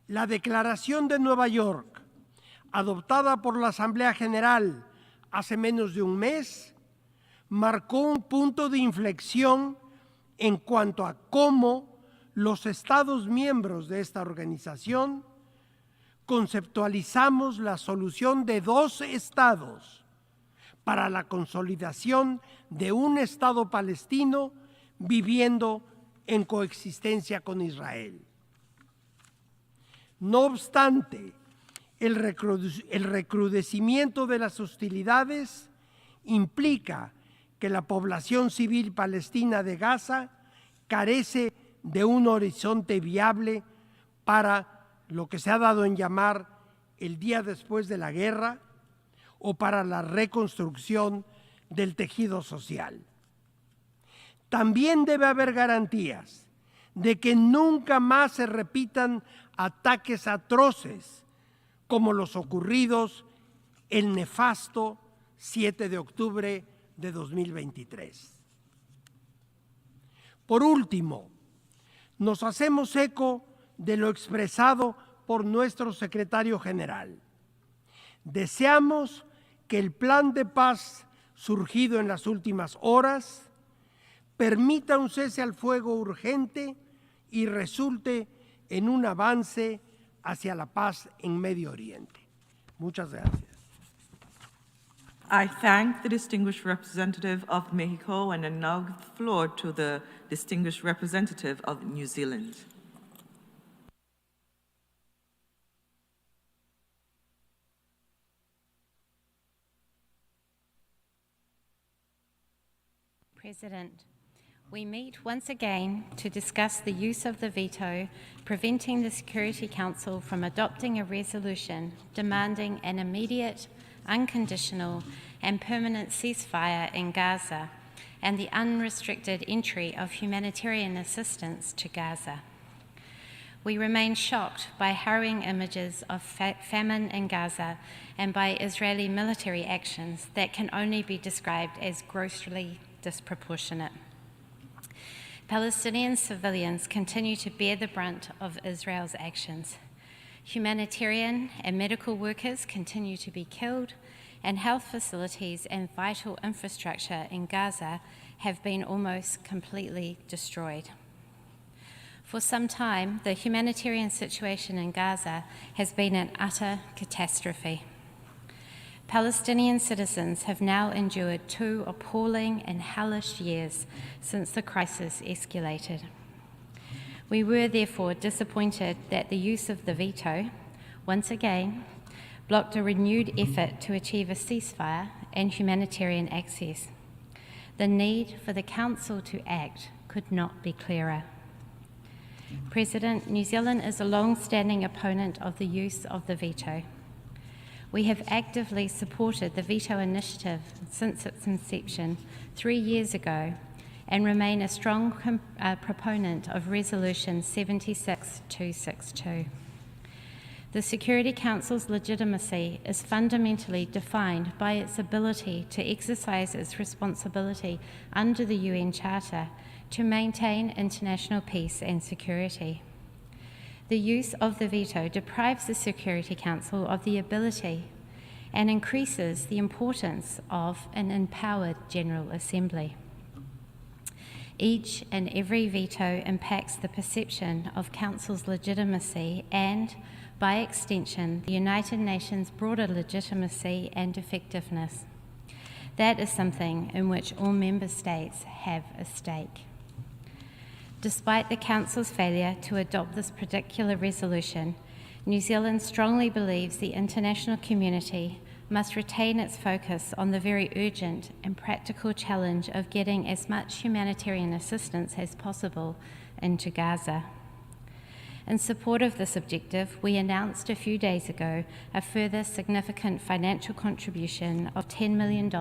la Declaración de Nueva York, adoptada por la Asamblea General hace menos de un mes, marcó un punto de inflexión en cuanto a cómo los Estados miembros de esta organización conceptualizamos la solución de dos estados para la consolidación de un Estado palestino viviendo en coexistencia con Israel. No obstante, el recrudecimiento de las hostilidades implica que la población civil palestina de Gaza carece de un horizonte viable para lo que se ha dado en llamar el día después de la guerra o para la reconstrucción del tejido social. También debe haber garantías de que nunca más se repitan ataques atroces como los ocurridos el nefasto 7 de octubre de 2023. Por último, nos hacemos eco de lo expresado por nuestro secretario general. Deseamos que el plan de paz surgido en las últimas horas permita un cese al fuego urgente y resulte en un avance hacia la paz en Medio Oriente. Muchas gracias. I thank the distinguished representative of Mexico and I now give the floor to the distinguished representative of New Zealand. President, we meet once again to discuss the use of the veto, preventing the Security Council from adopting a resolution demanding an immediate, unconditional and permanent ceasefire in Gaza and the unrestricted entry of humanitarian assistance to Gaza. We remain shocked by harrowing images of famine in Gaza and by Israeli military actions that can only be described as grossly disproportionate. Palestinian civilians continue to bear the brunt of Israel's actions. Humanitarian and medical workers continue to be killed, and health facilities and vital infrastructure in Gaza have been almost completely destroyed. For some time, the humanitarian situation in Gaza has been an utter catastrophe. Palestinian citizens have now endured 2 appalling and hellish years since the crisis escalated. We were therefore disappointed that the use of the veto, once again, blocked a renewed effort to achieve a ceasefire and humanitarian access. The need for the Council to act could not be clearer. President, New Zealand is a long-standing opponent of the use of the veto. We have actively supported the veto initiative since its inception 3 years ago and remain a strong proponent of Resolution 76262. The Security Council's legitimacy is fundamentally defined by its ability to exercise its responsibility under the UN Charter to maintain international peace and security. The use of the veto deprives the Security Council of the ability and increases the importance of an empowered General Assembly. Each and every veto impacts the perception of Council's legitimacy and, by extension, the United Nations' broader legitimacy and effectiveness. That is something in which all member states have a stake. Despite the Council's failure to adopt this particular resolution, New Zealand strongly believes the international community must retain its focus on the very urgent and practical challenge of getting as much humanitarian assistance as possible into Gaza. In support of this objective, we announced a few days ago a further significant financial contribution of $10 million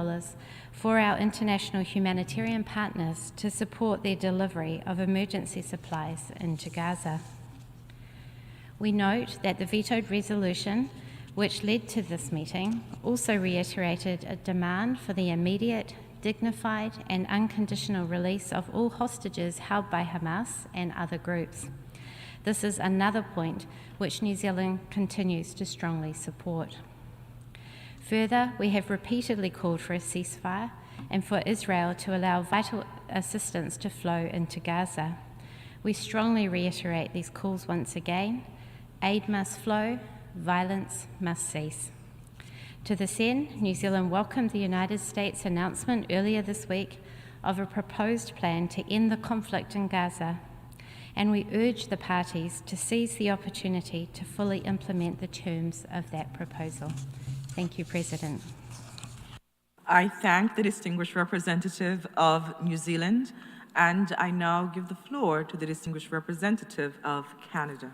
for our international humanitarian partners to support their delivery of emergency supplies into Gaza. We note that the vetoed resolution, which led to this meeting, also reiterated a demand for the immediate, dignified, and unconditional release of all hostages held by Hamas and other groups. This is another point which New Zealand continues to strongly support. Further, we have repeatedly called for a ceasefire and for Israel to allow vital assistance to flow into Gaza. We strongly reiterate these calls once again. Aid must flow, violence must cease. To this end, New Zealand welcomed the United States' announcement earlier this week of a proposed plan to end the conflict in Gaza, and we urge the parties to seize the opportunity to fully implement the terms of that proposal. Thank you, President. I thank the distinguished representative of New Zealand, and I now give the floor to the distinguished representative of Canada.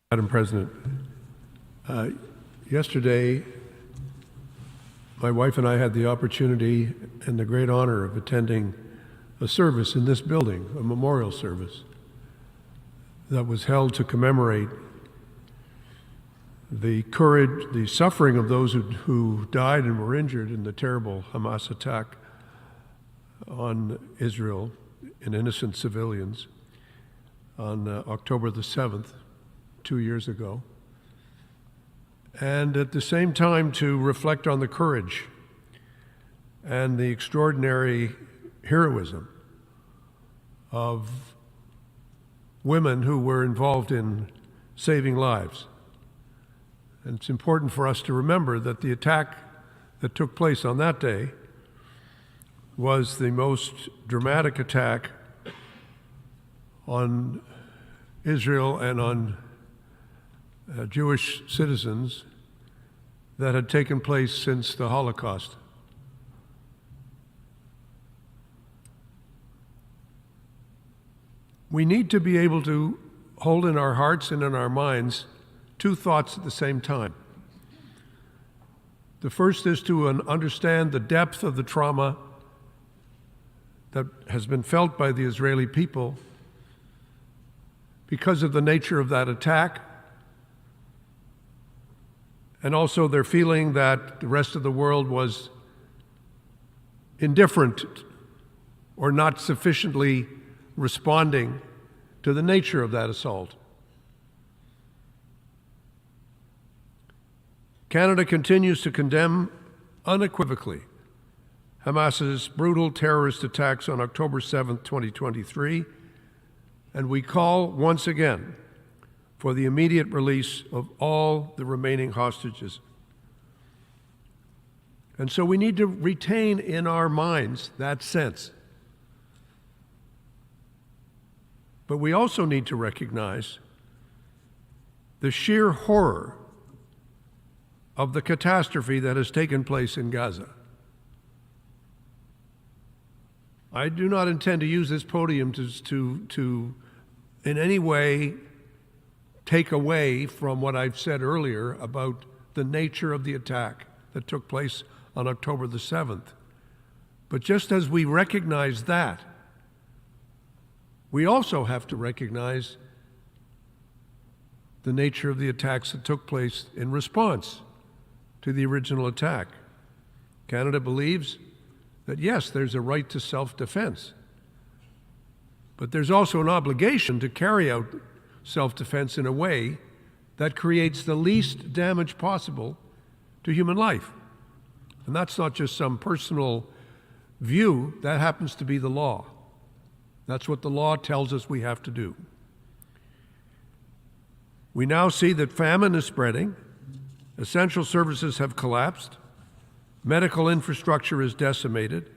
Madam President, yesterday, my wife and I had the opportunity and the great honor of attending a service in this building, a memorial service that was held to commemorate the courage, the suffering of those who died and were injured in the terrible Hamas attack on Israel and innocent civilians on October the 7th. 2 years ago, and at the same time to reflect on the courage and the extraordinary heroism of women who were involved in saving lives. And it's important for us to remember that the attack that took place on that day was the most dramatic attack on Israel and on Jewish citizens that had taken place since the Holocaust. We need to be able to hold in our hearts and in our minds two thoughts at the same time. The first is to understand the depth of the trauma that has been felt by the Israeli people because of the nature of that attack, and also their feeling that the rest of the world was indifferent or not sufficiently responding to the nature of that assault. Canada continues to condemn unequivocally Hamas's brutal terrorist attacks on October 7th, 2023, and we call once again for the immediate release of all the remaining hostages. And so we need to retain in our minds that sense. But we also need to recognize the sheer horror of the catastrophe that has taken place in Gaza. I do not intend to use this podium to in any way take away from what I've said earlier about the nature of the attack that took place on October the 7th. But just as we recognize that, we also have to recognize the nature of the attacks that took place in response to the original attack. Canada believes that, yes, there's a right to self-defense, but there's also an obligation to carry out self-defense in a way that creates the least damage possible to human life. And that's not just some personal view, that happens to be the law. That's what the law tells us we have to do. We now see that famine is spreading, essential services have collapsed, medical infrastructure is decimated,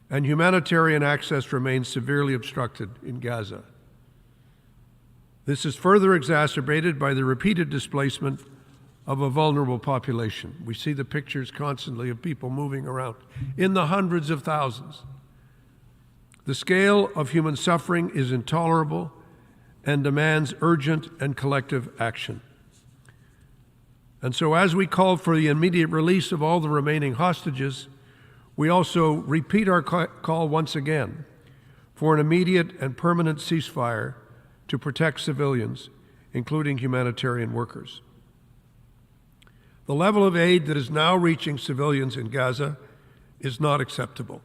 and humanitarian access remains severely obstructed in Gaza. This is further exacerbated by the repeated displacement of a vulnerable population. We see the pictures constantly of people moving around in the hundreds of thousands. The scale of human suffering is intolerable and demands urgent and collective action. And so as we call for the immediate release of all the remaining hostages, we also repeat our call once again for an immediate and permanent ceasefire to protect civilians, including humanitarian workers. The level of aid that is now reaching civilians in Gaza is not acceptable.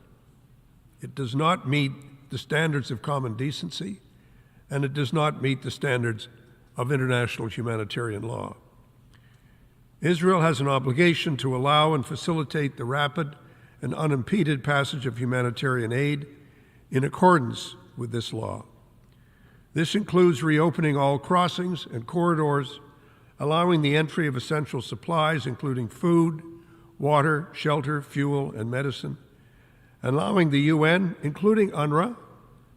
It does not meet the standards of common decency, and it does not meet the standards of international humanitarian law. Israel has an obligation to allow and facilitate the rapid and unimpeded passage of humanitarian aid in accordance with this law. This includes reopening all crossings and corridors, allowing the entry of essential supplies, including food, water, shelter, fuel, and medicine, and allowing the UN, including UNRWA,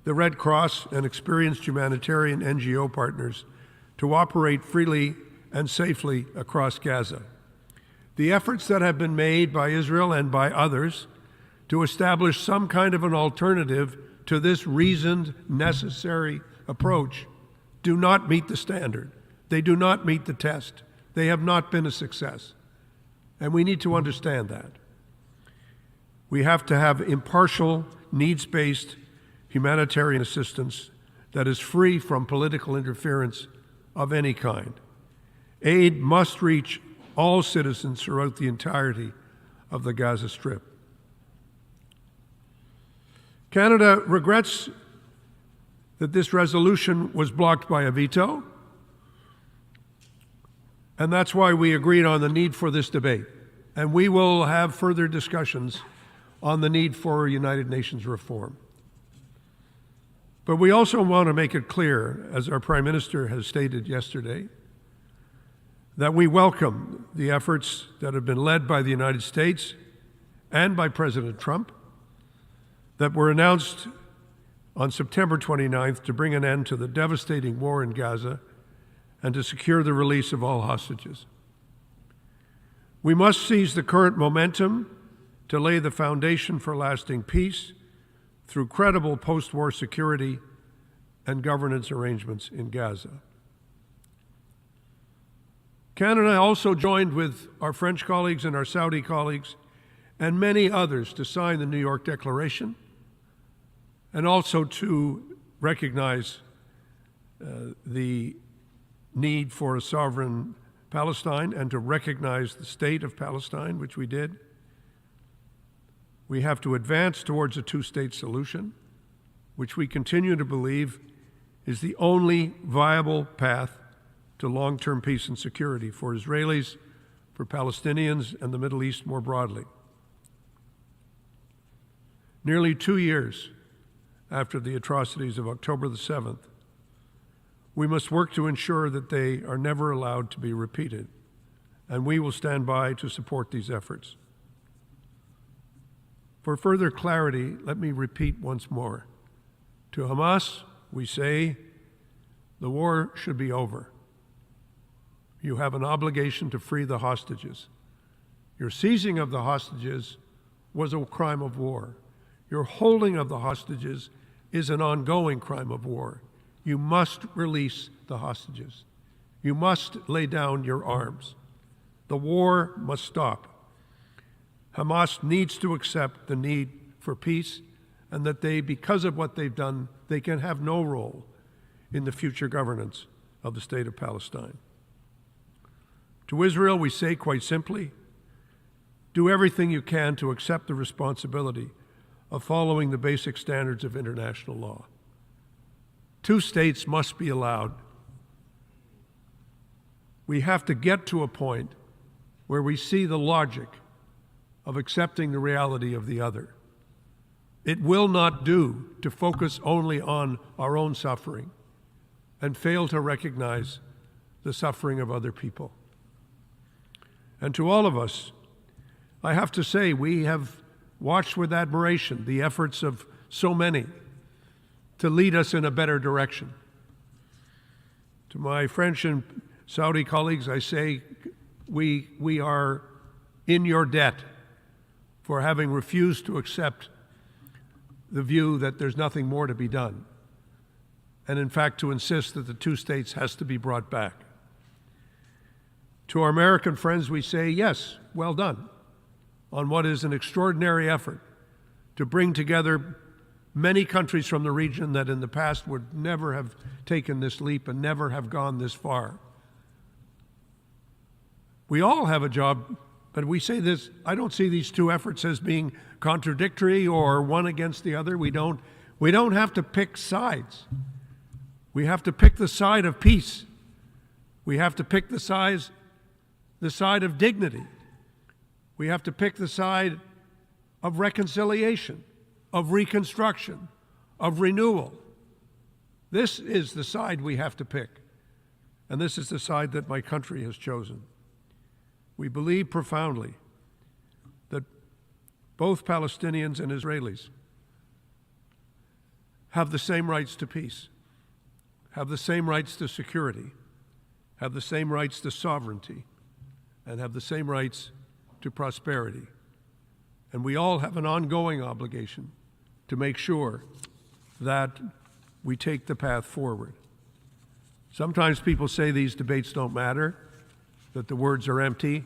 the Red Cross, and experienced humanitarian NGO partners to operate freely and safely across Gaza. The efforts that have been made by Israel and by others to establish some kind of an alternative to this reasoned, necessary approach do not meet the standard. They do not meet the test. They have not been a success. And we need to understand that. We have to have impartial, needs-based humanitarian assistance that is free from political interference of any kind. Aid must reach all citizens throughout the entirety of the Gaza Strip. Canada regrets that this resolution was blocked by a veto, and that's why we agreed on the need for this debate. And we will have further discussions on the need for United Nations reform. But we also want to make it clear, as our Prime Minister has stated yesterday, that we welcome the efforts that have been led by the United States and by President Trump that were announced on September 29th to bring an end to the devastating war in Gaza and to secure the release of all hostages. We must seize the current momentum to lay the foundation for lasting peace through credible post-war security and governance arrangements in Gaza. Canada also joined with our French colleagues and our Saudi colleagues and many others to sign the New York Declaration and also to recognize the need for a sovereign Palestine and to recognize the state of Palestine, which we did. We have to advance towards a two-state solution, which we continue to believe is the only viable path to long-term peace and security for Israelis, for Palestinians, and the Middle East more broadly. Nearly 2 years after the atrocities of October the 7th, we must work to ensure that they are never allowed to be repeated, and we will stand by to support these efforts. For further clarity, let me repeat once more. To Hamas, we say, the war should be over. You have an obligation to free the hostages. Your seizing of the hostages was a crime of war. Your holding of the hostages is an ongoing crime of war. You must release the hostages. You must lay down your arms. The war must stop. Hamas needs to accept the need for peace and that they, because of what they've done, they can have no role in the future governance of the state of Palestine. To Israel, we say quite simply, do everything you can to accept the responsibility of following the basic standards of international law. Two states must be allowed. We have to get to a point where we see the logic of accepting the reality of the other. It will not do to focus only on our own suffering and fail to recognize the suffering of other people. And to all of us, I have to say, we have watched with admiration the efforts of so many to lead us in a better direction. To my French and Saudi colleagues, I say, we are in your debt for having refused to accept the view that there's nothing more to be done, and in fact to insist that the two states has to be brought back. To our American friends, we say, yes, well done, on what is an extraordinary effort to bring together many countries from the region that in the past would never have taken this leap and never have gone this far. We all have a job, but we say this, I don't see these two efforts as being contradictory or one against the other. We don't have to pick sides. We have to pick the side of peace. We have to pick the side of dignity. We have to pick the side of reconciliation, of reconstruction, of renewal. This is the side we have to pick. And this is the side that my country has chosen. We believe profoundly that both Palestinians and Israelis have the same rights to peace, have the same rights to security, have the same rights to sovereignty, and have the same rights to prosperity. And we all have an ongoing obligation to make sure that we take the path forward. Sometimes people say these debates don't matter, that the words are empty.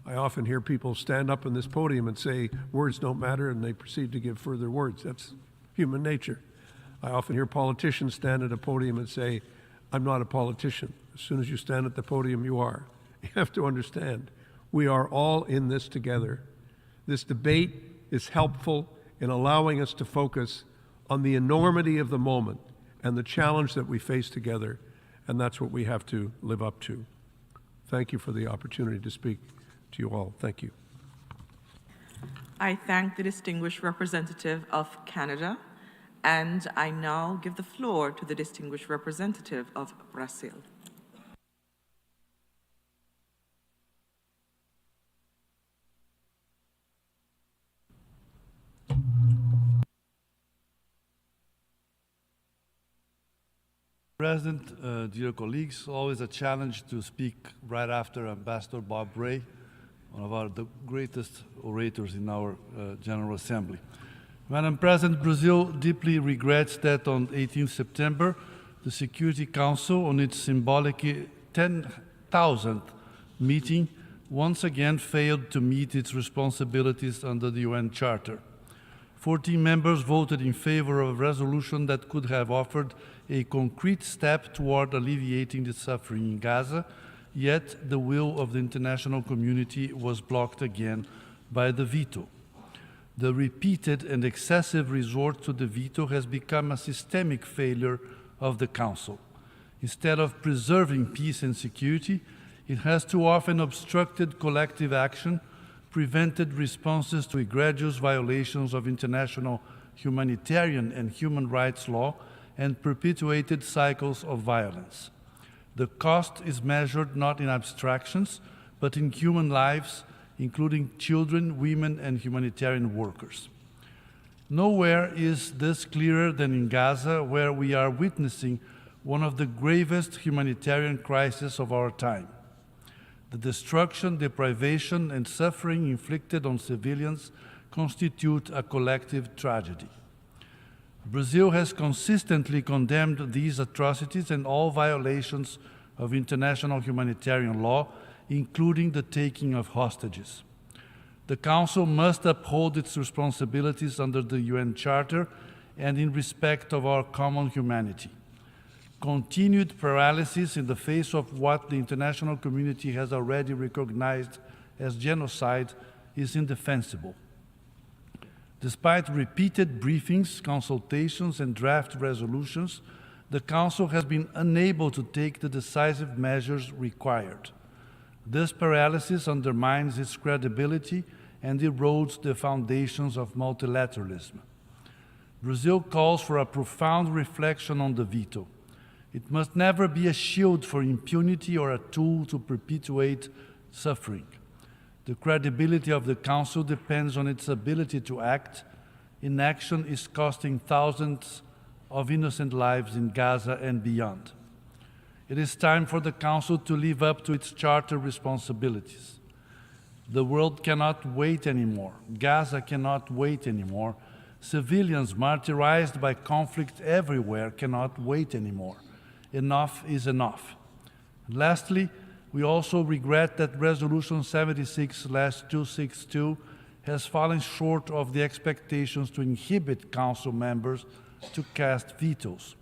I often hear people stand up on this podium and say words don't matter, and they proceed to give further words. That's human nature. I often hear politicians stand at a podium and say, I'm not a politician. As soon as you stand at the podium, you are. You have to understand, we are all in this together. This debate is helpful in allowing us to focus on the enormity of the moment and the challenge that we face together, and that's what we have to live up to. Thank you for the opportunity to speak to you all. Thank you. I thank the distinguished representative of Canada, and I now give the floor to the distinguished representative of Brazil. President, dear colleagues, always a challenge to speak right after Ambassador Bob Ray, one of the greatest orators in our General Assembly. Madam President, Brazil deeply regrets that on 18 September, the Security Council, on its symbolic 10,000th meeting, once again failed to meet its responsibilities under the UN Charter. 14 members voted in favor of a resolution that could have offered a concrete step toward alleviating the suffering in Gaza, yet the will of the international community was blocked again by the veto. The repeated and excessive resort to the veto has become a systemic failure of the Council. Instead of preserving peace and security, it has too often obstructed collective action, prevented responses to egregious violations of international humanitarian and human rights law, and perpetuated cycles of violence. The cost is measured not in abstractions, but in human lives, including children, women, and humanitarian workers. Nowhere is this clearer than in Gaza, where we are witnessing one of the gravest humanitarian crises of our time. The destruction, deprivation, and suffering inflicted on civilians constitute a collective tragedy. Brazil has consistently condemned these atrocities and all violations of international humanitarian law, including the taking of hostages. The Council must uphold its responsibilities under the UN Charter and in respect of our common humanity. Continued paralysis in the face of what the international community has already recognized as genocide is indefensible. Despite repeated briefings, consultations, and draft resolutions, the Council has been unable to take the decisive measures required. This paralysis undermines its credibility and erodes the foundations of multilateralism. Brazil calls for a profound reflection on the veto. It must never be a shield for impunity or a tool to perpetuate suffering. The credibility of the Council depends on its ability to act. Inaction is costing thousands of innocent lives in Gaza and beyond. It is time for the Council to live up to its charter responsibilities. The world cannot wait anymore. Gaza cannot wait anymore. Civilians martyrized by conflict everywhere cannot wait anymore. Enough is enough. Lastly, we also regret that Resolution 76/262 has fallen short of the expectations to inhibit Council members to cast vetoes.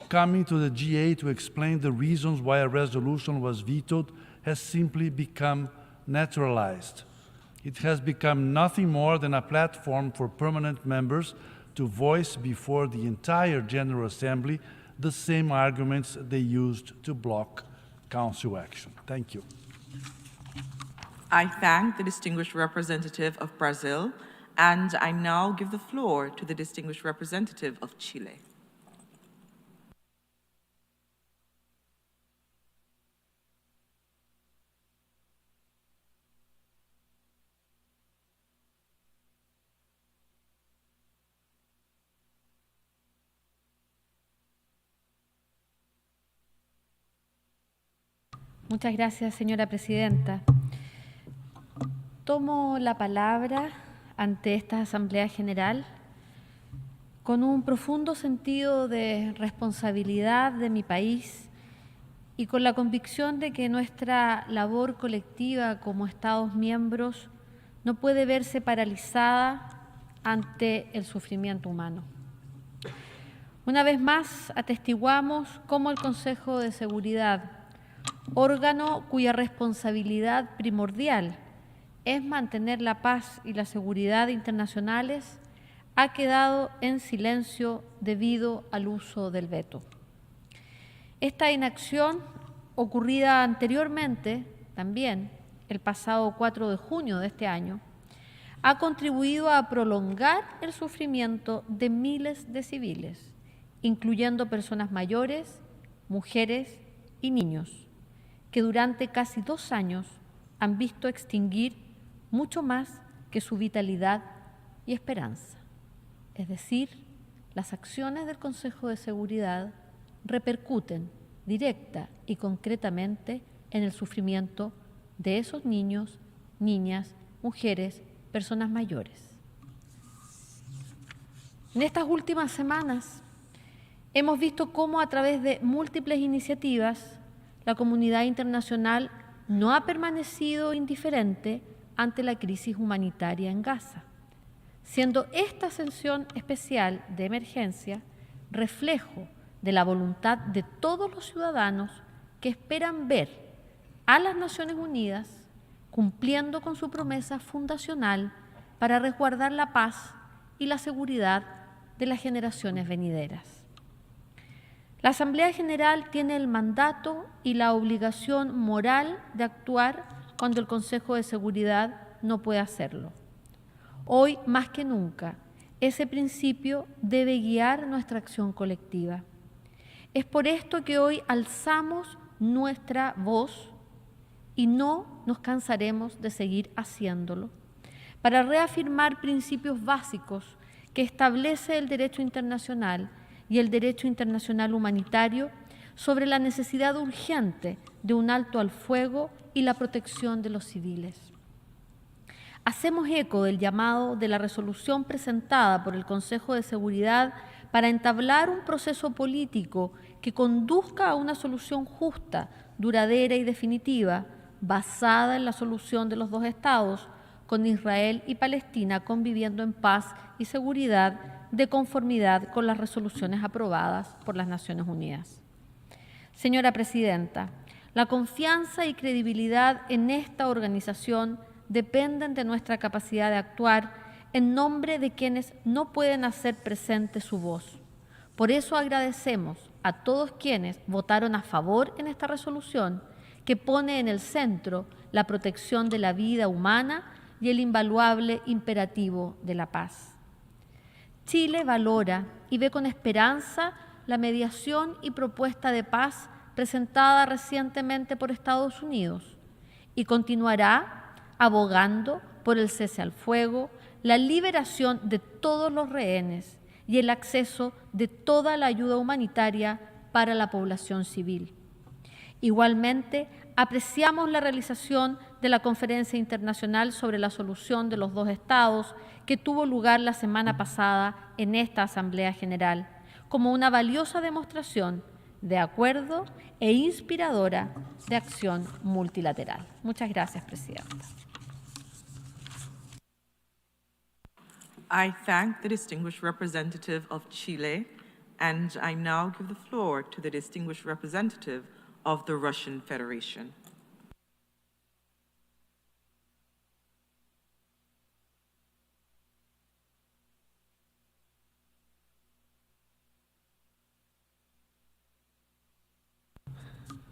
Coming to the GA to explain the reasons why a resolution was vetoed has simply become naturalized. It has become nothing more than a platform for permanent members to voice before the entire General Assembly the same arguments they used to block Council action. Thank you. I thank the distinguished representative of Brazil, and I now give the floor to the distinguished representative of Chile. Muchas gracias, señora presidenta. Tomo la palabra ante esta Asamblea General con un profundo sentido de responsabilidad de mi país y con la convicción de que nuestra labor colectiva como Estados miembros no puede verse paralizada ante el sufrimiento humano. Una vez más, atestiguamos cómo el Consejo de Seguridad, órgano cuya responsabilidad primordial es mantener la paz y la seguridad internacionales, ha quedado en silencio debido al uso del veto. Esta inacción, ocurrida anteriormente, también el pasado 4 de junio de este año, ha contribuido a prolongar el sufrimiento de miles de civiles, incluyendo personas mayores, mujeres y niños, que durante casi 2 años han visto extinguir mucho más que su vitalidad y esperanza. Es decir, las acciones del Consejo de Seguridad repercuten directa y concretamente en el sufrimiento de esos niños, niñas, mujeres, personas mayores. En estas últimas semanas hemos visto cómo a través de múltiples iniciativas la comunidad internacional no ha permanecido indiferente ante la crisis humanitaria en Gaza, siendo esta sesión especial de emergencia reflejo de la voluntad de todos los ciudadanos que esperan ver a las Naciones Unidas cumpliendo con su promesa fundacional para resguardar la paz y la seguridad de las generaciones venideras. La Asamblea General tiene el mandato y la obligación moral de actuar cuando el Consejo de Seguridad no puede hacerlo. Hoy, más que nunca, ese principio debe guiar nuestra acción colectiva. Es por esto que hoy alzamos nuestra voz y no nos cansaremos de seguir haciéndolo, para reafirmar principios básicos que establece el derecho internacional y el derecho internacional humanitario sobre la necesidad urgente de un alto al fuego y la protección de los civiles. Hacemos eco del llamado de la resolución presentada por el Consejo de Seguridad para entablar un proceso político que conduzca a una solución justa, duradera y definitiva, basada en la solución de los dos estados, con Israel y Palestina conviviendo en paz y seguridad de conformidad con las resoluciones aprobadas por las Naciones Unidas. Señora Presidenta, la confianza y credibilidad en esta organización dependen de nuestra capacidad de actuar en nombre de quienes no pueden hacer presente su voz. Por eso agradecemos a todos quienes votaron a favor en esta resolución que pone en el centro la protección de la vida humana y el invaluable imperativo de la paz. Chile valora y ve con esperanza la mediación y propuesta de paz presentada recientemente por Estados Unidos y continuará abogando por el cese al fuego, la liberación de todos los rehenes y el acceso de toda la ayuda humanitaria para la población civil. Igualmente, apreciamos la realización de la Conferencia Internacional sobre la Solución de los Dos Estados que tuvo lugar la semana pasada en esta Asamblea General, como una valiosa demostración de acuerdo e inspiradora de acción multilateral. Muchas gracias, Presidenta. I thank the distinguished representative of Chile, and I now give the floor to the distinguished representative of the Russian Federation.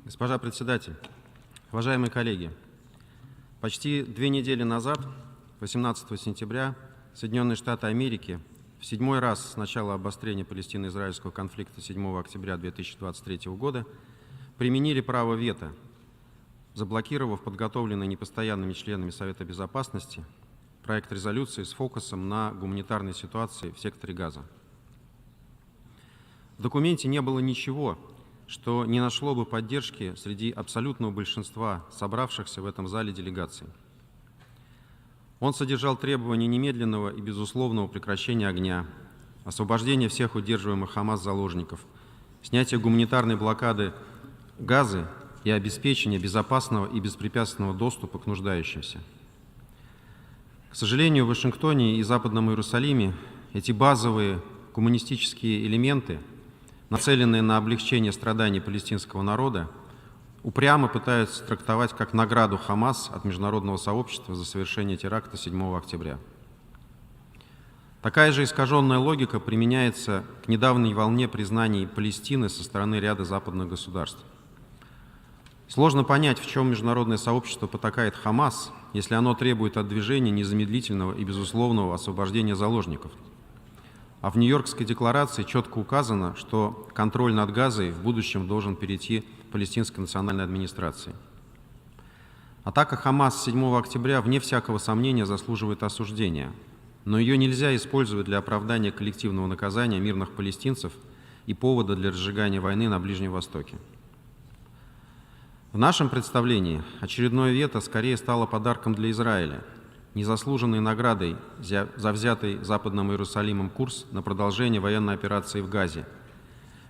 Госпожа председатель, уважаемые коллеги, почти 2 недели назад, 18 сентября, Соединенные Штаты Америки в 7-й раз с начала обострения палестино-израильского конфликта 7 октября 2023 года применили право вето, заблокировав подготовленный непостоянными членами Совета Безопасности проект резолюции с фокусом на гуманитарной ситуации в секторе Газа. В документе не было ничего, что не нашло бы поддержки среди абсолютного большинства собравшихся в этом зале делегаций. Он содержал требования немедленного и безусловного прекращения огня, освобождения всех удерживаемых ХАМАС заложников, снятия гуманитарной блокады Газы и обеспечения безопасного и беспрепятственного доступа к нуждающимся. К сожалению, в Вашингтоне и Западном Иерусалиме эти базовые гуманистические элементы, нацеленные на облегчение страданий палестинского народа, упрямо пытаются трактовать как награду ХАМАС от международного сообщества за совершение теракта 7 октября. Такая же искаженная логика применяется к недавней волне признаний Палестины со стороны ряда западных государств. Сложно понять, в чем международное сообщество потакает ХАМАС, если оно требует от движения незамедлительного и безусловного освобождения заложников. А в Нью-Йоркской декларации четко указано, что контроль над Газой в будущем должен перейти Палестинской национальной администрации. Атака ХАМАС 7 октября, вне всякого сомнения, заслуживает осуждения, но ее нельзя использовать для оправдания коллективного наказания мирных палестинцев и повода для разжигания войны на Ближнем Востоке. В нашем представлении очередное вето скорее стало подарком для Израиля, незаслуженной наградой за взятый Западным Иерусалимом курс на продолжение военной операции в Газе,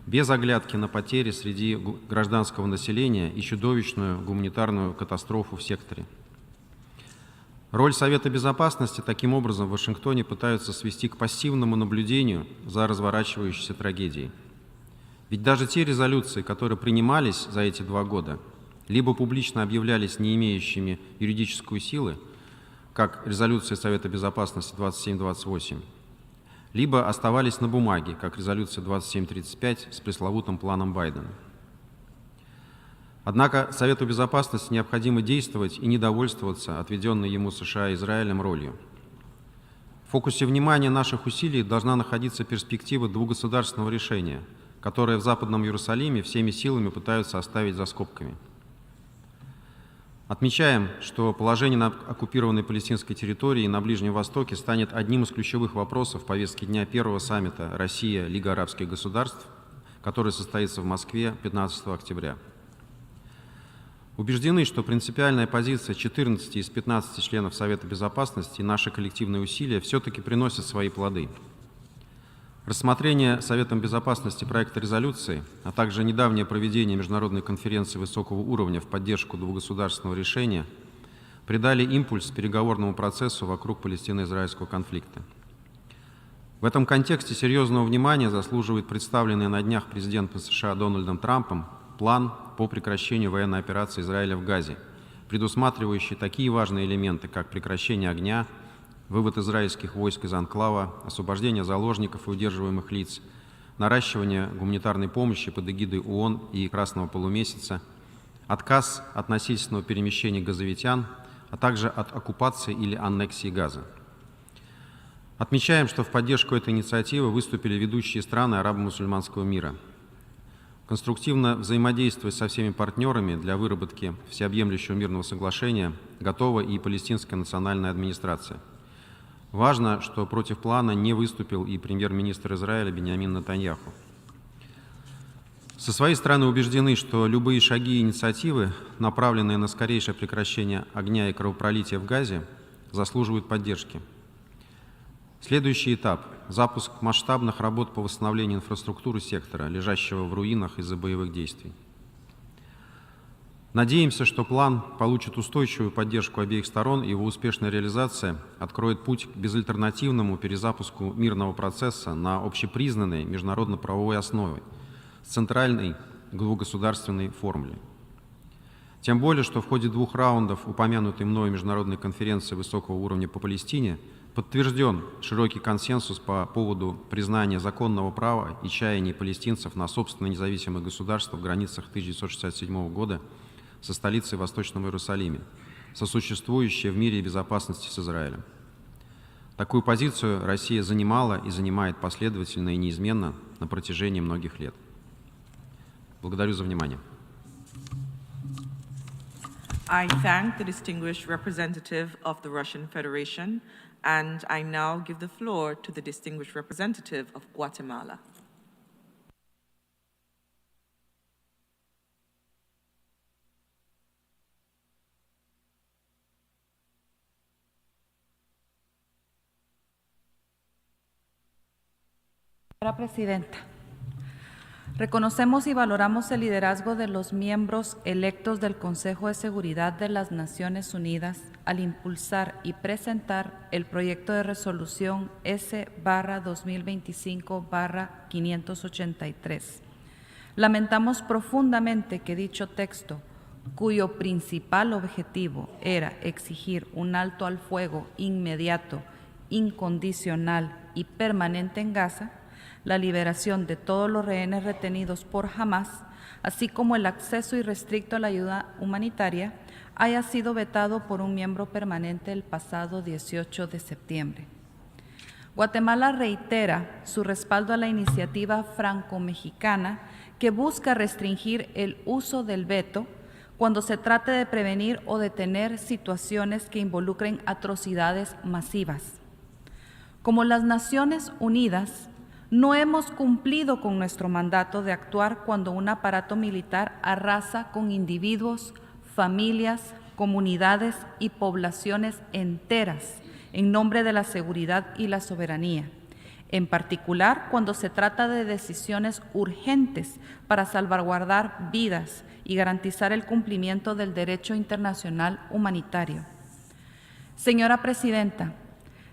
без оглядки на потери среди гражданского населения и чудовищную гуманитарную катастрофу в секторе. Роль Совета Безопасности таким образом в Вашингтоне пытаются свести к пассивному наблюдению за разворачивающейся трагедией. Ведь даже те резолюции, которые принимались за эти 2 года, либо публично объявлялись не имеющими юридическую силу, как резолюция Совета Безопасности 2728, либо оставались на бумаге, как резолюция 2735 с пресловутым планом Байдена. Однако Совету Безопасности необходимо действовать и не довольствоваться отведенной ему США и Израилем ролью. В фокусе внимания наших усилий должна находиться перспектива двугосударственного решения, которое в Западном Иерусалиме всеми силами пытаются оставить за скобками. Отмечаем, что положение на оккупированной палестинской территории и на Ближнем Востоке станет одним из ключевых вопросов повестки дня первого саммита «Россия-Лига арабских государств», который состоится в Москве 15 октября. Убеждены, что принципиальная позиция 14 из 15 членов Совета Безопасности и наши коллективные усилия все-таки приносят свои плоды. Рассмотрение Советом Безопасности проекта резолюции, а также недавнее проведение международной конференции высокого уровня в поддержку двугосударственного решения придали импульс переговорному процессу вокруг палестино-израильского конфликта. В этом контексте серьезного внимания заслуживает представленный на днях президентом США Дональдом Трампом план по прекращению военной операции Израиля в Газе, предусматривающий такие важные элементы, как прекращение огня, вывод израильских войск из анклава, освобождение заложников и удерживаемых лиц, наращивание гуманитарной помощи под эгидой ООН и Красного полумесяца, отказ от насильственного перемещения газовитян, а также от оккупации или аннексии Газа. Отмечаем, что в поддержку этой инициативы выступили ведущие страны арабо-мусульманского мира. Конструктивно взаимодействуя со всеми партнерами для выработки всеобъемлющего мирного соглашения готова и палестинская национальная администрация. Важно, что против плана не выступил и премьер-министр Израиля Биньямин Нетаньяху. Со своей стороны убеждены, что любые шаги и инициативы, направленные на скорейшее прекращение огня и кровопролития в Газе, заслуживают поддержки. Следующий этап – запуск масштабных работ по восстановлению инфраструктуры сектора, лежащего в руинах из-за боевых действий. Надеемся, что план получит устойчивую поддержку обеих сторон, и его успешная реализация откроет путь к безальтернативному перезапуску мирного процесса на общепризнанной международно-правовой основе с центральной двугосударственной формулой. Тем более, что в ходе 2 раундов упомянутой мной международной конференции высокого уровня по Палестине подтвержден широкий консенсус по поводу признания законного права и чаяний палестинцев на собственное независимое государство в границах 1967 года со столицей в Восточном Иерусалиме, сосуществующее в мире и безопасности с Израилем. Такую позицию Россия занимала и занимает последовательно и неизменно на протяжении многих лет. Благодарю за внимание. I thank the distinguished representative of the Russian Federation, and I now give the floor to the distinguished representative of Guatemala. Señora Presidenta, reconocemos y valoramos el liderazgo de los miembros electos del Consejo de Seguridad de las Naciones Unidas al impulsar y presentar el proyecto de resolución S/2025/583. Lamentamos profundamente que dicho texto, cuyo principal objetivo era exigir un alto al fuego inmediato, incondicional y permanente en Gaza, la liberación de todos los rehenes retenidos por Hamás, así como el acceso irrestricto a la ayuda humanitaria, haya sido vetado por un miembro permanente el pasado 18 de septiembre. Guatemala reitera su respaldo a la iniciativa franco-mexicana que busca restringir el uso del veto cuando se trate de prevenir o detener situaciones que involucren atrocidades masivas. Como las Naciones Unidas, no hemos cumplido con nuestro mandato de actuar cuando un aparato militar arrasa con individuos, familias, comunidades y poblaciones enteras en nombre de la seguridad y la soberanía, en particular cuando se trata de decisiones urgentes para salvaguardar vidas y garantizar el cumplimiento del derecho internacional humanitario. Señora Presidenta,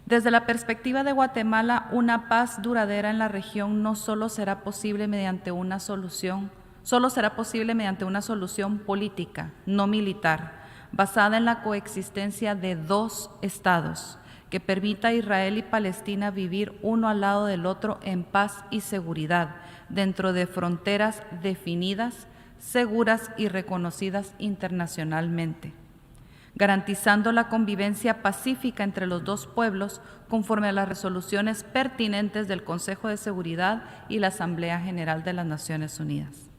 desde la perspectiva de Guatemala, una paz duradera en la región no solo será posible mediante una solución política, no militar, basada en la coexistencia de 2 estados, que permita a Israel y Palestina vivir uno al lado del otro en paz y seguridad, dentro de fronteras definidas, seguras y reconocidas internacionalmente, garantizando la convivencia pacífica entre los 2 pueblos conforme a las resoluciones pertinentes del Consejo de Seguridad y la Asamblea General de las Naciones Unidas.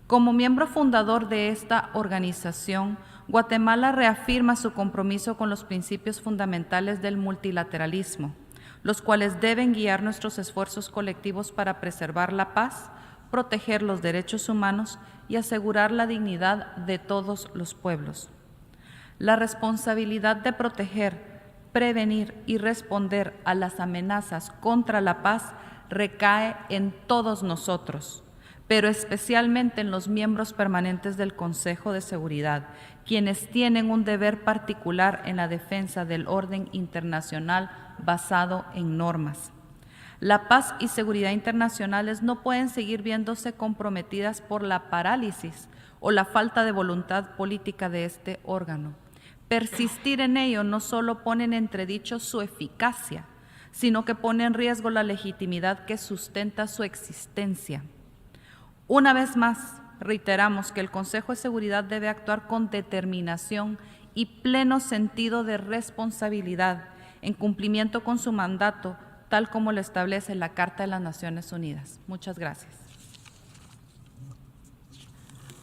Como miembro fundador de esta organización, Guatemala reafirma su compromiso con los principios fundamentales del multilateralismo, los cuales deben guiar nuestros esfuerzos colectivos para preservar la paz, proteger los derechos humanos y asegurar la dignidad de todos los pueblos. La responsabilidad de proteger, prevenir y responder a las amenazas contra la paz recae en todos nosotros, pero especialmente en los miembros permanentes del Consejo de Seguridad, quienes tienen un deber particular en la defensa del orden internacional basado en normas. La paz y seguridad internacionales no pueden seguir viéndose comprometidas por la parálisis o la falta de voluntad política de este órgano. Persistir en ello no solo pone en entredicho su eficacia, sino que pone en riesgo la legitimidad que sustenta su existencia. Una vez más, reiteramos que el Consejo de Seguridad debe actuar con determinación y pleno sentido de responsabilidad en cumplimiento con su mandato, tal como lo establece la Carta de las Naciones Unidas. Muchas gracias.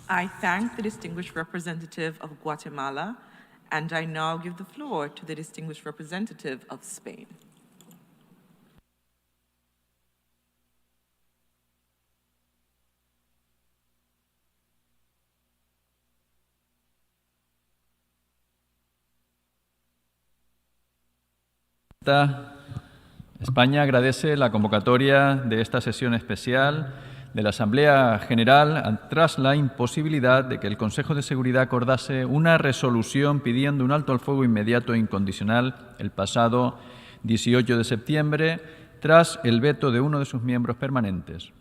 I thank the distinguished representative of Guatemala, and I now give the floor to the distinguished representative of Spain. España agradece la convocatoria de esta sesión especial de la Asamblea General tras la imposibilidad de que el Consejo de Seguridad acordase una resolución pidiendo un alto al fuego inmediato e incondicional el pasado 18 de septiembre tras el veto de uno de sus miembros permanentes.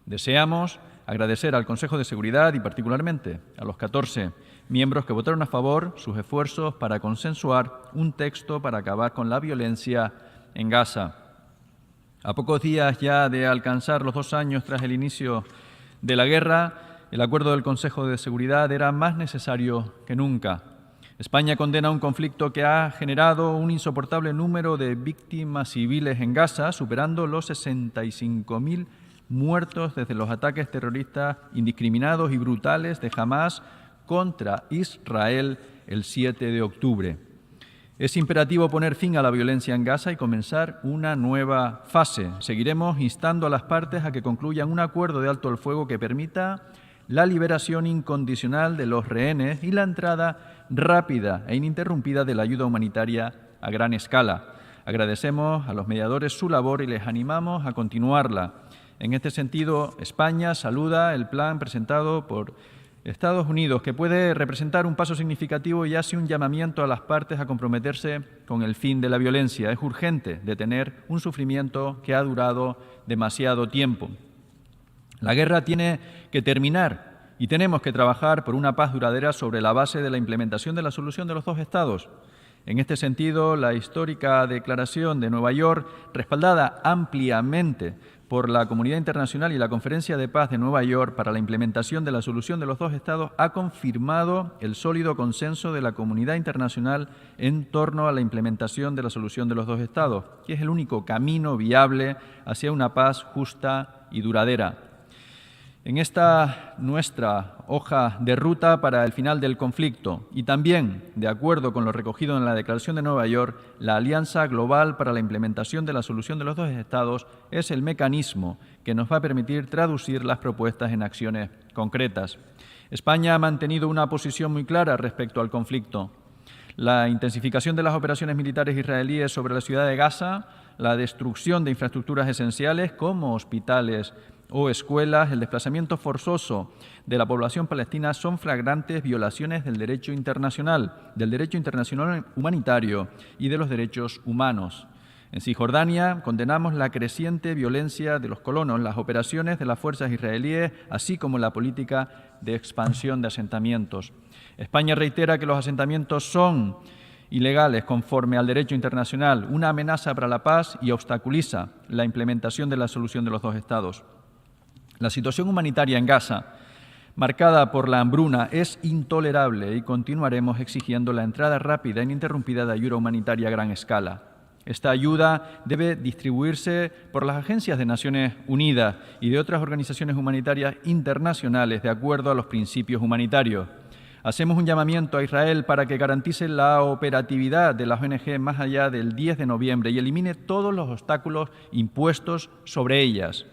Deseamos agradecer al Consejo de Seguridad y particularmente a los 14 miembros que votaron a favor sus esfuerzos para consensuar un texto para acabar con la violencia en Gaza. A pocos días ya de alcanzar los 2 años tras el inicio de la guerra, el acuerdo del Consejo de Seguridad era más necesario que nunca. España condena un conflicto que ha generado un insoportable número de víctimas civiles en Gaza, superando los 65.000 muertos desde los ataques terroristas indiscriminados y brutales de Hamás contra Israel el 7 de octubre. Es imperativo poner fin a la violencia en Gaza y comenzar una nueva fase. Seguiremos instando a las partes a que concluyan un acuerdo de alto al fuego que permita la liberación incondicional de los rehenes y la entrada rápida e ininterrumpida de la ayuda humanitaria a gran escala. Agradecemos a los mediadores su labor y les animamos a continuarla. En este sentido, España saluda el plan presentado por Estados Unidos, que puede representar un paso significativo y hace un llamamiento a las partes a comprometerse con el fin de la violencia. Es urgente detener un sufrimiento que ha durado demasiado tiempo. La guerra tiene que terminar y tenemos que trabajar por una paz duradera sobre la base de la implementación de la solución de los 2 estados. En este sentido, la histórica Declaración de Nueva York, respaldada ampliamente por la comunidad internacional y la Conferencia de Paz de Nueva York para la implementación de la solución de los 2 estados, ha confirmado el sólido consenso de la comunidad internacional en torno a la implementación de la solución de los 2 estados, que es el único camino viable hacia una paz justa y duradera. En esta nuestra hoja de ruta para el final del conflicto y también, de acuerdo con lo recogido en la Declaración de Nueva York, la Alianza Global para la Implementación de la Solución de los 2 Estados es el mecanismo que nos va a permitir traducir las propuestas en acciones concretas. España ha mantenido una posición muy clara respecto al conflicto. La intensificación de las operaciones militares israelíes sobre la ciudad de Gaza, la destrucción de infraestructuras esenciales como hospitales o escuelas, el desplazamiento forzoso de la población palestina son flagrantes violaciones del derecho internacional humanitario y de los derechos humanos. En Cisjordania condenamos la creciente violencia de los colonos, las operaciones de las fuerzas israelíes, así como la política de expansión de asentamientos. España reitera que los asentamientos son ilegales conforme al derecho internacional, una amenaza para la paz y obstaculiza la implementación de la solución de los 2 estados. La situación humanitaria en Gaza, marcada por la hambruna, es intolerable y continuaremos exigiendo la entrada rápida e ininterrumpida de ayuda humanitaria a gran escala. Esta ayuda debe distribuirse por las agencias de Naciones Unidas y de otras organizaciones humanitarias internacionales de acuerdo a los principios humanitarios. Hacemos un llamamiento a Israel para que garantice la operatividad de las ONG más allá del 10 de noviembre y elimine todos los obstáculos impuestos sobre ellas.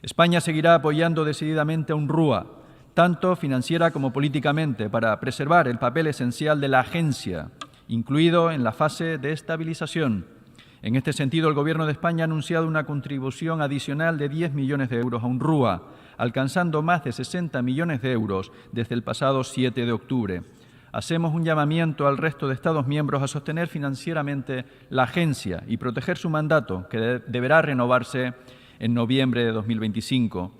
España seguirá apoyando decididamente a UNRWA, tanto financiera como políticamente, para preservar el papel esencial de la agencia, incluido en la fase de estabilización. En este sentido, el Gobierno de España ha anunciado una contribución adicional de 10 millones de euros a UNRWA, alcanzando más de 60 millones de euros desde el pasado 7 de octubre. Hacemos un llamamiento al resto de Estados miembros a sostener financieramente la agencia y proteger su mandato, que deberá renovarse en noviembre de 2025.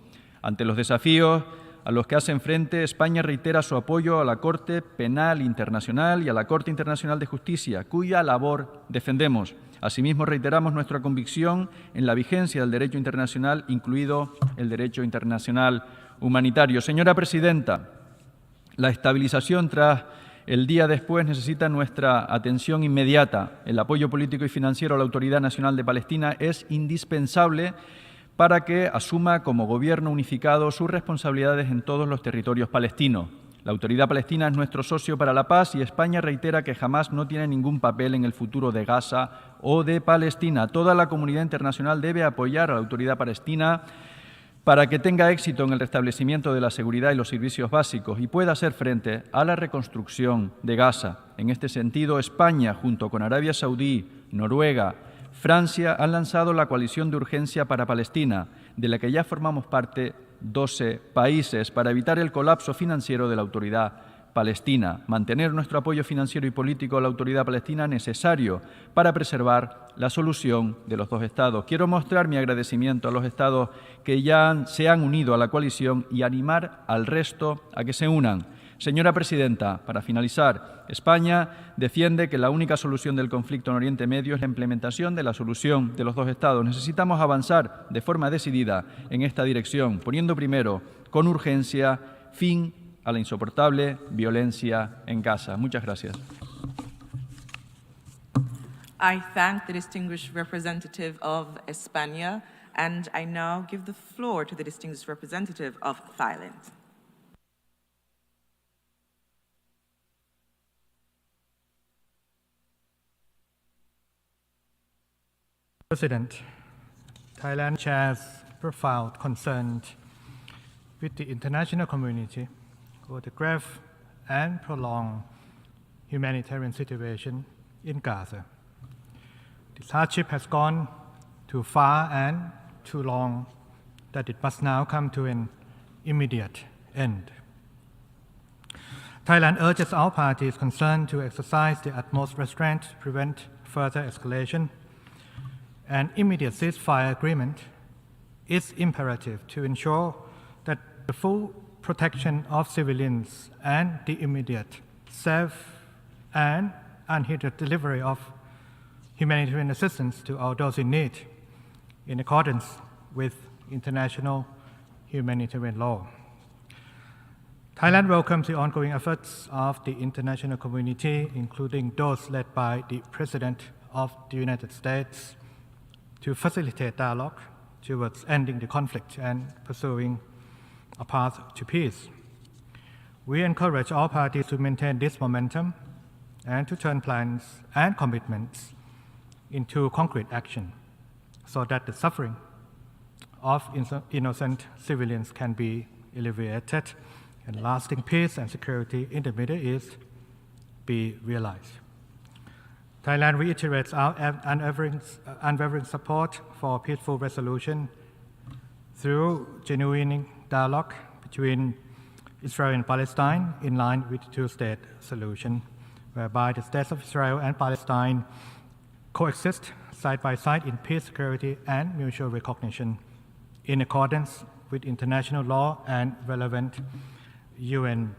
Ante los desafíos a los que hacen frente, España reitera su apoyo a la Corte Penal Internacional y a la Corte Internacional de Justicia, cuya labor defendemos. Asimismo, reiteramos nuestra convicción en la vigencia del derecho internacional, incluido el derecho internacional humanitario. Señora Presidenta, la estabilización tras el día después necesita nuestra atención inmediata. El apoyo político y financiero a la Autoridad Nacional de Palestina es indispensable para que asuma como gobierno unificado sus responsabilidades en todos los territorios palestinos. La Autoridad Palestina es nuestro socio para la paz y España reitera que jamás no tiene ningún papel en el futuro de Gaza o de Palestina. Toda la comunidad internacional debe apoyar a la Autoridad Palestina para que tenga éxito en el restablecimiento de la seguridad y los servicios básicos y pueda hacer frente a la reconstrucción de Gaza. En este sentido, España, junto con Arabia Saudí, Noruega, Francia, han lanzado la coalición de urgencia para Palestina, de la que ya formamos parte 12 países, para evitar el colapso financiero de la Autoridad Palestina. Mantener nuestro apoyo financiero y político a la Autoridad Palestina es necesario para preservar la solución de los dos Estados. Quiero mostrar mi agradecimiento a los Estados que ya se han unido a la coalición y animar al resto a que se unan. Señora Presidenta, para finalizar, España defiende que la única solución del conflicto en Oriente Medio es la implementación de la solución de los dos Estados. Necesitamos avanzar de forma decidida en esta dirección, poniendo primero, con urgencia, fin a la insoportable violencia en Gaza. Muchas gracias. I thank the distinguished representative of España, and I now give the floor to the distinguished representative of Thailand. President, Thailand shares profound concern with the international community over the grave and prolonged humanitarian situation in Gaza. This hardship has gone too far and too long that it must now come to an immediate end. Thailand urges all parties concerned to exercise the utmost restraint to prevent further escalation. An immediate ceasefire agreement is imperative to ensure that the full protection of civilians and the immediate, safe, and unhindered delivery of humanitarian assistance to all those in need, in accordance with international humanitarian law. Thailand welcomes the ongoing efforts of the international community, including those led by the President of the United States, to facilitate dialogue towards ending the conflict and pursuing a path to peace. We encourage all parties to maintain this momentum and to turn plans and commitments into concrete action so that the suffering of innocent civilians can be alleviated and lasting peace and security in the Middle East be realized. Thailand reiterates our unwavering support for peaceful resolution through genuine dialogue between Israel and Palestine in line with the two-state solution, whereby the states of Israel and Palestine coexist side by side in peace, security, and mutual recognition in accordance with international law and relevant UN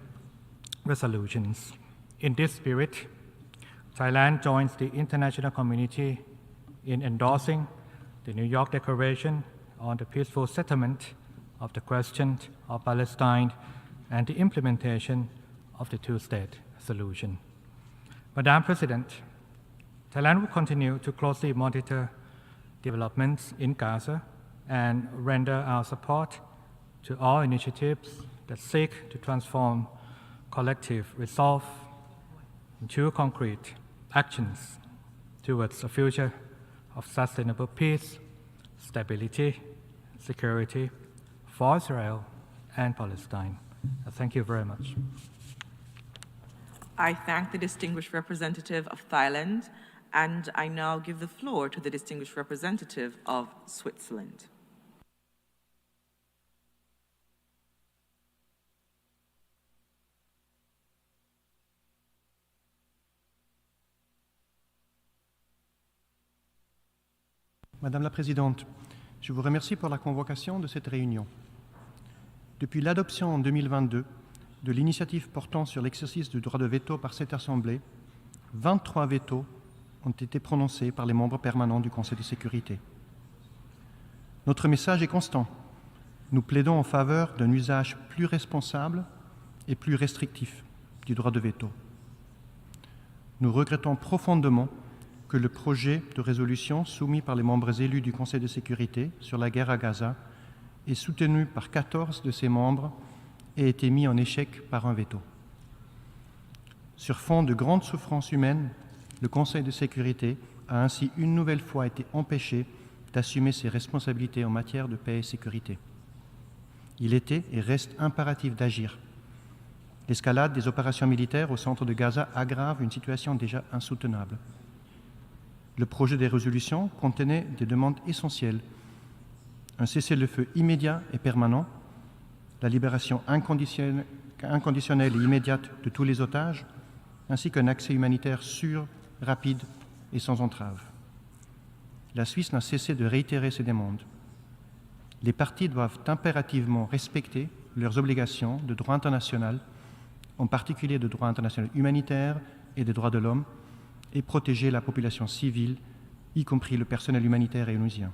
resolutions. In this spirit, Thailand joins the international community in endorsing the New York Declaration on the peaceful settlement of the question of Palestine and the implementation of the two-state solution. Madam President, Thailand will continue to closely monitor developments in Gaza and render our support to all initiatives that seek to transform collective resolve into concrete actions towards a future of sustainable peace, stability, security, for Israel and Palestine. Thank you very much. I thank the distinguished representative of Thailand, and I now give the floor to the distinguished representative of Switzerland. Madame la Présidente, je vous remercie pour la convocation de cette réunion. Depuis l'adoption en 2022 de l'initiative portant sur l'exercice du droit de veto par cette Assemblée, 23 vétos ont été prononcés par les membres permanents du Conseil de sécurité. Notre message est constant. Nous plaidons en faveur d'un usage plus responsable et plus restrictif du droit de veto. Nous regrettons profondément que le projet de résolution soumis par les membres élus du Conseil de sécurité sur la guerre à Gaza et soutenu par 14 de ses membres ait été mis en échec par un veto. Sur fond de grandes souffrances humaines, le Conseil de sécurité a ainsi une nouvelle fois été empêché d'assumer ses responsabilités en matière de paix et sécurité. Il était et reste impératif d'agir. L'escalade des opérations militaires au centre de Gaza aggrave une situation déjà insoutenable. Le projet de résolution contenait des demandes essentielles: un cessez-le-feu immédiat et permanent, la libération inconditionnelle et immédiate de tous les otages, ainsi qu'un accès humanitaire sûr, rapide et sans entrave. La Suisse n'a cessé de réitérer ces demandes. Les parties doivent impérativement respecter leurs obligations de droit international, en particulier de droit international humanitaire et des droits de l'homme, et protéger la population civile, y compris le personnel humanitaire et onusien.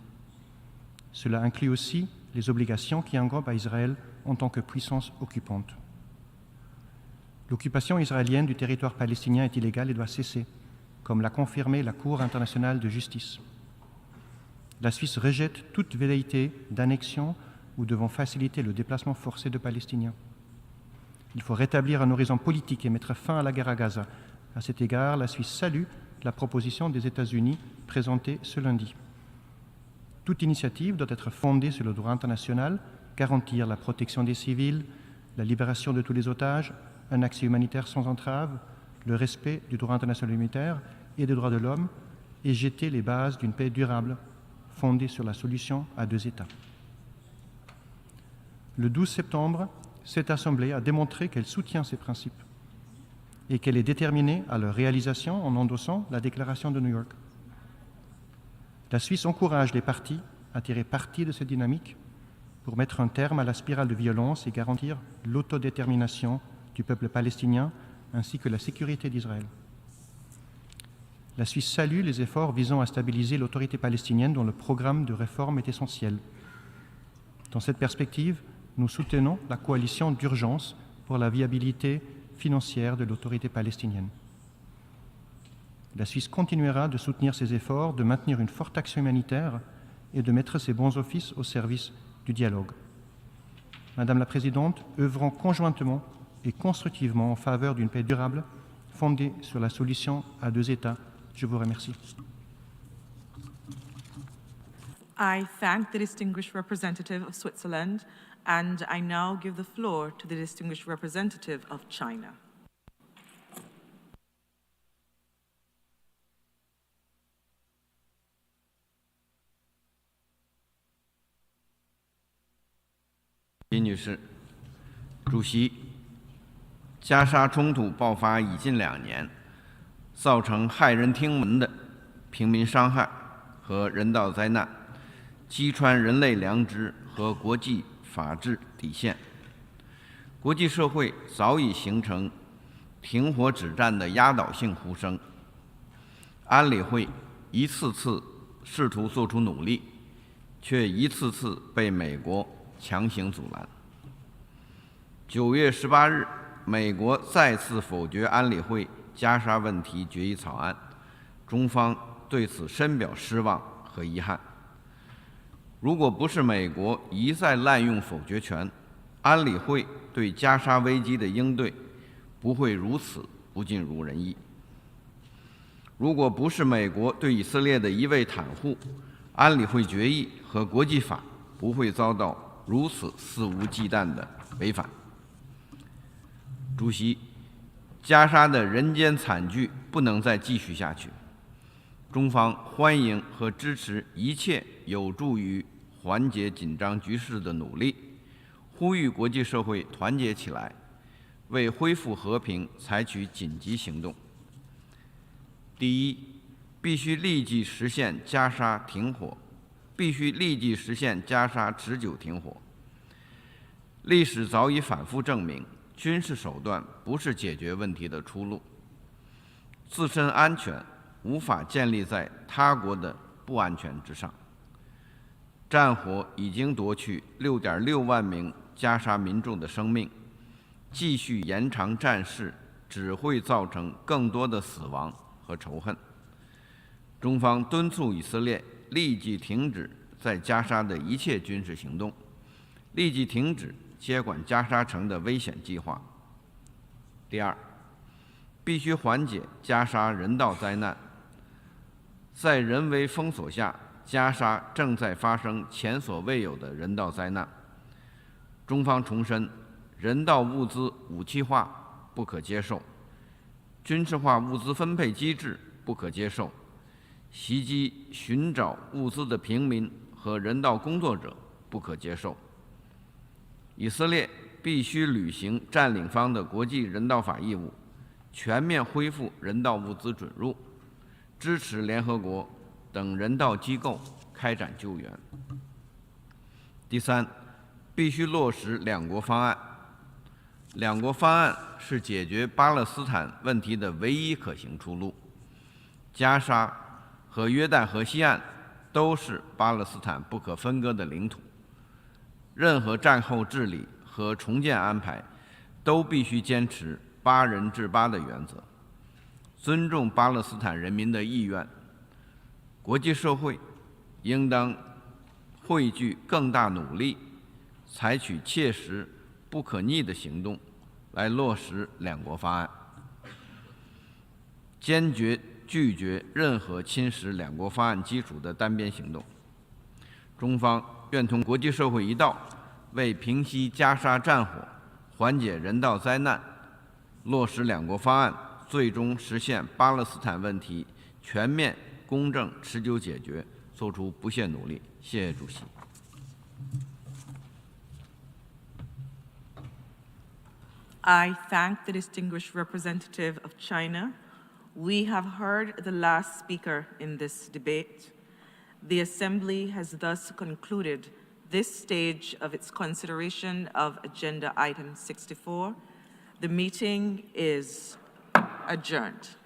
Cela inclut aussi les obligations qui incombent à Israël en tant que puissance occupante. L'occupation israélienne du territoire palestinien est illégale et doit cesser, comme l'a confirmé la Cour internationale de justice. La Suisse rejette toute velléité d'annexion ou devant faciliter le déplacement forcé de Palestiniens. Il faut rétablir un horizon politique et mettre fin à la guerre à Gaza. À cet égard, la Suisse salue la proposition des États-Unis présentée ce lundi. Toute initiative doit être fondée sur le droit international, garantir la protection des civils, la libération de tous les otages, un accès humanitaire sans entrave, le respect du droit international humanitaire et des droits de l'homme, et jeter les bases d'une paix durable fondée sur la solution à deux États. Le 12 septembre, cette Assemblée a démontré qu'elle soutient ces principes et qu'elle est déterminée à leur réalisation en endossant la déclaration de New York. La Suisse encourage les parties à tirer parti de cette dynamique pour mettre un terme à la spirale de violence et garantir l'autodétermination du peuple palestinien ainsi que la sécurité d'Israël. La Suisse salue les efforts visant à stabiliser l'autorité palestinienne dont le programme de réforme est essentiel. Dans cette perspective, nous soutenons la coalition d'urgence pour la viabilité financière de l'autorité palestinienne. La Suisse continuera de soutenir ces efforts, de maintenir une forte action humanitaire et de mettre ses bons offices au service du dialogue. Madame la Présidente, œuvrons conjointement et constructivement en faveur d'une paix durable fondée sur la solution à deux États. Je vous remercie. I thank the distinguished representative of Switzerland, and I now give the floor to the distinguished representative of China.林女士，主席，加沙冲突爆发已近2年，造成骇人听闻的平民伤害和人道灾难，击穿人类良知和国际法治底线。国际社会早已形成停火止战的压倒性呼声。安理会一次次试图做出努力，却一次次被美国强行阻拦。9月18日，美国再次否决安理会加沙问题决议草案，中方对此深表失望和遗憾。如果不是美国一再滥用否决权，安理会对加沙危机的应对不会如此不尽如人意。如果不是美国对以色列的一味袒护，安理会决议和国际法不会遭到如此肆无忌惮的违反。主席，加沙的人间惨剧不能再继续下去。中方欢迎和支持一切有助于缓解紧张局势的努力，呼吁国际社会团结起来，为恢复和平采取紧急行动。第一，必须立即实现加沙停火，必须立即实现加沙持久停火。历史早已反复证明，军事手段不是解决问题的出路。自身安全无法建立在他国的不安全之上。战火已经夺去6.6万名加沙民众的生命，继续延长战事只会造成更多的死亡和仇恨。中方敦促以色列立即停止在加沙的一切军事行动，立即停止接管加沙城的危险计划。第二，必须缓解加沙人道灾难。在人为封锁下，加沙正在发生前所未有的人道灾难。中方重申，人道物资武器化不可接受，军事化物资分配机制不可接受，袭击寻找物资的平民和人道工作者不可接受。以色列必须履行占领方的国际人道法义务，全面恢复人道物资准入，支持联合国等人道机构开展救援。第三，必须落实两国方案。两国方案是解决巴勒斯坦问题的唯一可行出路。加沙和约旦河西岸都是巴勒斯坦不可分割的领土，任何战后治理和重建安排都必须坚持8人治8的原则，尊重巴勒斯坦人民的意愿。国际社会应当汇聚更大努力，采取切实不可逆的行动来落实两国方案，坚决拒绝任何侵蚀两国方案基础的单边行动。中方愿同国际社会一道，为平息加沙战火、缓解人道灾难、落实两国方案，最终实现巴勒斯坦问题全面、公正、持久解决，做出不懈努力。谢谢主席。I thank the distinguished representative of China. We have heard the last speaker in this debate. The Assembly has thus concluded this stage of its consideration of Agenda Item 64. The meeting is adjourned.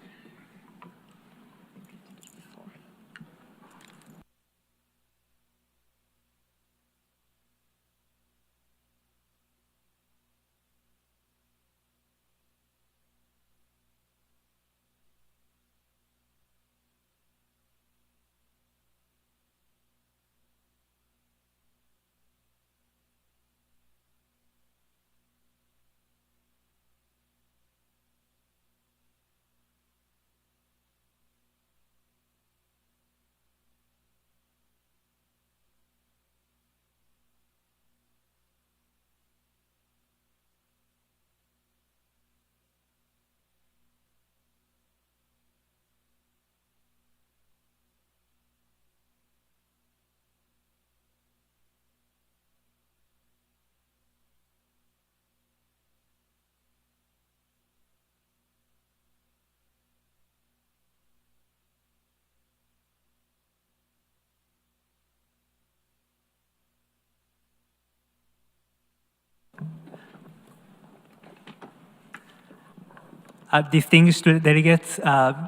Distinguished delegates,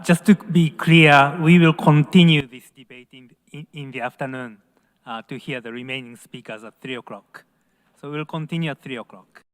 just to be clear, we will continue this debate in the afternoon to hear the remaining speakers at 3 o'clock. So we'll continue at 3 o'clock.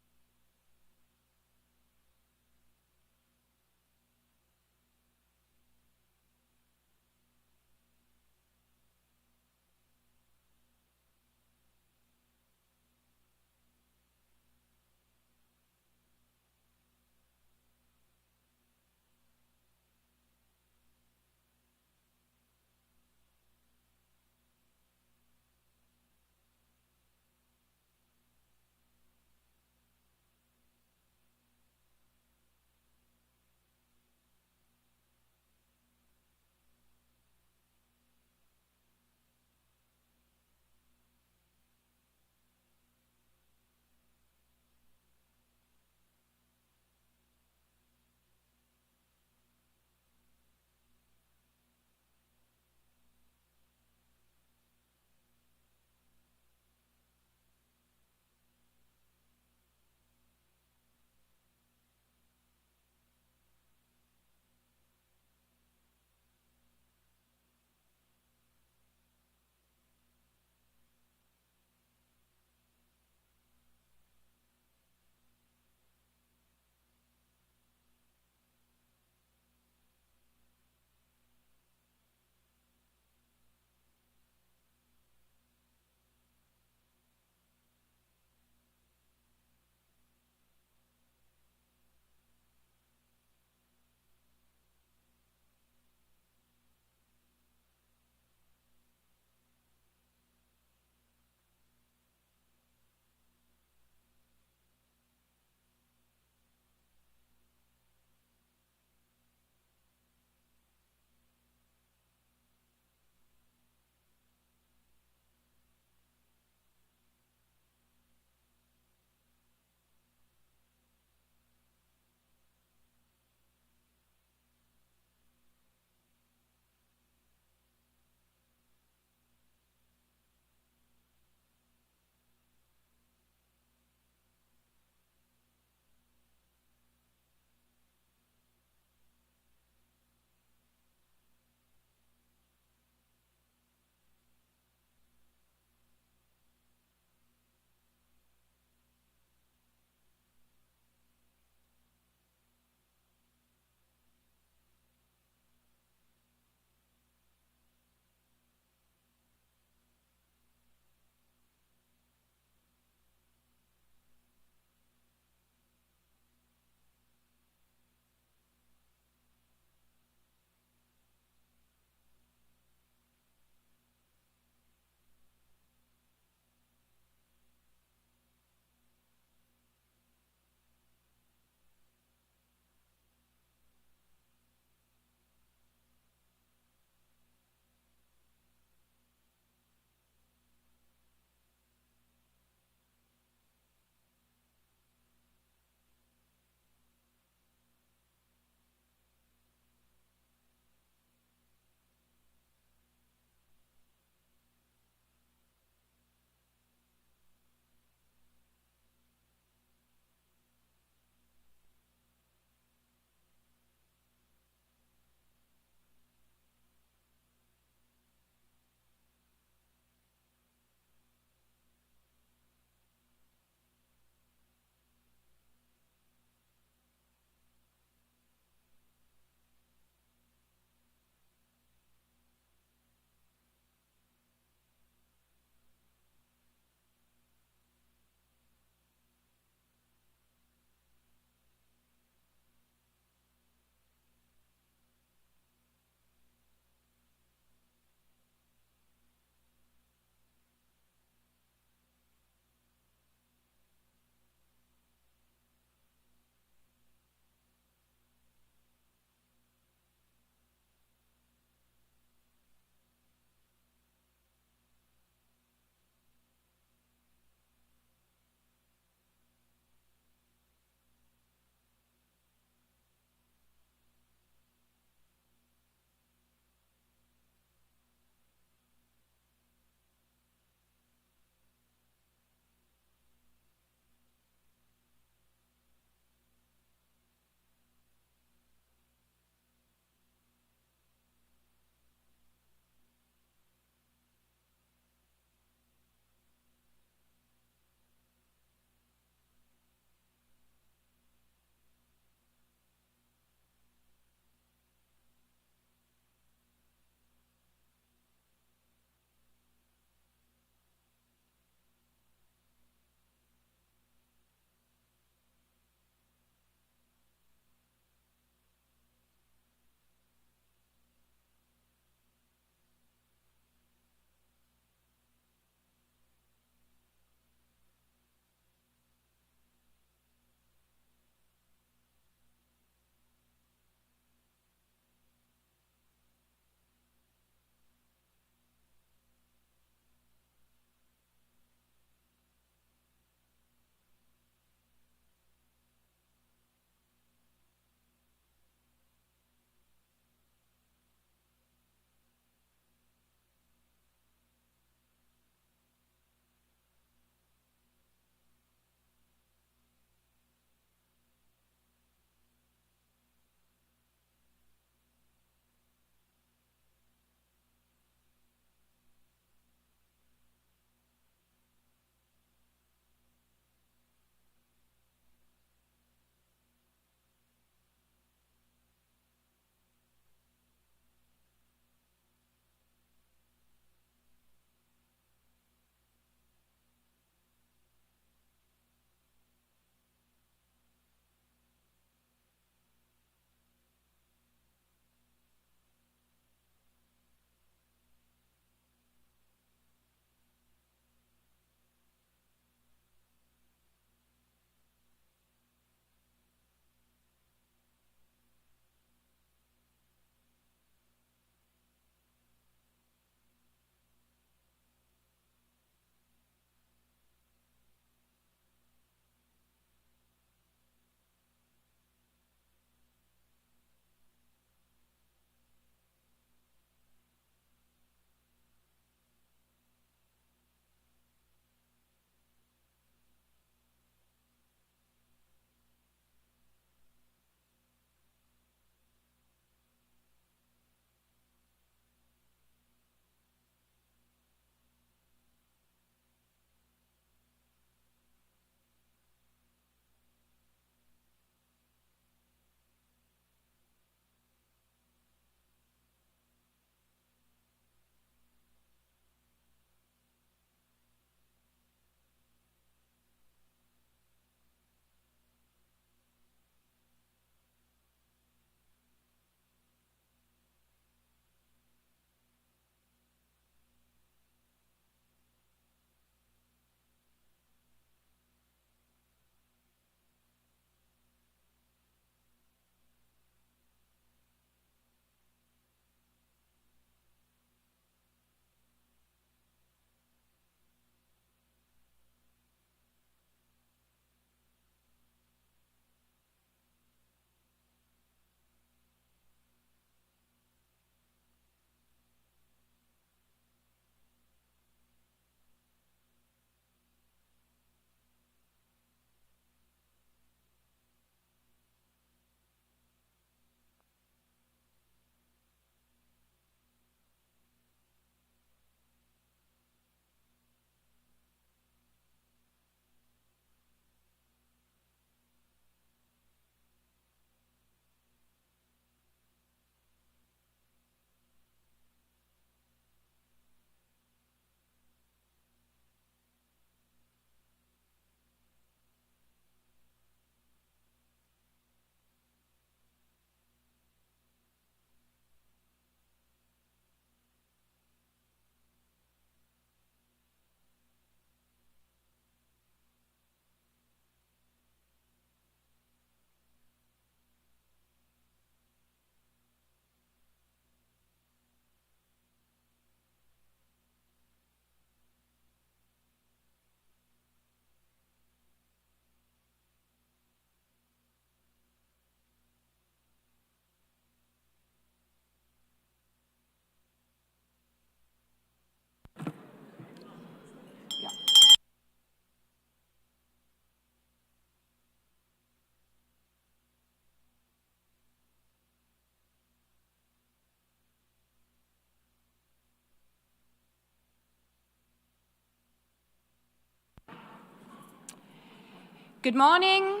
Good morning.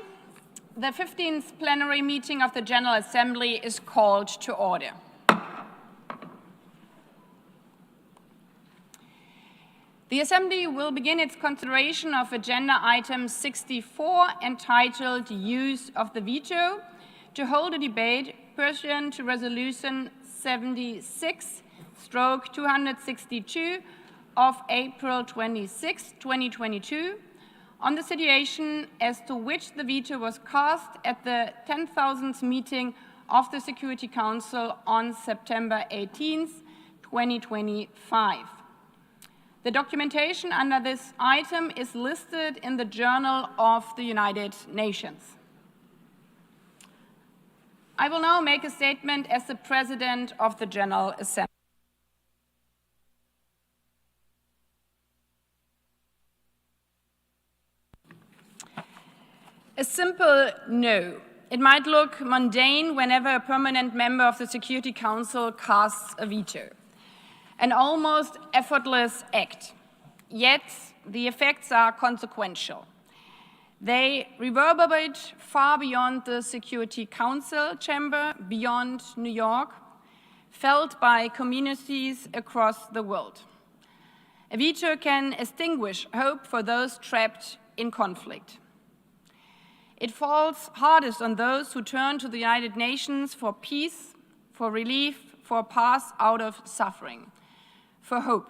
The 15th plenary meeting of the General Assembly is called to order. The Assembly will begin its consideration of Agenda Item 64, entitled Use of the Veto, to hold a debate pursuant to Resolution 76/262 of April 26, 2022, on the situation as to which the veto was cast at the 10,000th meeting of the Security Council on September 18, 2025. The documentation under this item is listed in the Journal of the United Nations. I will now make a statement as the President of the General Assembly. A simple no. It might look mundane whenever a permanent member of the Security Council casts a veto. An almost effortless act. Yet the effects are consequential. They reverberate far beyond the Security Council chamber, beyond New York, felt by communities across the world. A veto can extinguish hope for those trapped in conflict. It falls hardest on those who turn to the United Nations for peace, for relief, for a path out of suffering, for hope.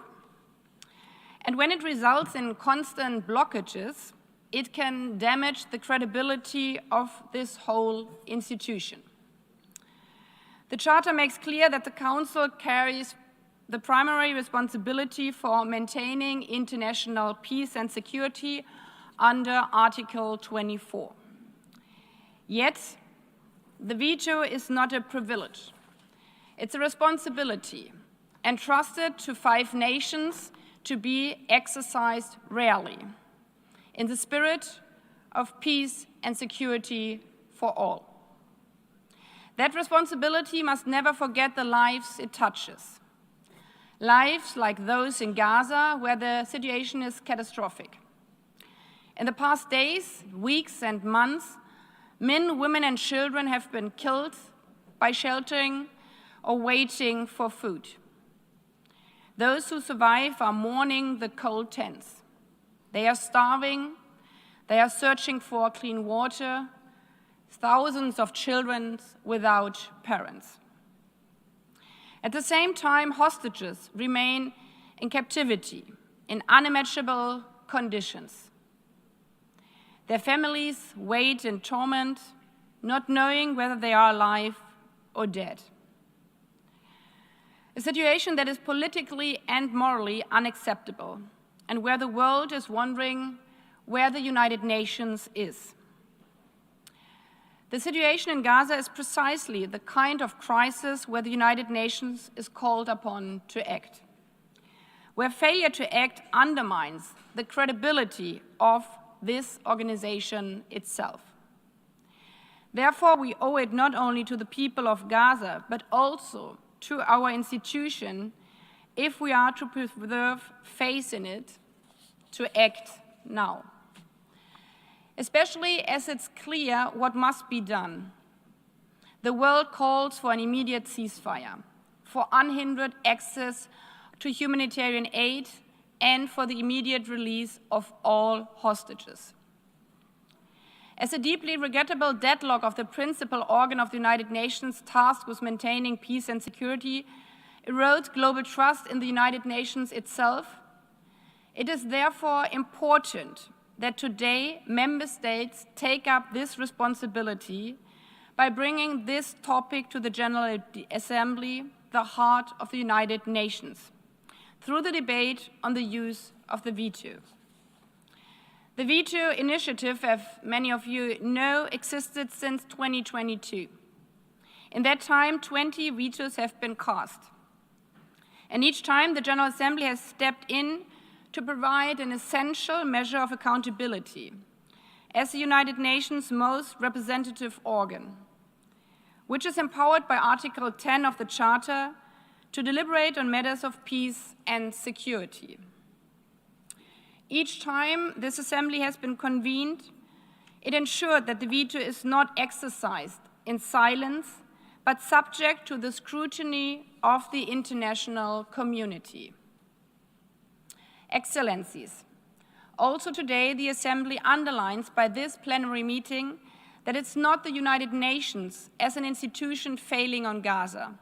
And when it results in constant blockages, it can damage the credibility of this whole institution. The Charter makes clear that the Council carries the primary responsibility for maintaining international peace and security under Article 24. Yet, the veto is not a privilege. It's a responsibility entrusted to 5 nations to be exercised rarely, in the spirit of peace and security for all. That responsibility must never forget the lives it touches. Lives like those in Gaza, where the situation is catastrophic. In the past days, weeks, and months, men, women, and children have been killed by sheltering or waiting for food. Those who survive are mourning the cold tents. They are starving. They are searching for clean water. Thousands of children without parents. At the same time, hostages remain in captivity in unimaginable conditions. Their families wait in torment, not knowing whether they are alive or dead. A situation that is politically and morally unacceptable, and where the world is wondering where the United Nations is. The situation in Gaza is precisely the kind of crisis where the United Nations is called upon to act, where failure to act undermines the credibility of this organization itself. Therefore, we owe it not only to the people of Gaza, but also to our institution, if we are to preserve faith in it, to act now. Especially as it's clear what must be done. The world calls for an immediate ceasefire, for unhindered access to humanitarian aid, and for the immediate release of all hostages. As a deeply regrettable deadlock of the principal organ of the United Nations tasked with maintaining peace and security erodes global trust in the United Nations itself, it is therefore important that today member states take up this responsibility by bringing this topic to the General Assembly, the heart of the United Nations, through the debate on the use of the veto. The veto initiative, as many of you know, existed since 2022. In that time, 20 vetoes have been cast. And each time, the General Assembly has stepped in to provide an essential measure of accountability as the United Nations' most representative organ, which is empowered by Article 10 of the Charter to deliberate on matters of peace and security. Each time this Assembly has been convened, It ensured that the veto is not exercised in silence, but subject to the scrutiny of the international community. Excellencies, also today the Assembly underlines by this plenary meeting that it's not the United Nations as an institution failing on Gaza.